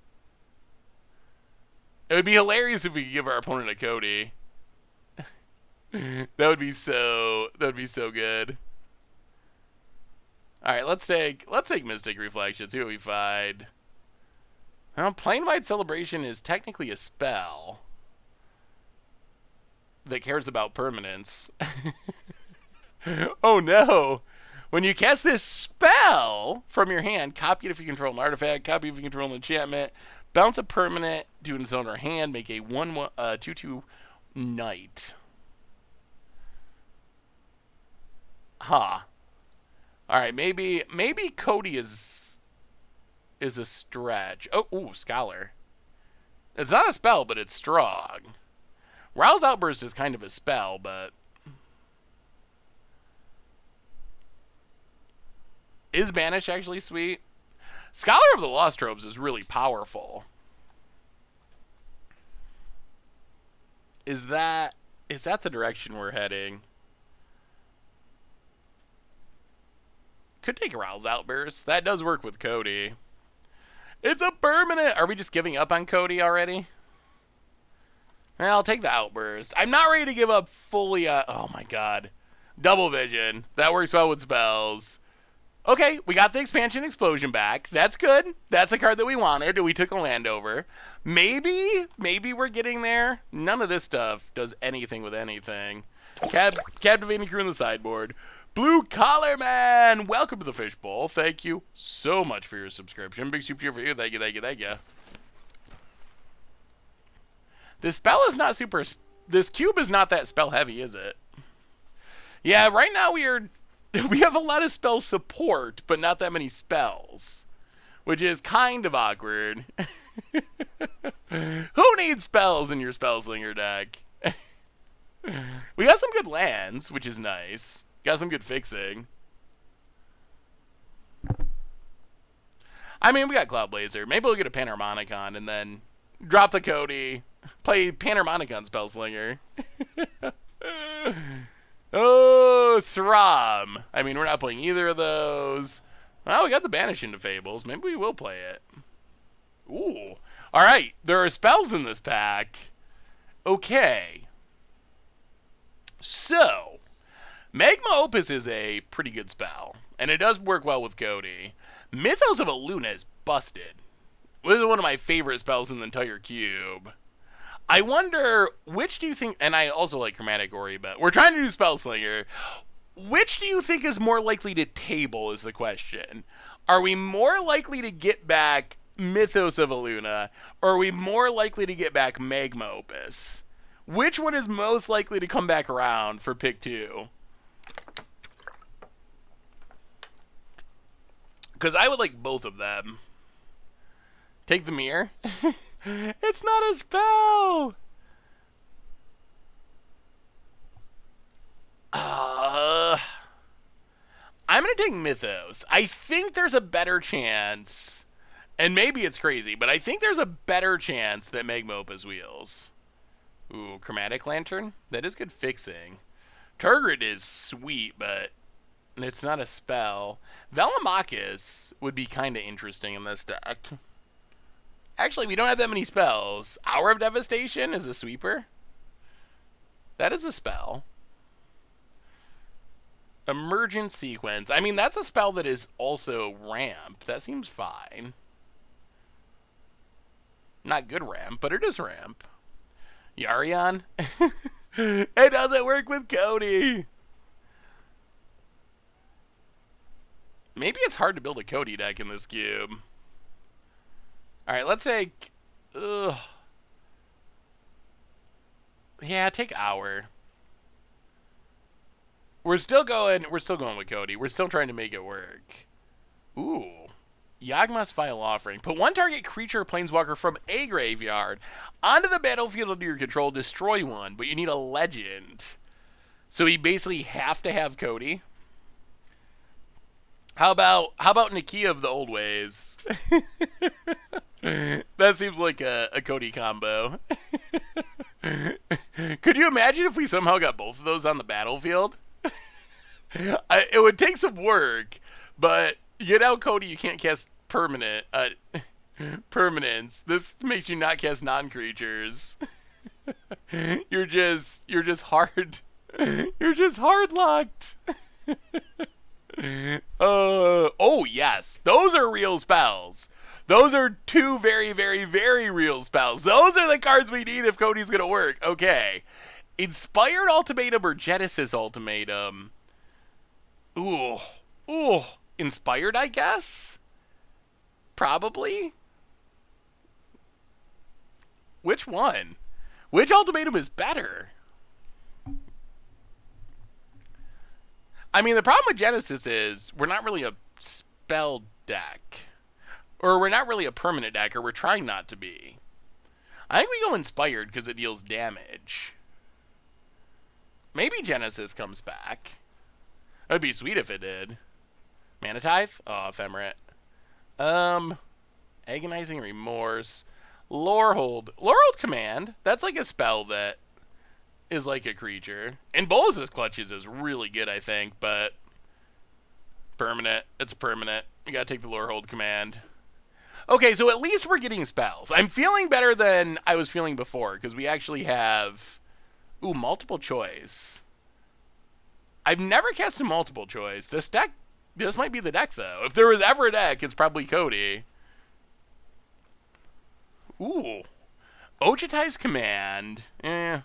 It would be hilarious if we could give our opponent a Cody. That would be so good. All right, let's take Mystic Reflection. See what we find. Well, Planewide Celebration is technically a spell that cares about permanence. Oh no. When you cast this spell from your hand, copy it if you control an artifact, copy it if you control an enchantment, bounce a permanent, do it in its owner hand, make a 2/2 knight. Huh. Alright, maybe Cody is a stretch. Oh, ooh, Scholar. It's not a spell, but it's strong. Rouse Outburst is kind of a spell, but... Is Banish actually sweet? Scholar of the Lost Robes is really powerful. Is that the direction we're heading? Could take Rouse Outburst. That does work with Cody. It's a permanent! Are we just giving up on Cody already? Well, I'll take the Outburst. I'm not ready to give up fully. Oh my god. Double Vision. That works well with spells. Okay, we got the Expansion Explosion back. That's good. That's a card that we wanted. We took a land over. Maybe we're getting there. None of this stuff does anything with anything. Captivating Crew in the sideboard. Blue Collar Man! Welcome to the Fishbowl. Thank you so much for your subscription. Big super cheer for you. Thank you. This spell is not super... This cube is not that spell heavy, is it? Yeah, right now we have a lot of spell support, but not that many spells. Which is kind of awkward. Who needs spells in your Spellslinger deck? We got some good lands, which is nice. Got some good fixing. I mean, we got Cloud Blazer. Maybe we'll get a Panharmonicon and then drop the Cody. Play Panharmonicon Spellslinger. Oh, Sram. I mean, we're not playing either of those. Well, we got the Banish into Fables. Maybe we will play it. Ooh. All right. There are spells in this pack. Okay. So, Magma Opus is a pretty good spell. And it does work well with Cody. Mythos of Aluna is busted. This is one of my favorite spells in the entire cube. I wonder, which do you think, and I also like Chromatic Ori, but we're trying to do Spellslinger. Which do you think is more likely to table is the question. Are we more likely to get back Mythos of Aluna, or are we more likely to get back Magma Opus? Which one is most likely to come back around for pick 2? Because I would like both of them. Take the mirror. It's not a spell. I'm going to take Mythos. I think there's a better chance, and maybe it's crazy, but I think there's a better chance that Magma Opus wheels. Ooh, Chromatic Lantern? That is good fixing. Turgid is sweet, but it's not a spell. Velomachus would be kind of interesting in this deck. Actually, we don't have that many spells. Hour of Devastation is a sweeper. That is a spell. Emergent Sequence. I mean, that's a spell that is also ramp. That seems fine. Not good ramp, but it is ramp. Yarion? It doesn't work with Cody. Maybe it's hard to build a Cody deck in this cube. Alright, let's say... Ugh. Yeah, take Hour. We're still going with Cody. We're still trying to make it work. Ooh. Yawgmoth's Vile Offering. Put one target creature or planeswalker from a graveyard onto the battlefield under your control. Destroy one, but you need a legend. So we basically have to have Cody. How about Nakia of the old ways? That seems like a Cody combo. Could you imagine if we somehow got both of those on the battlefield? It would take some work, but you know, Cody, you can't cast permanents. This makes you not cast non-creatures. You're just hard. You're just hard locked. Oh yes, those are real spells. Those are two very, very, very real spells. Those are the cards we need if Cody's gonna work. Okay, Inspired Ultimatum or Genesis Ultimatum. Ooh, Inspired, I guess. Probably. Which one? Which ultimatum is better? I mean, the problem with Genesis is we're not really a spell deck. Or we're not really a permanent deck, or we're trying not to be. I think we go Inspired because it deals damage. Maybe Genesis comes back. It would be sweet if it did. Mana Tithe? Oh, Ephemerate. Agonizing Remorse. Lorehold. Lorehold Command. That's like a spell that is like a creature. And Bolus's Clutches is really good, I think, but permanent. It's permanent. You gotta take the Lorehold Command. Okay, so at least we're getting spells. I'm feeling better than I was feeling before, because we actually have... Ooh, multiple choice. I've never cast a multiple choice. This might be the deck, though. If there was ever a deck, it's probably Cody. Ooh. Ojitai's Command. Maybe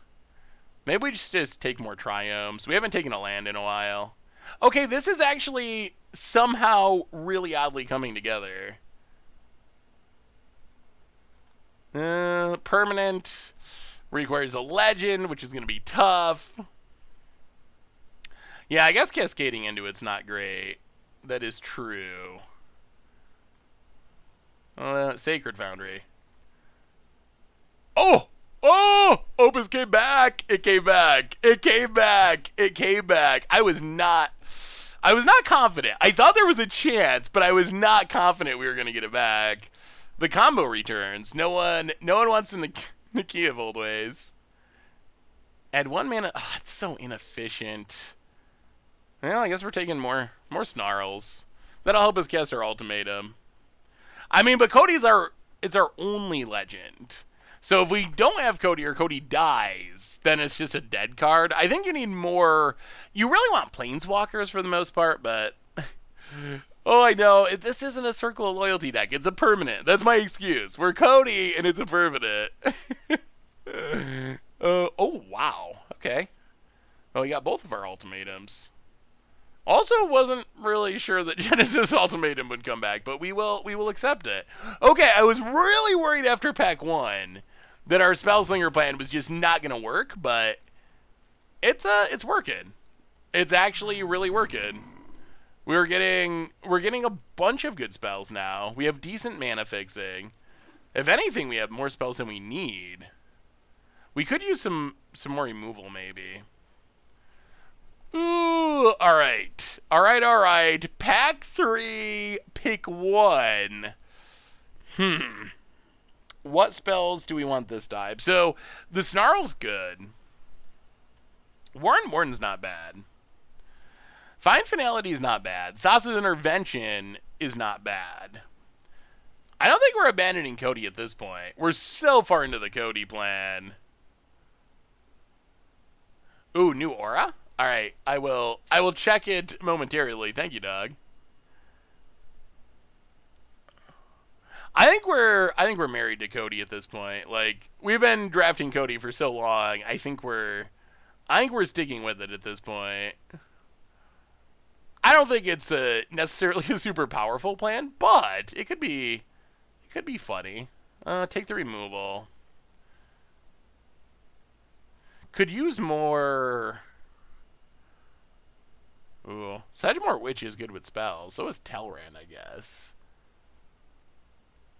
we just take more Triomes. We haven't taken a land in a while. Okay, this is actually somehow really oddly coming together. Permanent. Requires a legend, which is going to be tough. Yeah, I guess cascading into it's not great. That is true. Sacred Foundry. Oh! Opus came back! It came back! It came back! It came back! I was not confident. I thought there was a chance, but I was not confident we were going to get it back. The combo returns. No one wants to Nakia of old ways. Add 1 mana. Oh, it's so inefficient. Well, I guess we're taking more snarls. That'll help us cast our ultimatum. I mean, but Cody's it's our only legend. So if we don't have Cody or Cody dies, then it's just a dead card. I think you need more... You really want Planeswalkers for the most part, but... Oh, I know. This isn't a Circle of Loyalty deck. It's a permanent. That's my excuse. We're Cody, and it's a permanent. Oh, wow. Okay. Well, we got both of our ultimatums. Also, wasn't really sure that Genesis Ultimatum would come back, but we will accept it. Okay, I was really worried after pack 1 that our Spellslinger plan was just not going to work, but it's working. It's actually really working. We're getting a bunch of good spells now. We have decent mana fixing. If anything, we have more spells than we need. We could use some more removal, maybe. Ooh, all right. Pack 3, pick 1. What spells do we want this time? So, the Snarl's good. Warden's not bad. Fine Finality is not bad. Thassa's Intervention is not bad. I don't think we're abandoning Cody at this point. We're so far into the Cody plan. Ooh, new Aura? All right, I will check it momentarily. Thank you, Doug. I think we're married to Cody at this point. Like we've been drafting Cody for so long. I think we're sticking with it at this point. I don't think it's necessarily a super powerful plan, but it could be funny. Take the removal. Could use more. Ooh, Sedgemoor Witch is good with spells. So is Telran, I guess.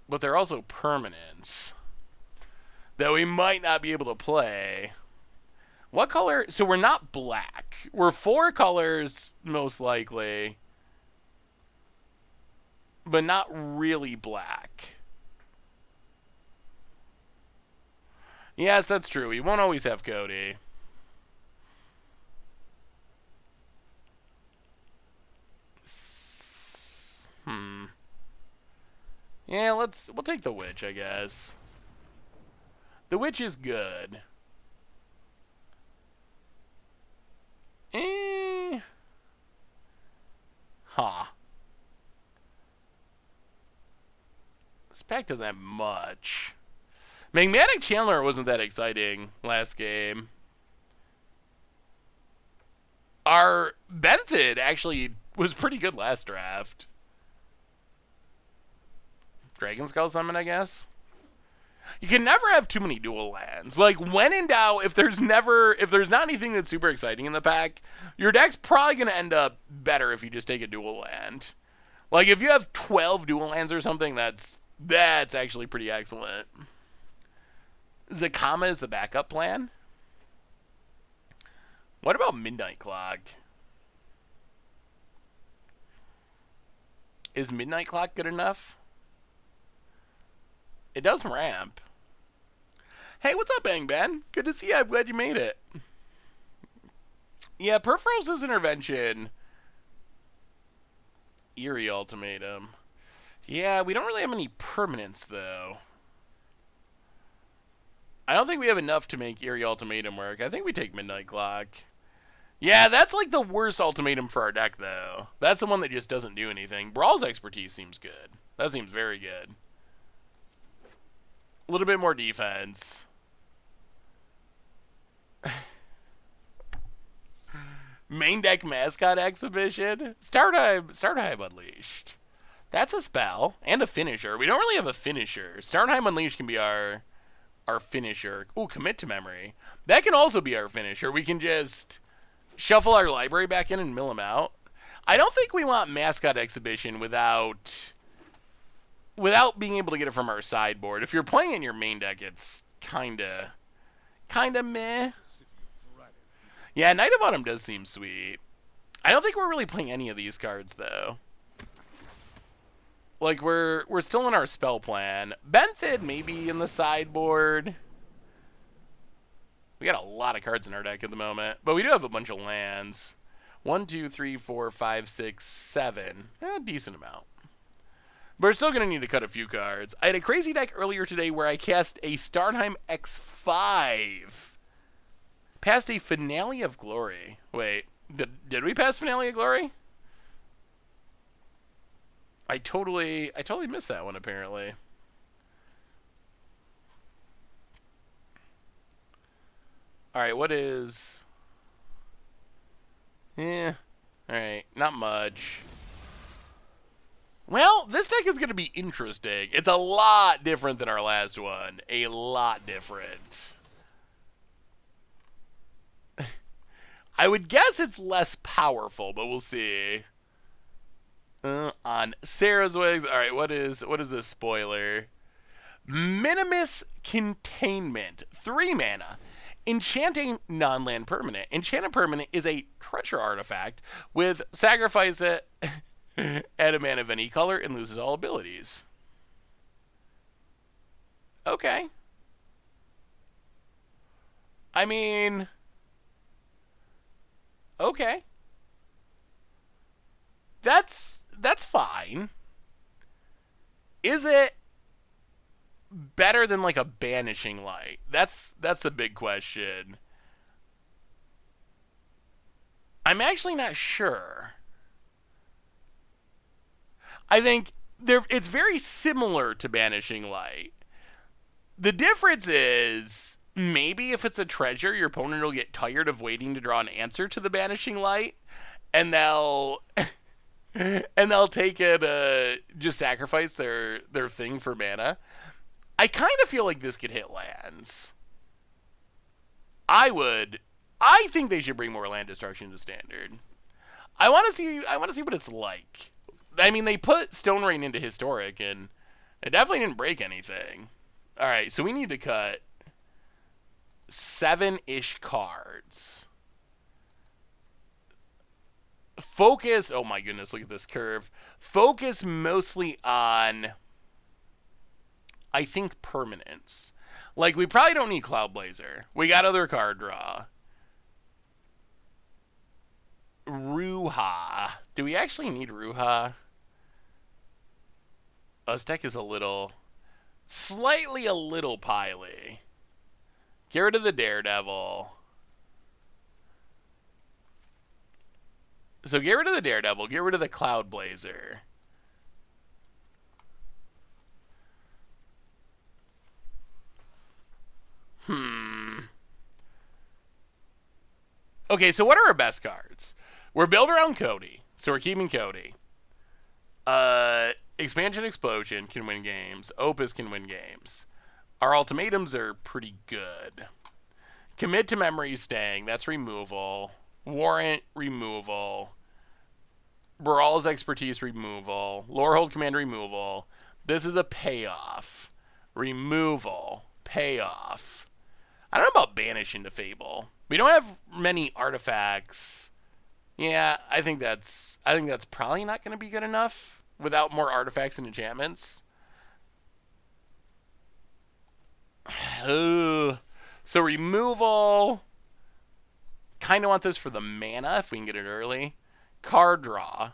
But they're also permanents that we might not be able to play. What color? So we're not black. We're four colors, most likely, but not really black. Yes, that's true. We won't always have Cody. Hmm. Yeah, we'll take the witch, I guess. The witch is good. Eh. Huh. This pack doesn't have much. Magmatic Chandler wasn't that exciting last game. Our Benthid actually was pretty good last draft. Dragon Skull Summon, I guess. You can never have too many dual lands. Like when in doubt, if there's not anything that's super exciting in the pack, your deck's probably gonna end up better if you just take a dual land. Like if you have 12 dual lands or something, that's actually pretty excellent. Zakama is the backup plan. What about Midnight Clock? Is Midnight Clock good enough? It does ramp. Hey, what's up, Bang Ben? Good to see you. I'm glad you made it. Yeah, Perforos's Intervention. Eerie Ultimatum. Yeah, we don't really have any permanents, though. I don't think we have enough to make Eerie Ultimatum work. I think we take Midnight Clock. Yeah, that's like the worst ultimatum for our deck, though. That's the one that just doesn't do anything. Brawl's Expertise seems good. That seems very good. A little bit more defense. Main deck mascot exhibition. Startime Unleashed. That's a spell and a finisher. We don't really have a finisher. Startime Unleashed can be our finisher. Ooh, Commit to Memory. That can also be our finisher. We can just shuffle our library back in and mill them out. I don't think we want mascot exhibition without being able to get it from our sideboard. If you're playing in your main deck, it's kinda meh. Yeah, Knight of Autumn does seem sweet. I don't think we're really playing any of these cards, though. Like, we're still in our spell plan. Benthid maybe in the sideboard. We got a lot of cards in our deck at the moment, but we do have a bunch of lands. 1, 2, 3, 4, 5, 6, 7. A decent amount. But we're still going to need to cut a few cards. I had a crazy deck earlier today where I cast a Starnheim X5. Passed a Finale of Glory. Wait, did we pass Finale of Glory? I totally missed that one, apparently. Alright, what is... Alright, not much. Well, this deck is going to be interesting. It's a lot different than our last one. A lot different. I would guess it's less powerful, but we'll see. On Sarah's Wigs. Alright, what is this spoiler? Minimus Containment. 3 mana. Enchanting non-land permanent. Enchanted permanent is a treasure artifact with sacrifice it, add a mana of any color, and loses all abilities. Okay. I mean... Okay. That's fine. Is it better than like a Banishing Light? That's a big question. I'm actually not sure. I think it's very similar to Banishing Light. The difference is maybe if it's a treasure, your opponent will get tired of waiting to draw an answer to the Banishing Light, and they'll take it, just sacrifice their thing for mana. I kind of feel like this could hit lands. I would. I think they should bring more land destruction to standard. I want to see. I want to see what it's like. I mean, they put Stone Rain into historic, and it definitely didn't break anything. All right, so we need to cut 7-ish cards. Focus. Oh my goodness! Look at this curve. Focus mostly on, I think, permanence. Like, we probably don't need Cloud Blazer. We got other card draw. Ruha. Do we actually need Ruha? This deck is slightly a little pily. Get rid of the Daredevil. So get rid of the Daredevil. Get rid of the Cloud Blazer. Okay, so what are our best cards? We're built around Cody, so we're keeping Cody. Expansion Explosion can win games. Opus can win games. Our ultimatums are pretty good. Commit to Memory staying. That's removal. Warrant removal. Brawl's Expertise removal. Lorehold Command removal. This is a payoff. Removal. Payoff. I don't know about Banish into Fable. We don't have many artifacts. Yeah, I think that's probably not going to be good enough without more artifacts and enchantments. So removal. Kind of want this for the mana if we can get it early. Card draw.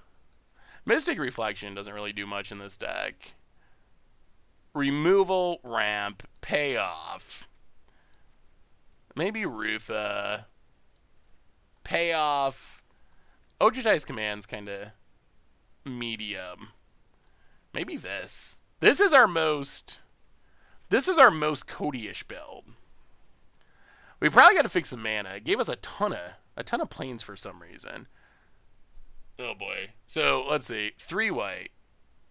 Mystic Reflection doesn't really do much in this deck. Removal, ramp, payoff. Maybe Rutha. Payoff. Ojutai's Command's kind of medium. Maybe this. This is our most Cody-ish build. We probably got to fix the mana. It gave us a ton of planes for some reason. Oh boy. So let's see. 3 white,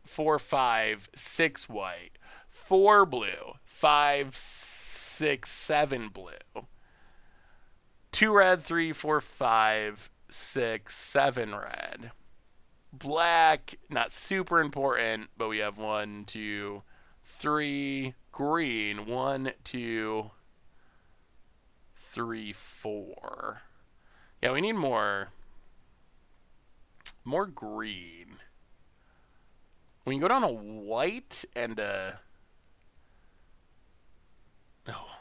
4, 5, 6 white, 4 blue, 5, 6, 7 blue, 2 red, 3, 4, 5, 6, 7 red. Black, not super important, but we have 1, 2, 3 green. 1, 2, 3, 4. Yeah, we need more green. We can go down a white and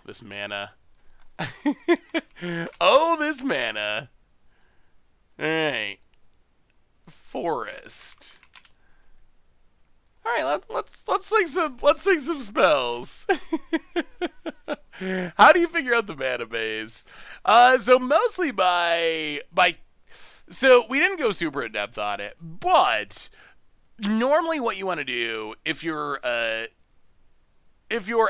this mana. Oh, this mana. All right. Forest. All right, let's think some spells. How do you figure out the mana base? So mostly by so we didn't go super in depth on it, but normally what you want to do if you're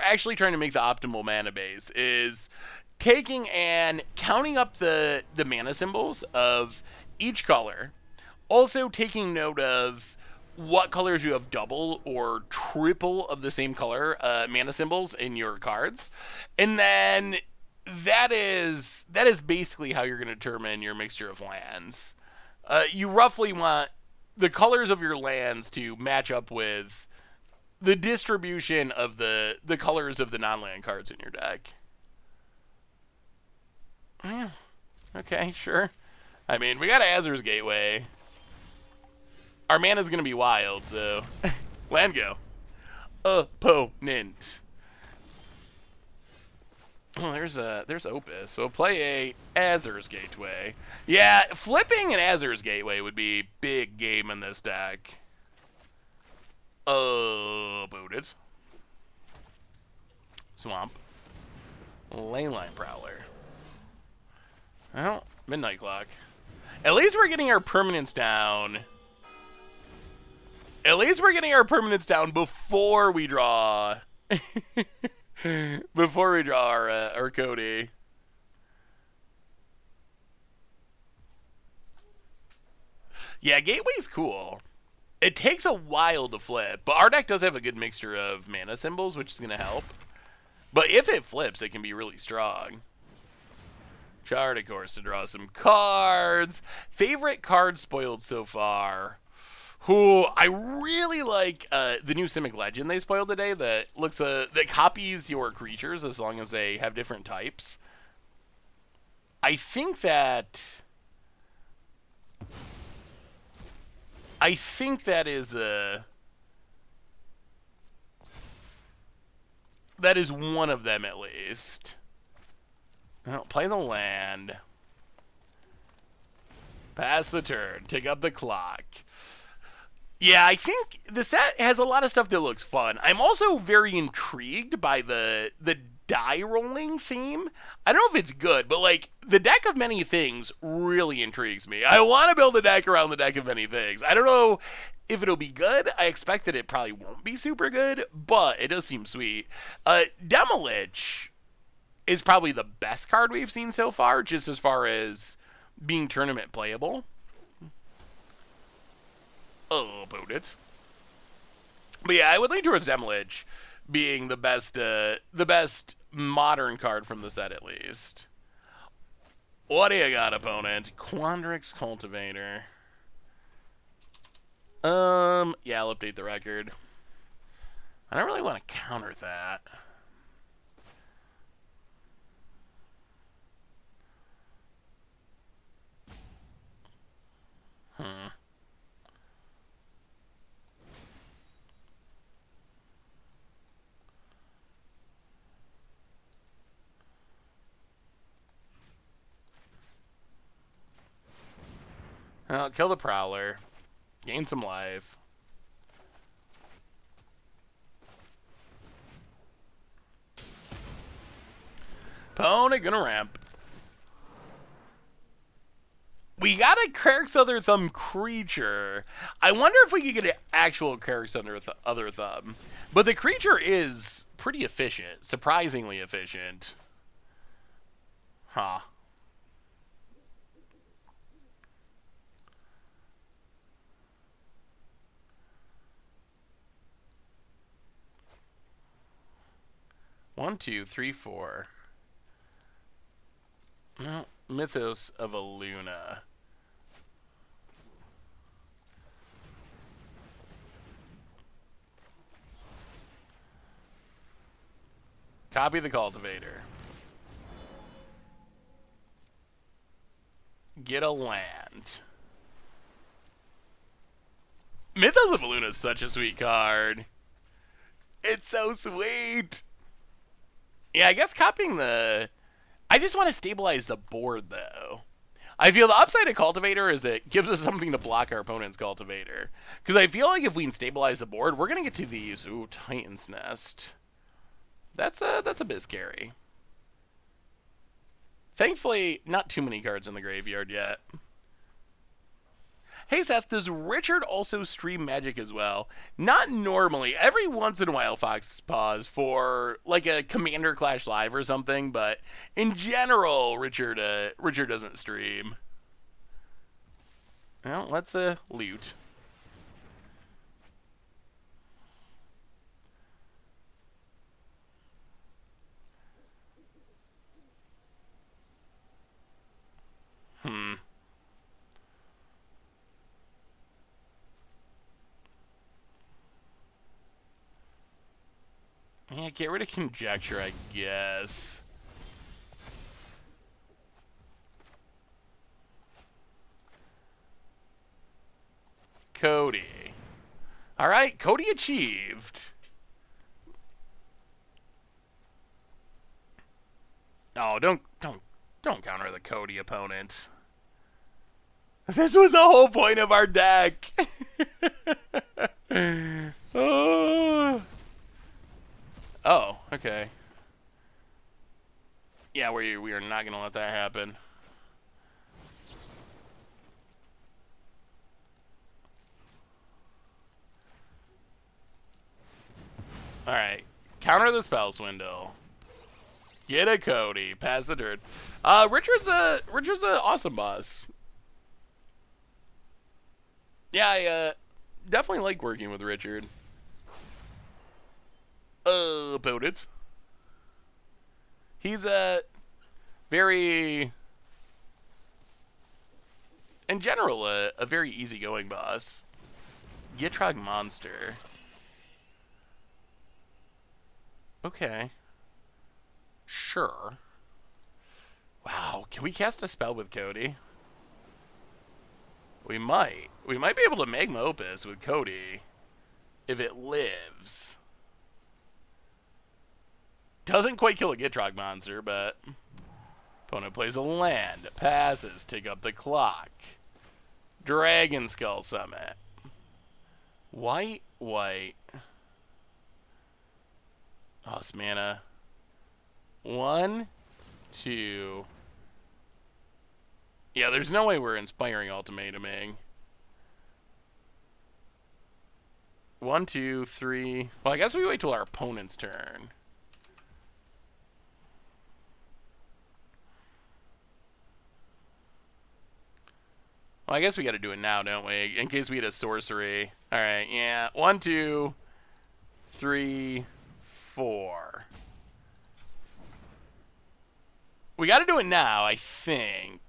actually trying to make the optimal mana base is taking and counting up the mana symbols of each color, also taking note of what colors you have double or triple of the same color mana symbols in your cards, and then that is basically how you're going to determine your mixture of lands. You roughly want the colors of your lands to match up with the distribution of the colors of the non-land cards in your deck. Yeah. Okay, sure. I mean, we got Azur's Gateway. Our mana's going to be wild, so land go. Opponent. Oh, there's Opus. We'll play a Azur's Gateway. Yeah, flipping an Azur's Gateway would be big game in this deck. Booted. Swamp. Leyline Prowler. Well, Midnight Clock. At least we're getting our permanents down. At least we're getting our permanents down before we draw. Before we draw our Cody. Yeah, Gateway's cool. It takes a while to flip, but our deck does have a good mixture of mana symbols, which is going to help. But if it flips, it can be really strong. Chart, of course, to draw some cards. Favorite card spoiled so far? Who I really like the new Simic Legend they spoiled today that looks that copies your creatures as long as they have different types. I think that that is one of them at least. Well, play the land. Pass the turn. Take up the clock. Yeah, I think the set has a lot of stuff that looks fun. I'm also very intrigued by the die rolling theme. I don't know if it's good, but like the deck of many things really intrigues me. I want to build a deck around the deck of many things. I don't know if it'll be good. I expect that it probably won't be super good, but it does seem sweet. Demolich is probably the best card we've seen so far, just as far as being tournament playable. Oh, opponent. But yeah, I would lean towards Demolich being the best modern card from the set at least. What do you got, opponent? Quandrix Cultivator. Yeah, I'll update the record. I don't really want to counter that. Well, kill the Prowler. Gain some life. Opponent gonna ramp. We got a Carrick's Other Thumb creature. I wonder if we could get an actual Carrick's Other Thumb. But the creature is pretty efficient. Surprisingly efficient. Huh. One, two, three, four. Well, Mythos of a Luna. Copy the Cultivator. Get a land. Mythos of a Luna is such a sweet card. It's so sweet. Yeah, I guess copying the... I just want to stabilize the board, though. I feel the upside of Cultivator is it gives us something to block our opponent's Cultivator. Because I feel like if we can stabilize the board, we're going to get to these... Ooh, Titan's Nest. That's a bit scary. Thankfully, not too many cards in the graveyard yet. Hey Seth, does Richard also stream Magic as well? Not normally. Every once in a while Fox pause for like a Commander Clash Live or something, but in general, Richard doesn't stream. Well, let's loot. Yeah, get rid of Conjecture, I guess. Cody. All right, Cody achieved. Oh, don't counter the Cody opponent. This was the whole point of our deck. Oh. Oh, okay. Yeah, we are not going to let that happen. Counter the spell swindle. Get a Cody. Pass the turn. Richard's a awesome boss. Yeah, I definitely like working with Richard. Opponents. He's a very, in general, a very easygoing boss. Gitrog monster. Okay. Sure. Wow, can we cast a spell with Cody? We might. We might be able to Magma Opus with Cody if it lives. Doesn't quite kill a Gitrog monster, but opponent plays a land, passes, take up the clock. Dragon Skull Summit. White, white. Lost mana. 1, 2. Yeah, there's no way we're inspiring ultimatuming. 1, 2, 3. Well, I guess we wait till our opponent's turn. Well, I guess we got to do it now, don't we? In case we had a sorcery. All right, yeah. 1, 2, 3, 4. We got to do it now, I think.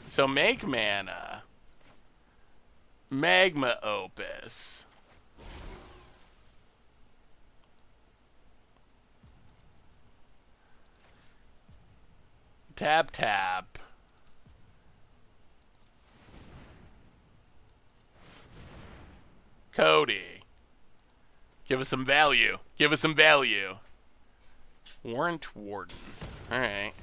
So make mana. Magma Opus. Tap, tap. Cody. Give us some value. Give us some value. Warrant Warden. Alright.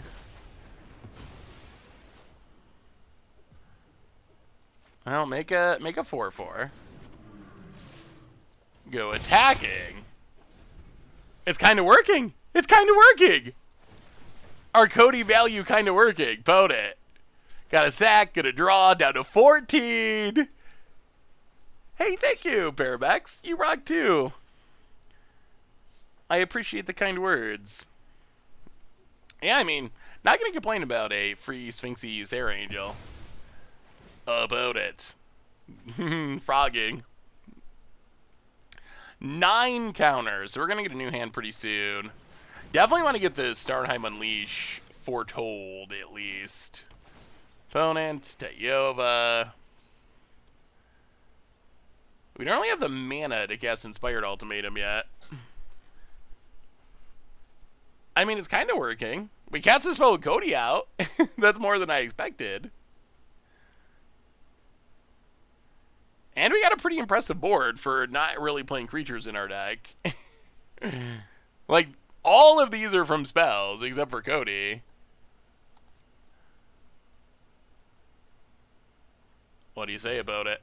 Well, make a 4/4. Go attacking. It's kind of working. It's kind of working. Our Cody value kind of working. Vote it. Got a sack. Gonna draw down to 14. Hey, thank you, Parabex. You rock too. I appreciate the kind words. Yeah, I mean, not gonna complain about a free Sphinxy Sarah Angel. About it. Frogging. 9 counters. So we're gonna get a new hand pretty soon. Definitely want to get the Starnheim Unleash foretold, at least. Opponent, Tayova. We don't really have the mana to cast Inspired Ultimatum yet. I mean, it's kind of working. We cast this spell with Cody out. That's more than I expected. And we got a pretty impressive board for not really playing creatures in our deck. Like, all of these are from spells, except for Cody. What do you say about it?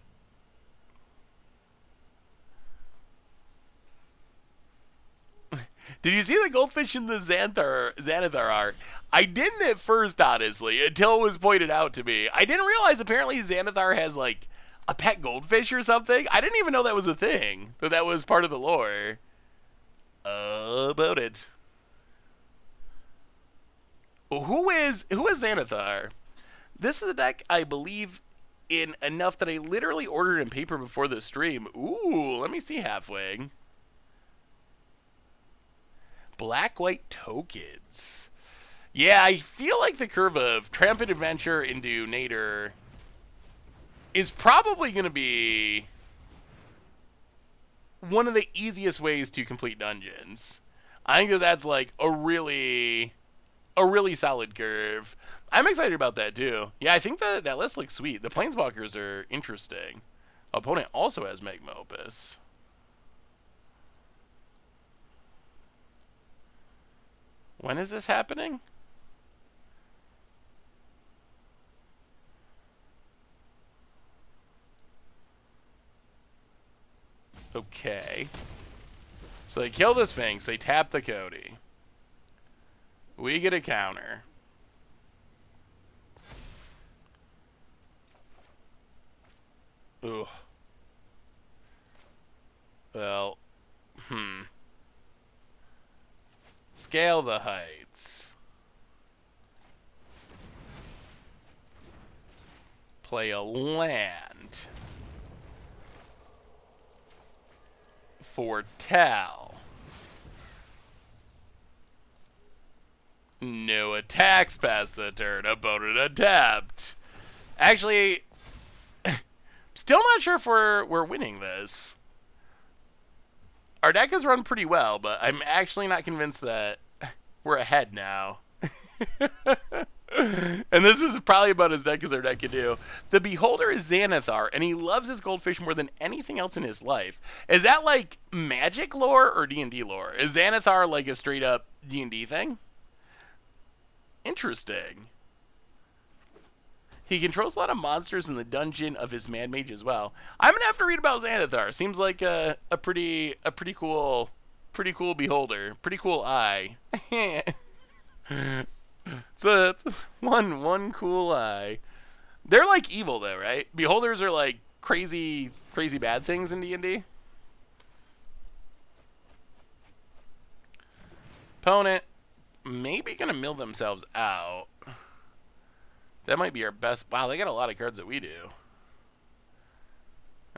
Did you see the goldfish in the Xanathar art? I didn't at first, honestly, until it was pointed out to me. I didn't realize apparently Xanathar has, like, a pet goldfish or something. I didn't even know that was a thing, that was part of the lore. About it. Who is Xanathar? This is a deck I believe in enough that I literally ordered in paper before the stream. Ooh, let me see Halfwing. Black-white tokens. Yeah, I feel like the curve of Triumphant Adventure into Nader is probably going to be one of the easiest ways to complete dungeons. I think that's like a really solid curve. I'm excited about that too. Yeah, I think that list looks sweet. The Planeswalkers are interesting. Opponent also has Magma Opus. When is this happening? Okay. So they kill the Sphinx. They tap the Cody. We get a counter. Ugh. Well, Scale the heights. Play a land. Foretell. No attacks past the turn. Opponent attempt. Actually, still not sure if we're winning this. Our deck has run pretty well, but I'm actually not convinced that we're ahead now. And this is probably about as deck as our deck can do. The Beholder is Xanathar, and he loves his goldfish more than anything else in his life. Is that like Magic lore or D&D lore? Is Xanathar like a straight up D&D thing? Interesting. He controls a lot of monsters in the dungeon of his Mad Mage as well. I'm gonna have to read about Xanathar. Seems like a pretty cool beholder. Pretty cool eye. So it's one cool eye. They're like evil though, right? Beholders are like crazy bad things in D&D. Opponent maybe gonna mill themselves out. That might be our best. Wow, they got a lot of cards that we do.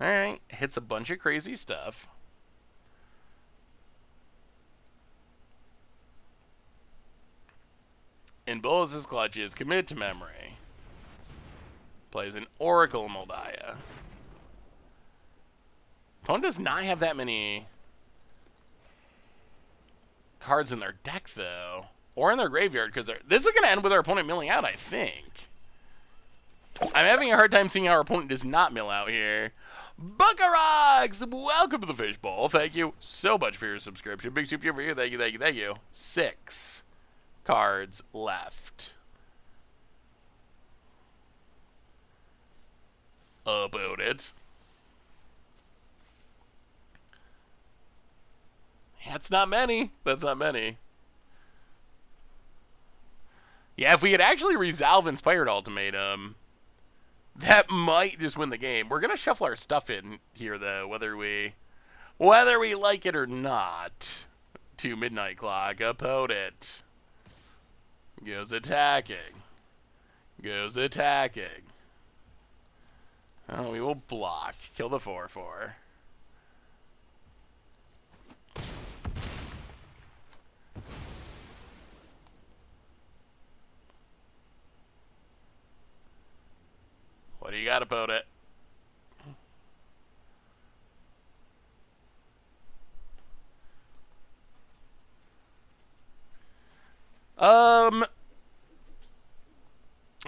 Alright, hits a bunch of crazy stuff. In Bolas' clutches, committed to memory. Plays an Oracle Moldiah. Opponent does not have that many cards in their deck, though. Or in their graveyard, because this is going to end with our opponent milling out, I think. I'm having a hard time seeing how our opponent does not mill out here. Buckarogs! Welcome to the Fishbowl. Thank you so much for your subscription. Big soup over here. Thank you. 6 cards left. About it. That's not many. Yeah, if we could actually resolve Inspired Ultimatum, that might just win the game. We're gonna shuffle our stuff in here, though, whether we like it or not. To Midnight Clock, opponent goes attacking. Oh, we will block. Kill the 4/4. What do you got about it?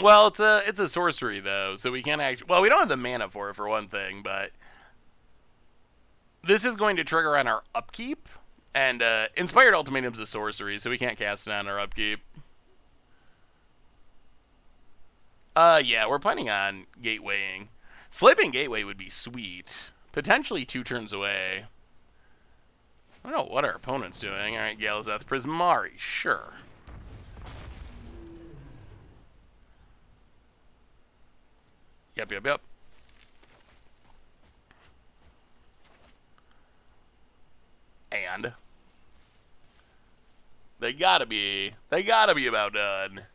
Well, it's a sorcery though, so we can't actually. Well, we don't have the mana for it for one thing, but this is going to trigger on our upkeep, and Inspired Ultimatum's a sorcery, so we can't cast it on our upkeep. Yeah, we're planning on gatewaying. Flipping gateway would be sweet. Potentially 2 turns away. I don't know what our opponent's doing. All right, Galazeth Prismari, sure. Yep. And they gotta be about done.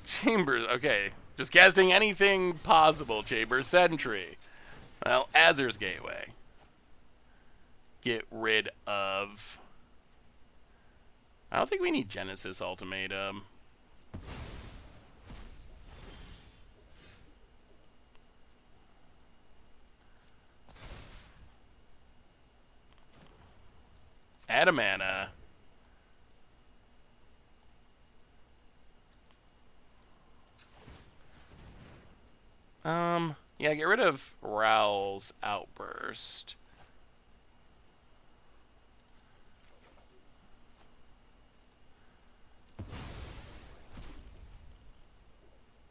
Chambers, okay. Just casting anything possible. Chambers Sentry. Well, Azur's Gateway. Get rid of. I don't think we need Genesis Ultimatum. Add a mana. Yeah, get rid of Rowl's Outburst.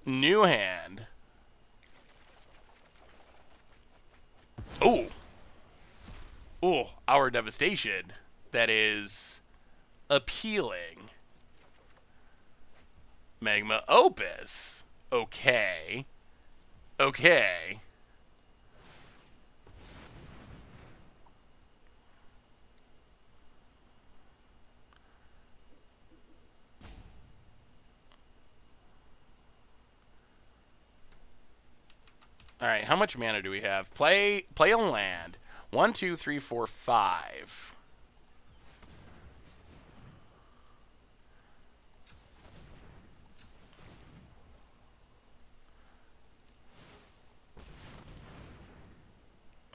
New hand. Ooh, Our Devastation. That is appealing. Magma Opus. Okay. All right, how much mana do we have? Play a land. 1, 2, 3, 4, 5.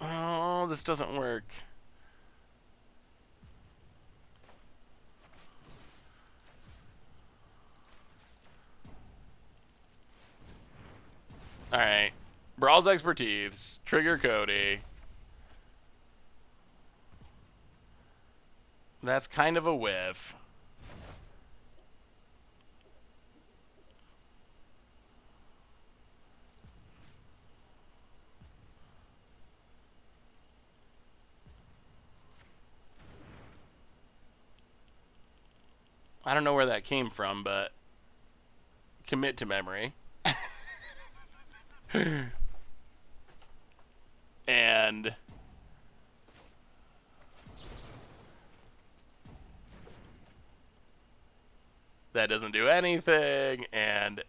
Oh, this doesn't work. All right. Brawl's expertise. Trigger Cody. That's kind of a whiff. I don't know where that came from, but commit to memory. And that doesn't do anything, and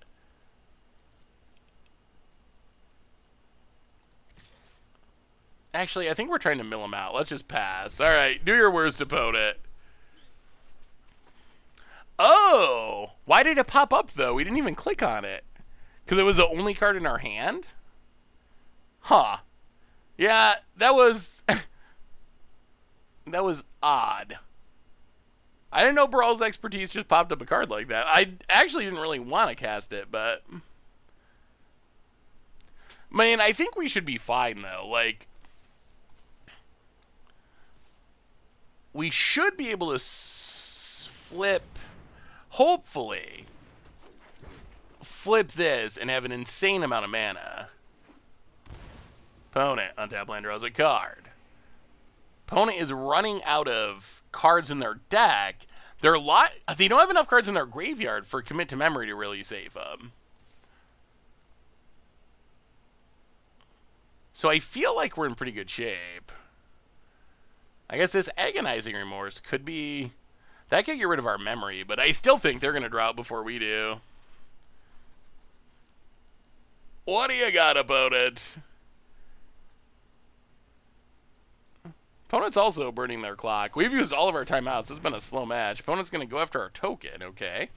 actually, I think we're trying to mill him out. Let's just pass. All right, do your worst, opponent. Oh, why did it pop up, though? We didn't even click on it. Because it was the only card in our hand? Huh. Yeah, that was... that was odd. I didn't know Brawl's expertise just popped up a card like that. I actually didn't really want to cast it, but... Man, I think we should be fine, though. Like... we should be able to flip... hopefully... flip this and have an insane amount of mana. Opponent, untap land, draws a card. Opponent is running out of cards in their deck. They don't have enough cards in their graveyard for commit to memory to really save them. So I feel like we're in pretty good shape. I guess this agonizing remorse could be... that could get rid of our memory, but I still think they're going to draw out before we do. What do you got, opponent? Opponent's also burning their clock. We've used all of our timeouts. It's been a slow match. Opponent's going to go after our token. Okay.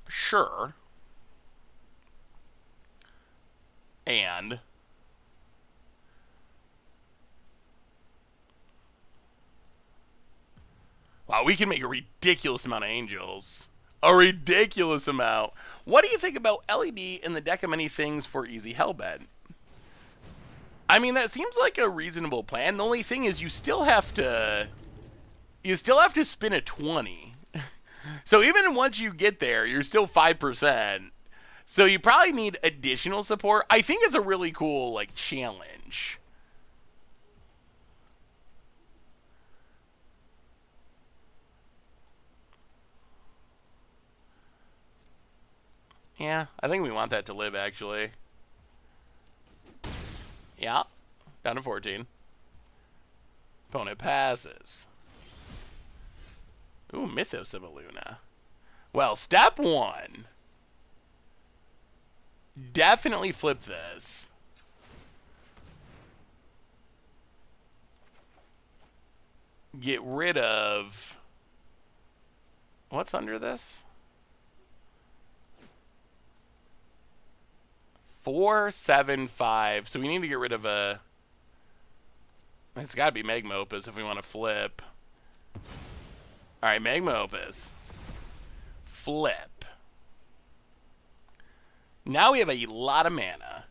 Sure. And... wow, we can make a ridiculous amount of angels. A ridiculous amount. What do you think about LED in the deck of many things for easy hellbent? I mean, that seems like a reasonable plan. The only thing is you still have to spin a 20. So even once you get there, you're still 5%. So you probably need additional support. I think it's a really cool, like, challenge. Yeah, I think we want that to live, actually. Yeah, down to 14. Opponent passes. Ooh, Mythos of Aluna. Well, step 1. Definitely flip this. Get rid of... what's under this? 4, 7, 5. So we need to get rid of a... it's got to be Magma Opus if we want to flip. Alright, Magma Opus. Flip. Now we have a lot of mana.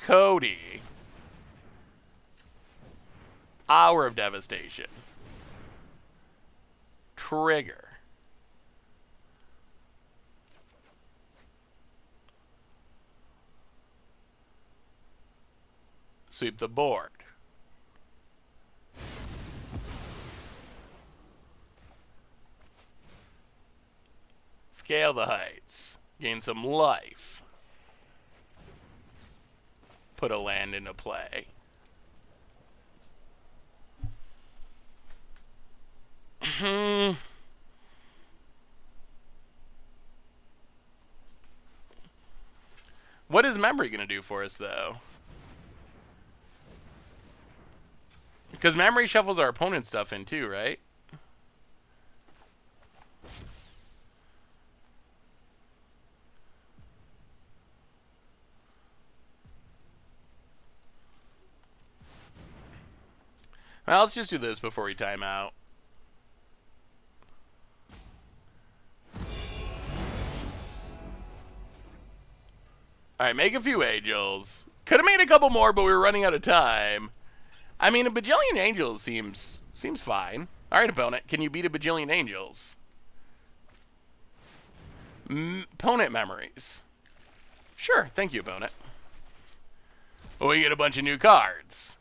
Cody. Hour of Devastation. Trigger. Sweep the board. Scale the heights. Gain some life. Put a land into play. What is memory going to do for us, though? Because memory shuffles our opponent's stuff in, too, right? Well, let's just do this before we time out. Alright, make a few angels. Could have made a couple more, but we were running out of time. I mean, a bajillion angels seems fine. Alright, opponent, can you beat a bajillion angels? Opponent memories. Sure, thank you, opponent. Well, we get a bunch of new cards.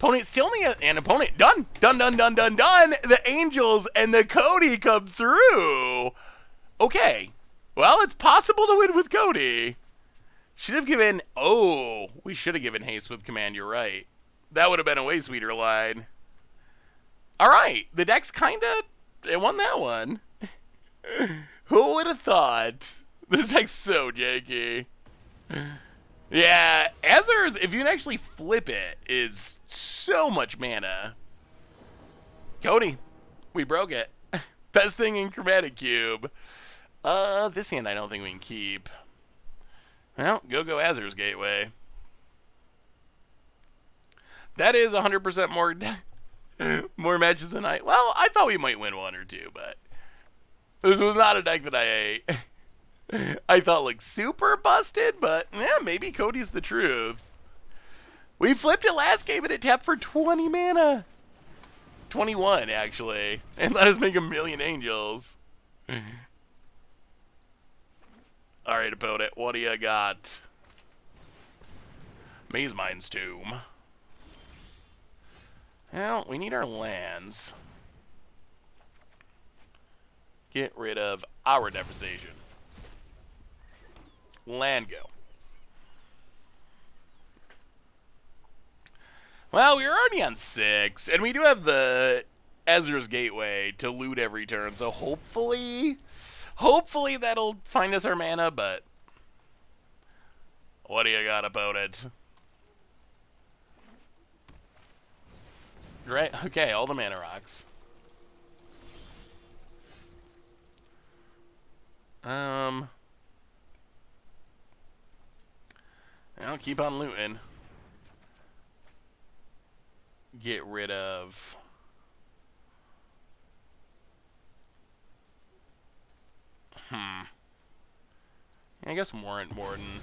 Opponent still need an opponent. Done. Done. The angels and the Cody come through. Okay. Well, it's possible to win with Cody. Should have given... Oh, we should have given haste with command. You're right. That would have been a way sweeter line. All right. The deck's kind of... It won that one. Who would have thought? This deck's so janky. Yeah, Azur's, if you can actually flip it, is so much mana. Cody, we broke it. Best thing in Chromatic Cube. This hand I don't think we can keep. Well, go Azur's Gateway. That is 100% more more matches than well, I thought we might win one or two, but this was not a deck that I I thought looked super busted, but yeah, maybe Cody's the truth. We flipped it last game and it tapped for 20 mana. 21, actually. And let us make a million angels. Alright, opponent, what do you got? Maze Mind's Tomb. Well, we need our lands. Get rid of our devastation. Land go. Well, we're already on 6, and we do have the Azur's Gateway to loot every turn, so hopefully that'll find us our mana, but what do you got about it? Right, okay, all the mana rocks. I'll keep on looting. Get rid of... I guess Warrant Warden.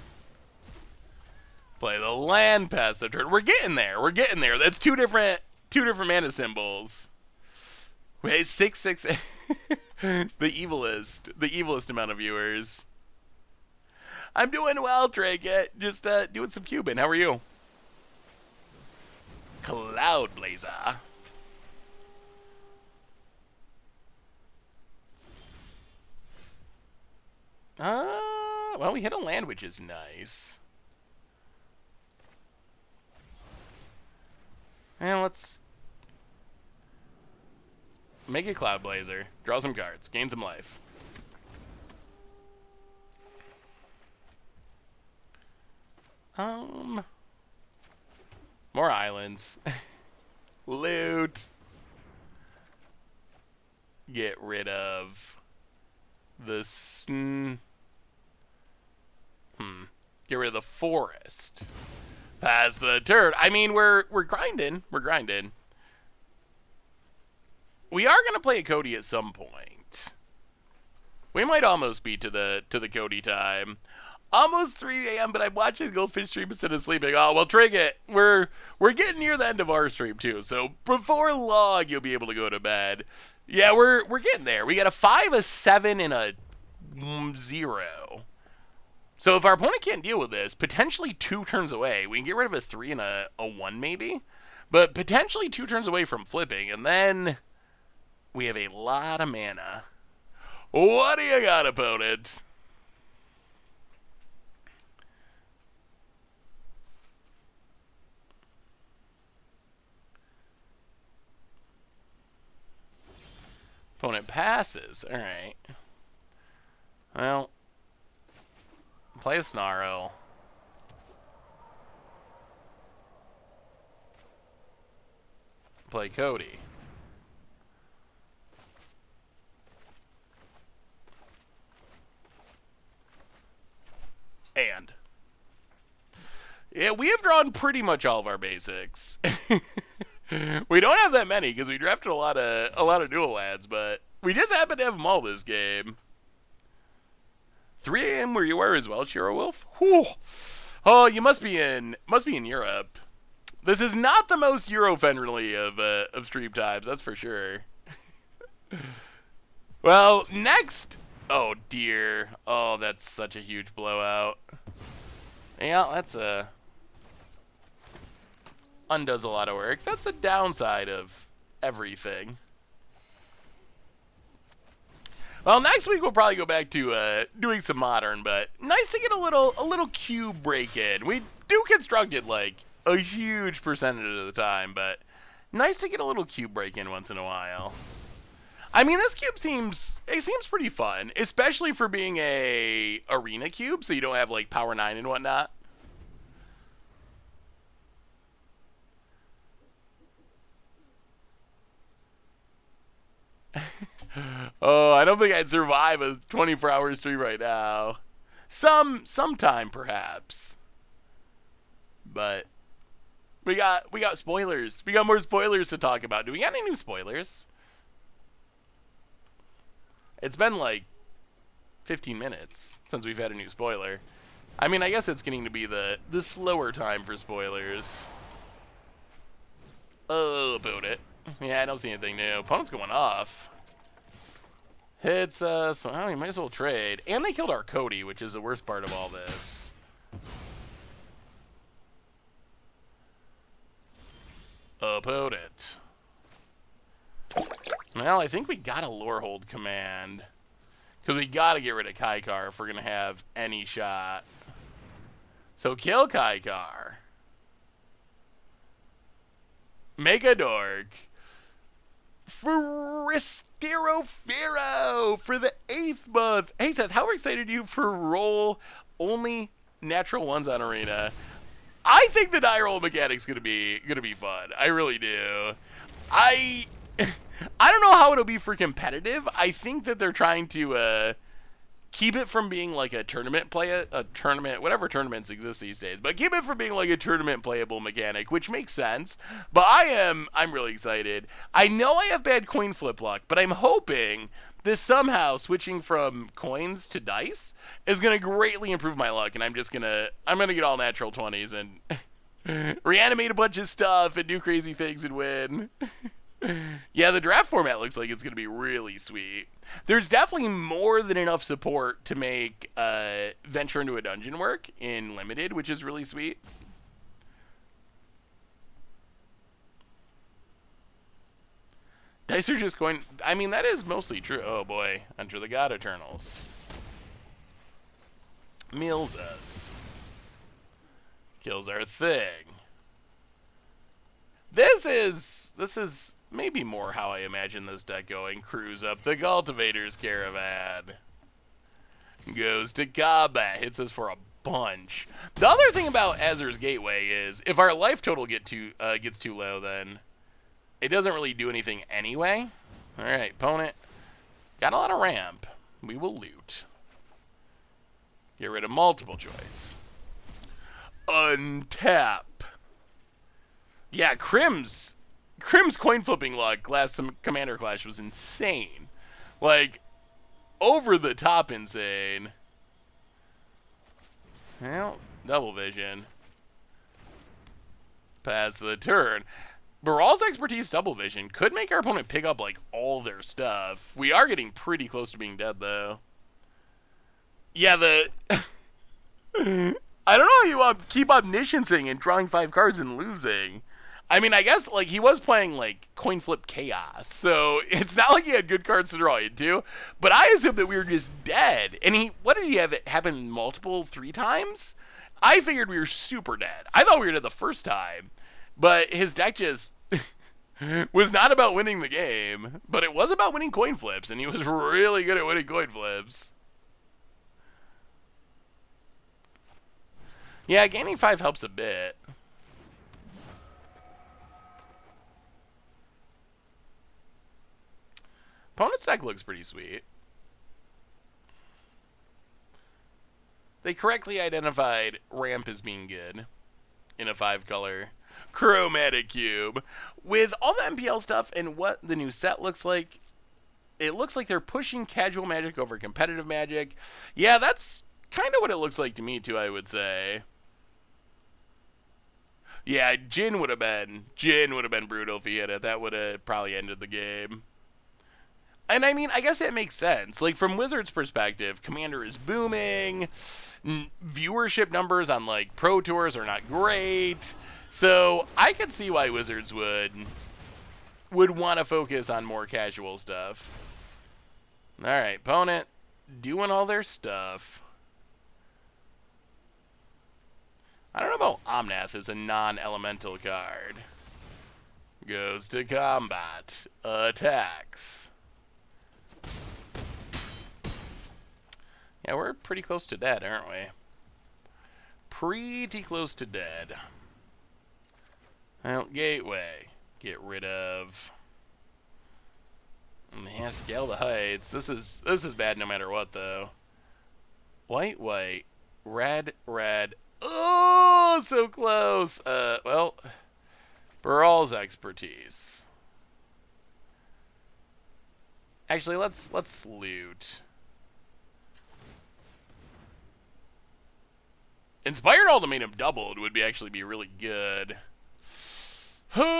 Play the land pass the turn. We're getting there. We're getting there. That's two different mana symbols. Wait, 6/6. The evilest amount of viewers. I'm doing well, Trinket. Just doing some Cuban. How are you? Cloud Blazer. Well, we hit a land, which is nice. And let's make a Cloud Blazer. Draw some cards. Gain some life. More islands. Loot. Get rid of the Get rid of the forest. Pass the turn. I mean, we're grinding. We're grinding. We are gonna play a Cody at some point. We might almost be to the Cody time. Almost 3 a.m., but I'm watching the Goldfish stream instead of sleeping. Oh, well, Trinket, we're getting near the end of our stream, too. So before long, you'll be able to go to bed. Yeah, we're getting there. We got a 5, a 7, and a 0. So if our opponent can't deal with this, potentially 2 turns away. We can get rid of a 3 and a 1, maybe. But potentially 2 turns away from flipping, and then we have a lot of mana. What do you got, opponent? Opponent passes. All right. Well, play a Snarl. Play Cody. And yeah, we have drawn pretty much all of our basics. We don't have that many because we drafted a lot of dual ads, but we just happen to have them all this game. 3 a.m. where you are as well, Chiro Wolf? Whew. Oh, you must be in Europe. This is not the most Euro-friendly of stream times, that's for sure. Well, next. Oh dear. Oh, that's such a huge blowout. Yeah, that's undoes a lot of work. That's the downside of everything. Well, next week we'll probably go back to doing some modern, but nice to get a little cube break in. We do construct it like a huge percentage of the time, but nice to get a little cube break in once in a while. I mean, this cube seems pretty fun, especially for being a arena cube, so you don't have like power 9 and whatnot. Oh, I don't think I'd survive a 24-hour stream right now. Sometime perhaps. But we got spoilers. We got more spoilers to talk about. Do we got any new spoilers? It's been like 15 minutes since we've had a new spoiler. I mean, I guess it's getting to be the slower time for spoilers. Oh, about it. Yeah, I don't see anything new. Opponent's going off. Hits us. So, we might as well trade. And they killed our Cody, which is the worst part of all this. Opponent. Well, I think we got a lore hold command. Because we got to get rid of Kaikar if we're going to have any shot. So kill Kaikar. Make a dork. Forestero Pharaoh for the 8th month. Hey Seth, how excited are you for roll only natural ones on Arena? I think the die roll mechanic's gonna be fun. I really do. I don't know how it'll be for competitive. I think that they're trying to keep it from being like a tournament whatever tournaments exist these days, but keep it from being like a tournament playable mechanic, which makes sense. But I'm really excited. I know I have bad coin flip luck, but I'm hoping this somehow switching from coins to dice is gonna greatly improve my luck, and I'm gonna get all natural 20s and reanimate a bunch of stuff and do crazy things and win. Yeah, the draft format looks like it's going to be really sweet. There's definitely more than enough support to make Venture into a Dungeon work in Limited, which is really sweet. Dice are just going... I mean, that is mostly true. Oh, boy. Enter the God Eternals. Mills us. Kills our thing. This is maybe more how I imagine this deck going. Cruise up the Cultivator's Caravan. Goes to combat. Hits us for a bunch. The other thing about Azur's Gateway is if our life total gets too low, then it doesn't really do anything anyway. All right, opponent. Got a lot of ramp. We will loot. Get rid of multiple choice. Untap. Yeah, Crim's coin flipping luck last Commander Clash was insane. Like, over the top insane. Well, double vision. Pass the turn. Baral's expertise double vision could make our opponent pick up like all their stuff. We are getting pretty close to being dead though. Yeah, I don't know how you keep omnisciencing and drawing 5 cards and losing. I mean, I guess, like, he was playing, like, coin flip chaos, so it's not like he had good cards to draw into, but I assumed that we were just dead. And what did he have it happen 3 times? I figured we were super dead. I thought we were dead the first time, but his deck just was not about winning the game, but it was about winning coin flips, and he was really good at winning coin flips. Yeah, gaining 5 helps a bit. Opponent's deck looks pretty sweet. They correctly identified ramp as being good in a 5-color chromatic cube. With all the MPL stuff and what the new set looks like, it looks like they're pushing casual Magic over competitive Magic. Yeah, that's kind of what it looks like to me too, I would say. Yeah, Jin would have been brutal if he hit it. That would have probably ended the game. And I mean, I guess that makes sense. Like, from Wizards' perspective, Commander is booming. Viewership numbers on, like, Pro Tours are not great. So, I could see why Wizards would want to focus on more casual stuff. Alright, opponent doing all their stuff. I don't know about Omnath as a non-elemental card. Goes to combat. Attacks. Yeah, we're pretty close to dead, aren't we? Pretty close to dead. Well, Gateway. Get rid of. Yeah, Scale the Heights. This is bad no matter what, though. White, white. Red, red. Oh, so close. Well, Bural's expertise. Actually, let's loot. Inspired Ultimatum doubled would actually be really good. Well,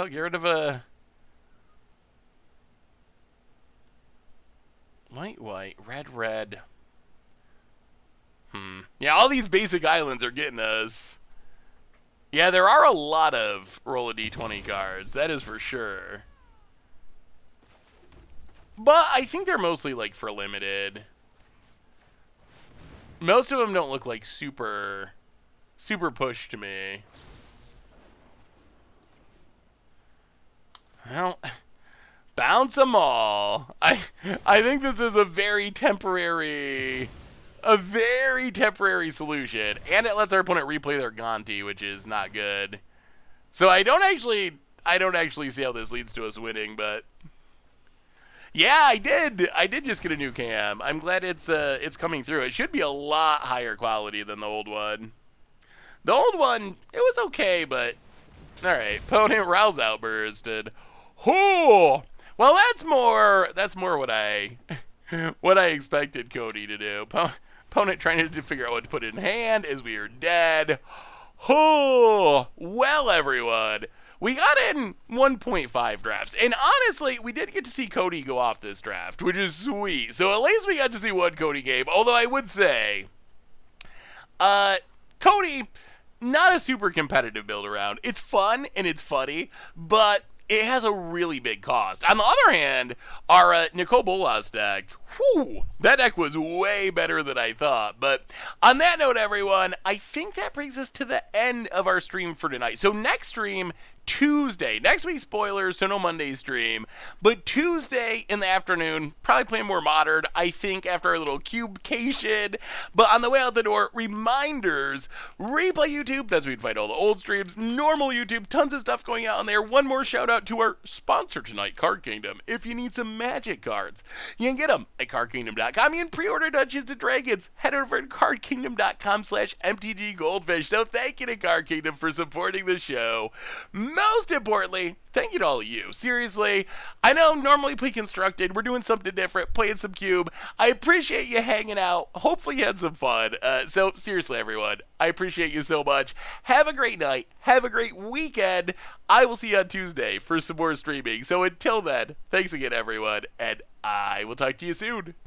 get rid of a white, white, red, red. Yeah, all these basic islands are getting us. Yeah, there are a lot of roll a d20 cards. That is for sure. But I think they're mostly like for limited. Most of them don't look like super push to me. Well, bounce them all. I think this is a very temporary solution, and it lets our opponent replay their Gonti, which is not good. So I don't actually see how this leads to us winning, but yeah, I did just get a new cam. I'm glad it's coming through. It should be a lot higher quality than the old one. The old one, it was okay, but all right. Opponent Rouse Outbursted. Oh, well, that's more what I expected Cody to do. Opponent trying to figure out what to put in hand as we are dead. Oh, well, everyone. We got in 1.5 drafts, and honestly, we did get to see Cody go off this draft, which is sweet. So at least we got to see one Cody game, although I would say, Cody, not a super competitive build around. It's fun and it's funny, but it has a really big cost. On the other hand, our Nicole Bolas deck, that deck was way better than I thought. But on that note, everyone, I think that brings us to the end of our stream for tonight. So next stream, Tuesday. Next week, spoilers, so no Monday stream. But Tuesday in the afternoon, probably playing more Modern, I think, after our little cubecation. But on the way out the door, reminders, replay YouTube, that's where you'd find all the old streams, normal YouTube, tons of stuff going out on there. One more shout out to our sponsor tonight, Card Kingdom. If you need some Magic cards, you can get them at cardkingdom.com. You can pre-order Dungeons & Dragons. Head over to cardkingdom.com/MTG Goldfish. So thank you to Card Kingdom for supporting the show. Most importantly, thank you to all of you. Seriously, I know normally play Constructed. We're doing something different, playing some Cube. I appreciate you hanging out. Hopefully you had some fun. So seriously, everyone, I appreciate you so much. Have a great night. Have a great weekend. I will see you on Tuesday for some more streaming. So until then, thanks again, everyone, and I will talk to you soon.